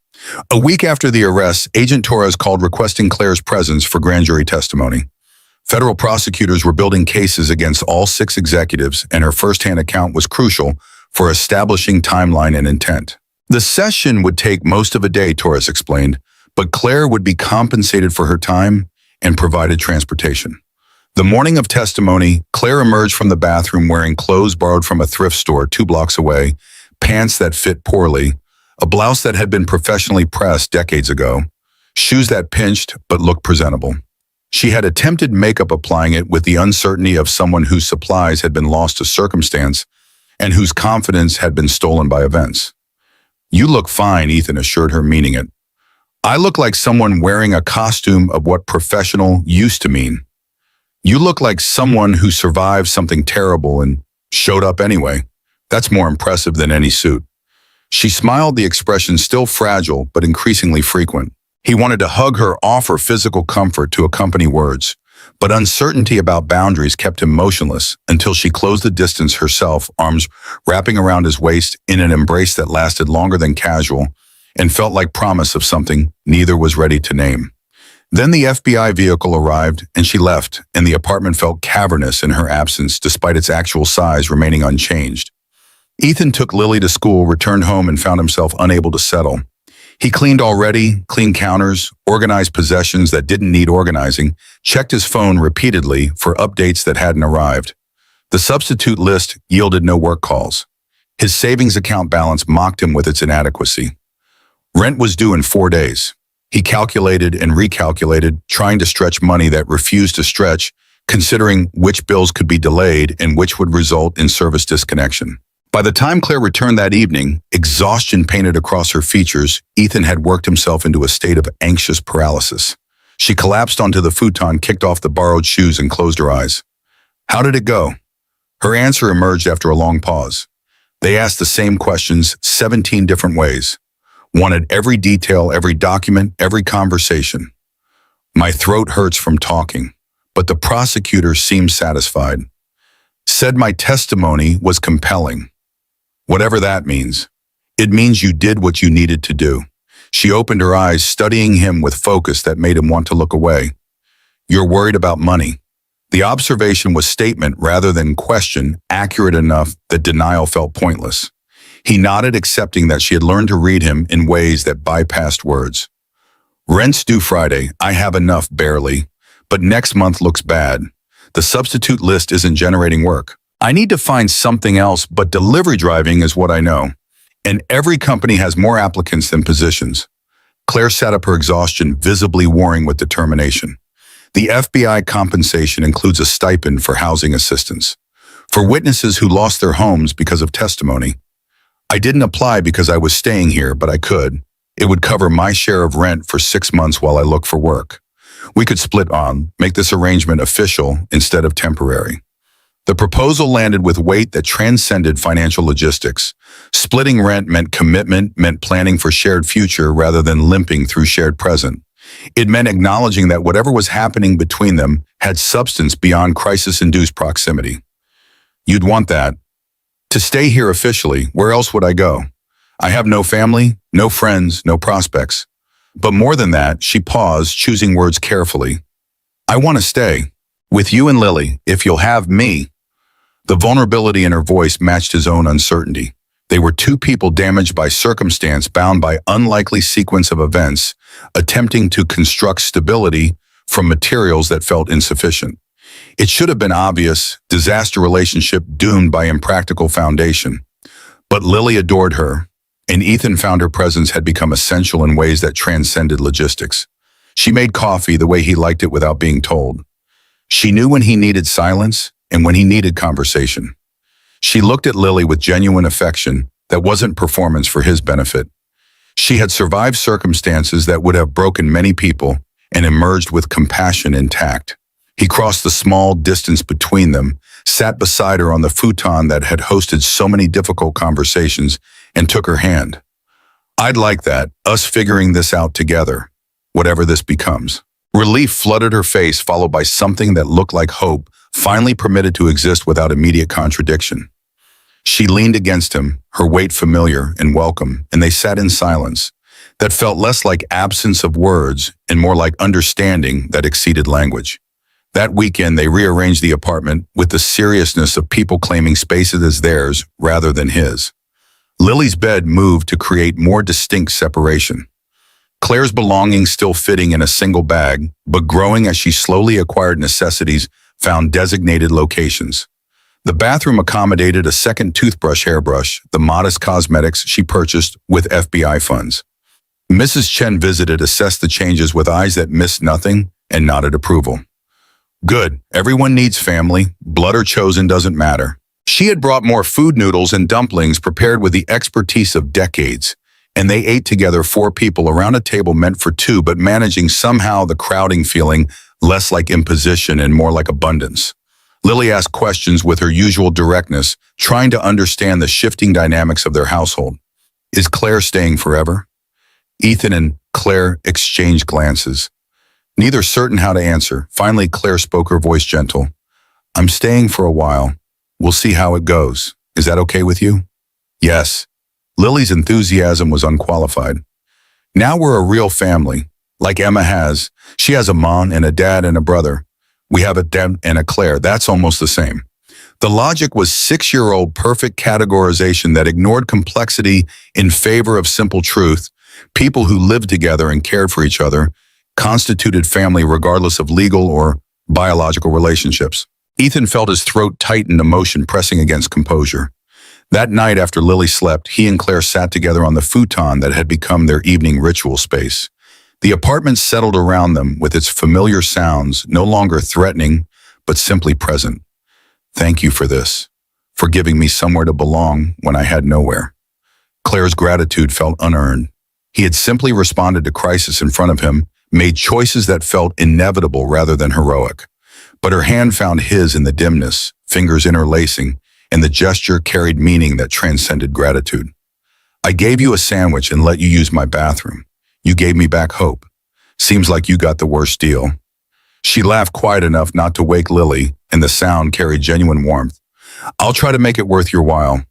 A week after the arrest, Agent Torres called requesting Claire's presence for grand jury testimony. Federal prosecutors were building cases against all 6 executives, and her first-hand account was crucial for establishing timeline and intent. The session would take most of a day, Torres explained, but Claire would be compensated for her time and provided transportation. The morning of testimony, Claire emerged from the bathroom wearing clothes borrowed from a thrift store 2 blocks away, pants that fit poorly, a blouse that had been professionally pressed decades ago, shoes that pinched but looked presentable. She had attempted makeup applying it with the uncertainty of someone whose supplies had been lost to circumstance and whose confidence had been stolen by events. "You look fine," Ethan assured her, meaning it. "I look like someone wearing a costume of what professional used to mean. You look like someone who survived something terrible and showed up anyway. That's more impressive than any suit." She smiled, the expression still fragile but increasingly frequent. He wanted to hug her, offer physical comfort to accompany words, but uncertainty about boundaries kept him motionless until she closed the distance herself, arms wrapping around his waist in an embrace that lasted longer than casual and felt like promise of something neither was ready to name. Then the FBI vehicle arrived and she left, and the apartment felt cavernous in her absence despite its actual size remaining unchanged. Ethan took Lily to school, returned home, and found himself unable to settle. He cleaned counters, organized possessions that didn't need organizing, checked his phone repeatedly for updates that hadn't arrived. The substitute list yielded no work calls. His savings account balance mocked him with its inadequacy. Rent was due in 4 days. He calculated and recalculated, trying to stretch money that refused to stretch, considering which bills could be delayed and which would result in service disconnection. By the time Claire returned that evening, exhaustion painted across her features, Ethan had worked himself into a state of anxious paralysis. She collapsed onto the futon, kicked off the borrowed shoes, and closed her eyes. "How did it go?" Her answer emerged after a long pause. They asked the same questions 17 different ways. Wanted every detail, every document, every conversation. "My throat hurts from talking, but the prosecutor seemed satisfied. Said my testimony was compelling." Whatever that means. It means you did what you needed to do. She opened her eyes, studying him with focus that made him want to look away. "You're worried about money." The observation was statement rather than question, accurate enough that denial felt pointless. He nodded, accepting that she had learned to read him in ways that bypassed words. "Rent's due Friday. I have enough, barely. But next month looks bad. The substitute list isn't generating work. I need to find something else, but delivery driving is what I know. And every company has more applicants than positions." Claire sat up, her exhaustion visibly warring with determination. The FBI compensation includes a stipend for housing assistance. For witnesses who lost their homes because of testimony. "I didn't apply because I was staying here, but I could. It would cover my share of rent for 6 months while I look for work. We could split on, make this arrangement official instead of temporary." The proposal landed with weight that transcended financial logistics. Splitting rent meant commitment, meant planning for shared future rather than limping through shared present. It meant acknowledging that whatever was happening between them had substance beyond crisis-induced proximity. "You'd want that. To stay here officially, where else would I go? I have no family, no friends, no prospects." But more than that, she paused, choosing words carefully. "I want to stay. With you and Lily, if you'll have me." The vulnerability in her voice matched his own uncertainty. They were two people damaged by circumstance, bound by unlikely sequence of events, attempting to construct stability from materials that felt insufficient. It should have been obvious, disaster relationship doomed by impractical foundation. But Lily adored her, and Ethan found her presence had become essential in ways that transcended logistics. She made coffee the way he liked it without being told. She knew when he needed silence and when he needed conversation. She looked at Lily with genuine affection that wasn't performance for his benefit. She had survived circumstances that would have broken many people and emerged with compassion intact. He crossed the small distance between them, sat beside her on the futon that had hosted so many difficult conversations, and took her hand. "I'd like that, us figuring this out together, whatever this becomes." Relief flooded her face, followed by something that looked like hope, finally permitted to exist without immediate contradiction. She leaned against him, her weight familiar and welcome, and they sat in silence that felt less like absence of words and more like understanding that exceeded language. That weekend, they rearranged the apartment with the seriousness of people claiming spaces as theirs rather than his. Lily's bed moved to create more distinct separation. Claire's belongings still fitting in a single bag, but growing as she slowly acquired necessities found designated locations. The bathroom accommodated a second toothbrush hairbrush, the modest cosmetics she purchased with FBI funds. Mrs. Chen visited, assessed the changes with eyes that missed nothing, and nodded approval. Good, everyone needs family, blood or chosen doesn't matter. She had brought more food, noodles and dumplings prepared with the expertise of decades, and they ate together, 4 people around a table meant for 2, but managing somehow the crowding feeling less like imposition and more like abundance. Lily asked questions with her usual directness, trying to understand the shifting dynamics of their household. Is Claire staying forever? Ethan and Claire exchanged glances. Neither certain how to answer. Finally, Claire spoke, her voice gentle. I'm staying for a while. We'll see how it goes. Is that okay with you? Yes. Lily's enthusiasm was unqualified. Now we're a real family. Like Emma has. She has a mom and a dad and a brother. We have a Deb and a Claire. That's almost the same. The logic was 6-year-old perfect categorization that ignored complexity in favor of simple truth. People who lived together and cared for each other constituted family regardless of legal or biological relationships. Ethan felt his throat tighten, emotion pressing against composure. That night after Lily slept, he and Claire sat together on the futon that had become their evening ritual space. The apartment settled around them with its familiar sounds, no longer threatening, but simply present. Thank you for this, for giving me somewhere to belong when I had nowhere. Claire's gratitude felt unearned. He had simply responded to crisis in front of him, made choices that felt inevitable rather than heroic. But her hand found his in the dimness, fingers interlacing, and the gesture carried meaning that transcended gratitude. I gave you a sandwich and let you use my bathroom. You gave me back hope. Seems like you got the worst deal. She laughed quiet enough not to wake Lily, and the sound carried genuine warmth. I'll try to make it worth your while.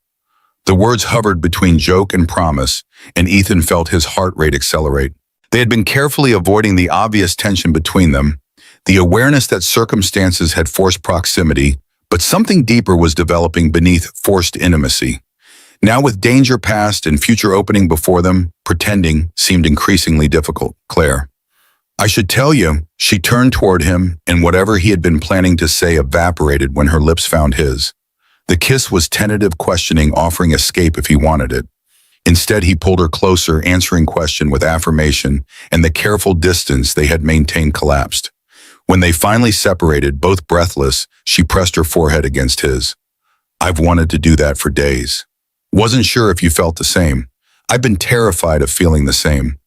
The words hovered between joke and promise, and Ethan felt his heart rate accelerate. They had been carefully avoiding the obvious tension between them, the awareness that circumstances had forced proximity, but something deeper was developing beneath forced intimacy. Now with danger past and future opening before them, pretending seemed increasingly difficult. Claire. I should tell you, she turned toward him, and whatever he had been planning to say evaporated when her lips found his. The kiss was tentative questioning, offering escape if he wanted it. Instead, he pulled her closer, answering question with affirmation, and the careful distance they had maintained collapsed. When they finally separated, both breathless, she pressed her forehead against his. I've wanted to do that for days. Wasn't sure if you felt the same. I've been terrified of feeling the same.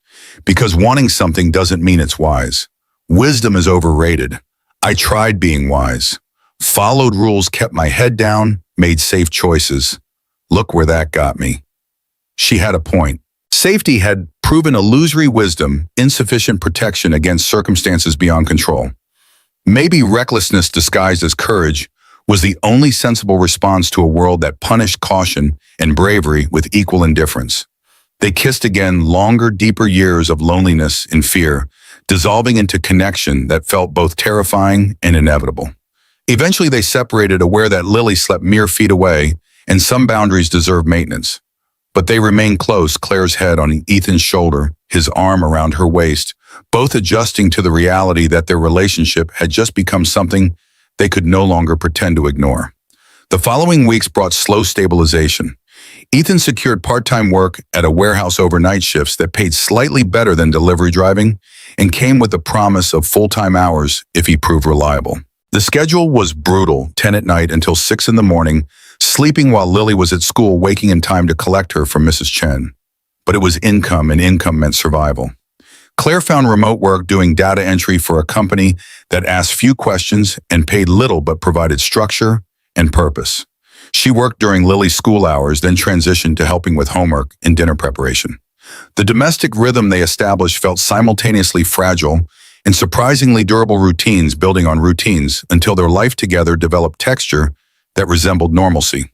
Because wanting something doesn't mean it's wise. Wisdom is overrated. I tried being wise. Followed rules, kept my head down, made safe choices. Look where that got me. She had a point. Safety had proven illusory wisdom, insufficient protection against circumstances beyond control. Maybe recklessness disguised as courage was the only sensible response to a world that punished caution and bravery with equal indifference. They kissed again, longer, deeper years of loneliness and fear, dissolving into connection that felt both terrifying and inevitable. Eventually they separated, aware that Lily slept mere feet away, and some boundaries deserved maintenance. But they remained close, Claire's head on Ethan's shoulder, his arm around her waist, both adjusting to the reality that their relationship had just become something they could no longer pretend to ignore. The following weeks brought slow stabilization. Ethan secured part-time work at a warehouse overnight shifts that paid slightly better than delivery driving and came with the promise of full-time hours if he proved reliable. The schedule was brutal, 10 at night until 6 in the morning, sleeping while Lily was at school, waking in time to collect her from Mrs. Chen. But it was income, and income meant survival. Claire found remote work doing data entry for a company that asked few questions and paid little but provided structure and purpose. She worked during Lily's school hours, then transitioned to helping with homework and dinner preparation. The domestic rhythm they established felt simultaneously fragile and surprisingly durable, routines building on routines until their life together developed texture that resembled normalcy.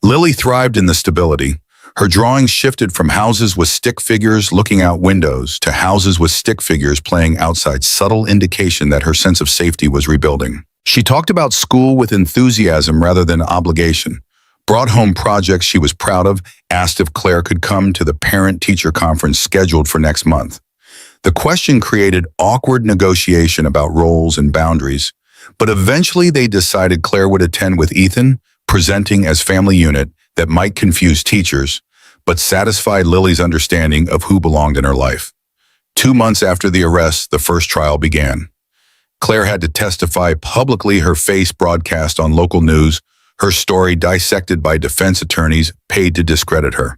Lily thrived in the stability. Her drawings shifted from houses with stick figures looking out windows to houses with stick figures playing outside, subtle indication that her sense of safety was rebuilding. She talked about school with enthusiasm rather than obligation, brought home projects she was proud of, asked if Claire could come to the parent-teacher conference scheduled for next month. The question created awkward negotiation about roles and boundaries, But eventually they decided Claire would attend with Ethan, presenting as family unit that might confuse teachers, but satisfied Lily's understanding of who belonged in her life. 2 months after the arrest, the first trial began. Claire had to testify publicly, her face broadcast on local news, her story dissected by defense attorneys paid to discredit her.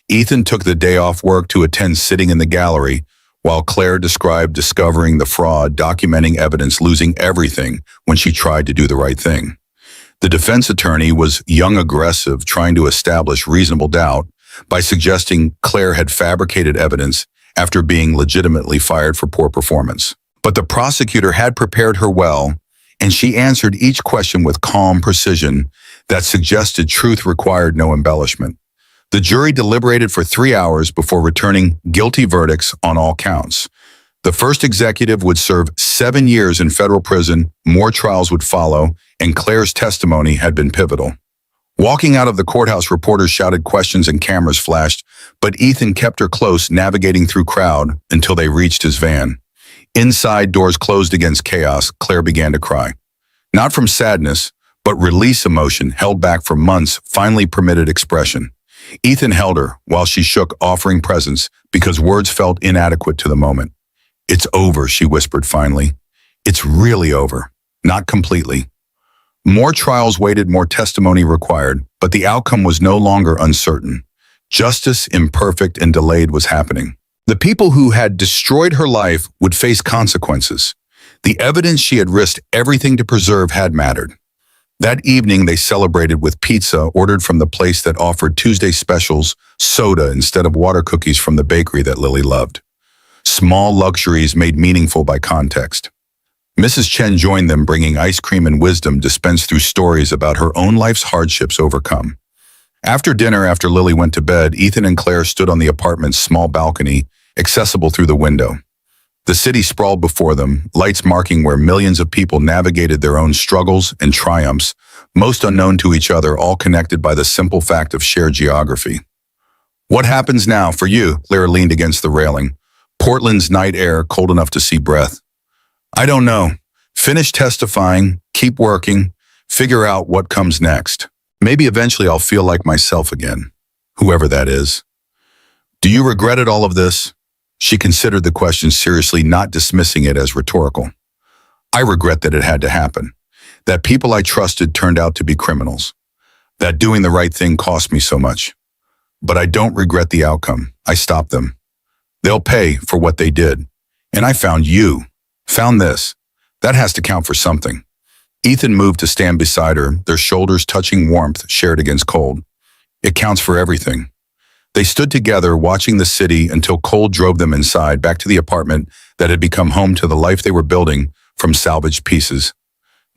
Ethan took the day off work to attend sitting in the gallery, while Claire described discovering the fraud, documenting evidence, losing everything when she tried to do the right thing. The defense attorney was young, aggressive, trying to establish reasonable doubt by suggesting Claire had fabricated evidence after being legitimately fired for poor performance. But the prosecutor had prepared her well, and she answered each question with calm precision that suggested truth required no embellishment. The jury deliberated for 3 hours before returning guilty verdicts on all counts. The first executive would serve 7 years in federal prison, more trials would follow, and Claire's testimony had been pivotal. Walking out of the courthouse, reporters shouted questions and cameras flashed, but Ethan kept her close, navigating through crowd until they reached his van. Inside, doors closed against chaos, Claire began to cry. Not from sadness, but release. Emotion, held back for months, finally permitted expression. Ethan held her while she shook, offering presence because words felt inadequate to the moment. "It's over," she whispered finally. "It's really over. Not completely." More trials waited, more testimony required, but the outcome was no longer uncertain. Justice, imperfect and delayed, was happening. The people who had destroyed her life would face consequences. The evidence she had risked everything to preserve had mattered. That evening, they celebrated with pizza ordered from the place that offered Tuesday specials, soda instead of water cookies from the bakery that Lily loved. Small luxuries made meaningful by context. Mrs. Chen joined them, bringing ice cream and wisdom dispensed through stories about her own life's hardships overcome. After dinner, after Lily went to bed, Ethan and Claire stood on the apartment's small balcony, accessible through the window. The city sprawled before them, lights marking where millions of people navigated their own struggles and triumphs, most unknown to each other, all connected by the simple fact of shared geography. "What happens now for you?" Claire leaned against the railing. Portland's night air, cold enough to see breath. "I don't know. Finish testifying, keep working, figure out what comes next. Maybe eventually I'll feel like myself again, whoever that is." "Do you regret it, all of this?" She considered the question seriously, not dismissing it as rhetorical. "I regret that it had to happen, that people I trusted turned out to be criminals, that doing the right thing cost me so much. But I don't regret the outcome. I stopped them. They'll pay for what they did. And I found you. Found this. That has to count for something." Ethan moved to stand beside her, their shoulders touching, warmth shared against cold. "It counts for everything." They stood together, watching the city until cold drove them inside, back to the apartment that had become home to the life they were building from salvaged pieces.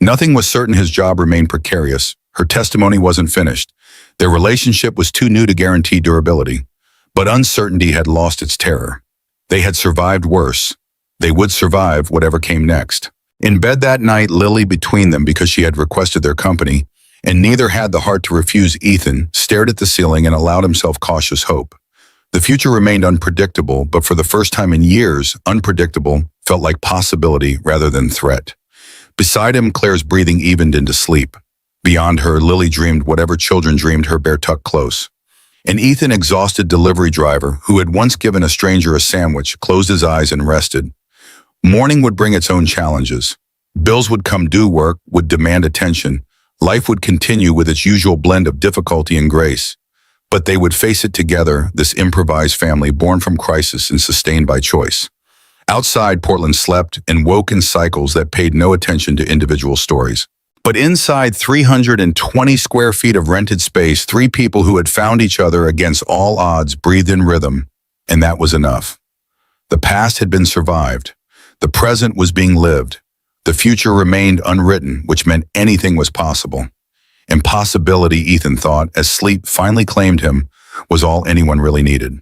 Nothing was certain. His job remained precarious. Her testimony wasn't finished. Their relationship was too new to guarantee durability. But uncertainty had lost its terror. They had survived worse. They would survive whatever came next. In bed that night, Lily, between them because she had requested their company, and neither had the heart to refuse, Ethan stared at the ceiling and allowed himself cautious hope. The future remained unpredictable, but for the first time in years, unpredictable felt like possibility rather than threat. Beside him, Claire's breathing evened into sleep. Beyond her, Lily dreamed whatever children dreamed, her bear tucked close. And Ethan, exhausted delivery driver who had once given a stranger a sandwich, closed his eyes and rested. Morning would bring its own challenges. Bills would come due, work would demand attention. Life would continue with its usual blend of difficulty and grace. But they would face it together, this improvised family born from crisis and sustained by choice. Outside, Portland slept and woke in cycles that paid no attention to individual stories. But inside 320 square feet of rented space, 3 people who had found each other against all odds breathed in rhythm, and that was enough. The past had been survived. The present was being lived. The future remained unwritten, which meant anything was possible. Impossibility, Ethan thought, as sleep finally claimed him, was all anyone really needed.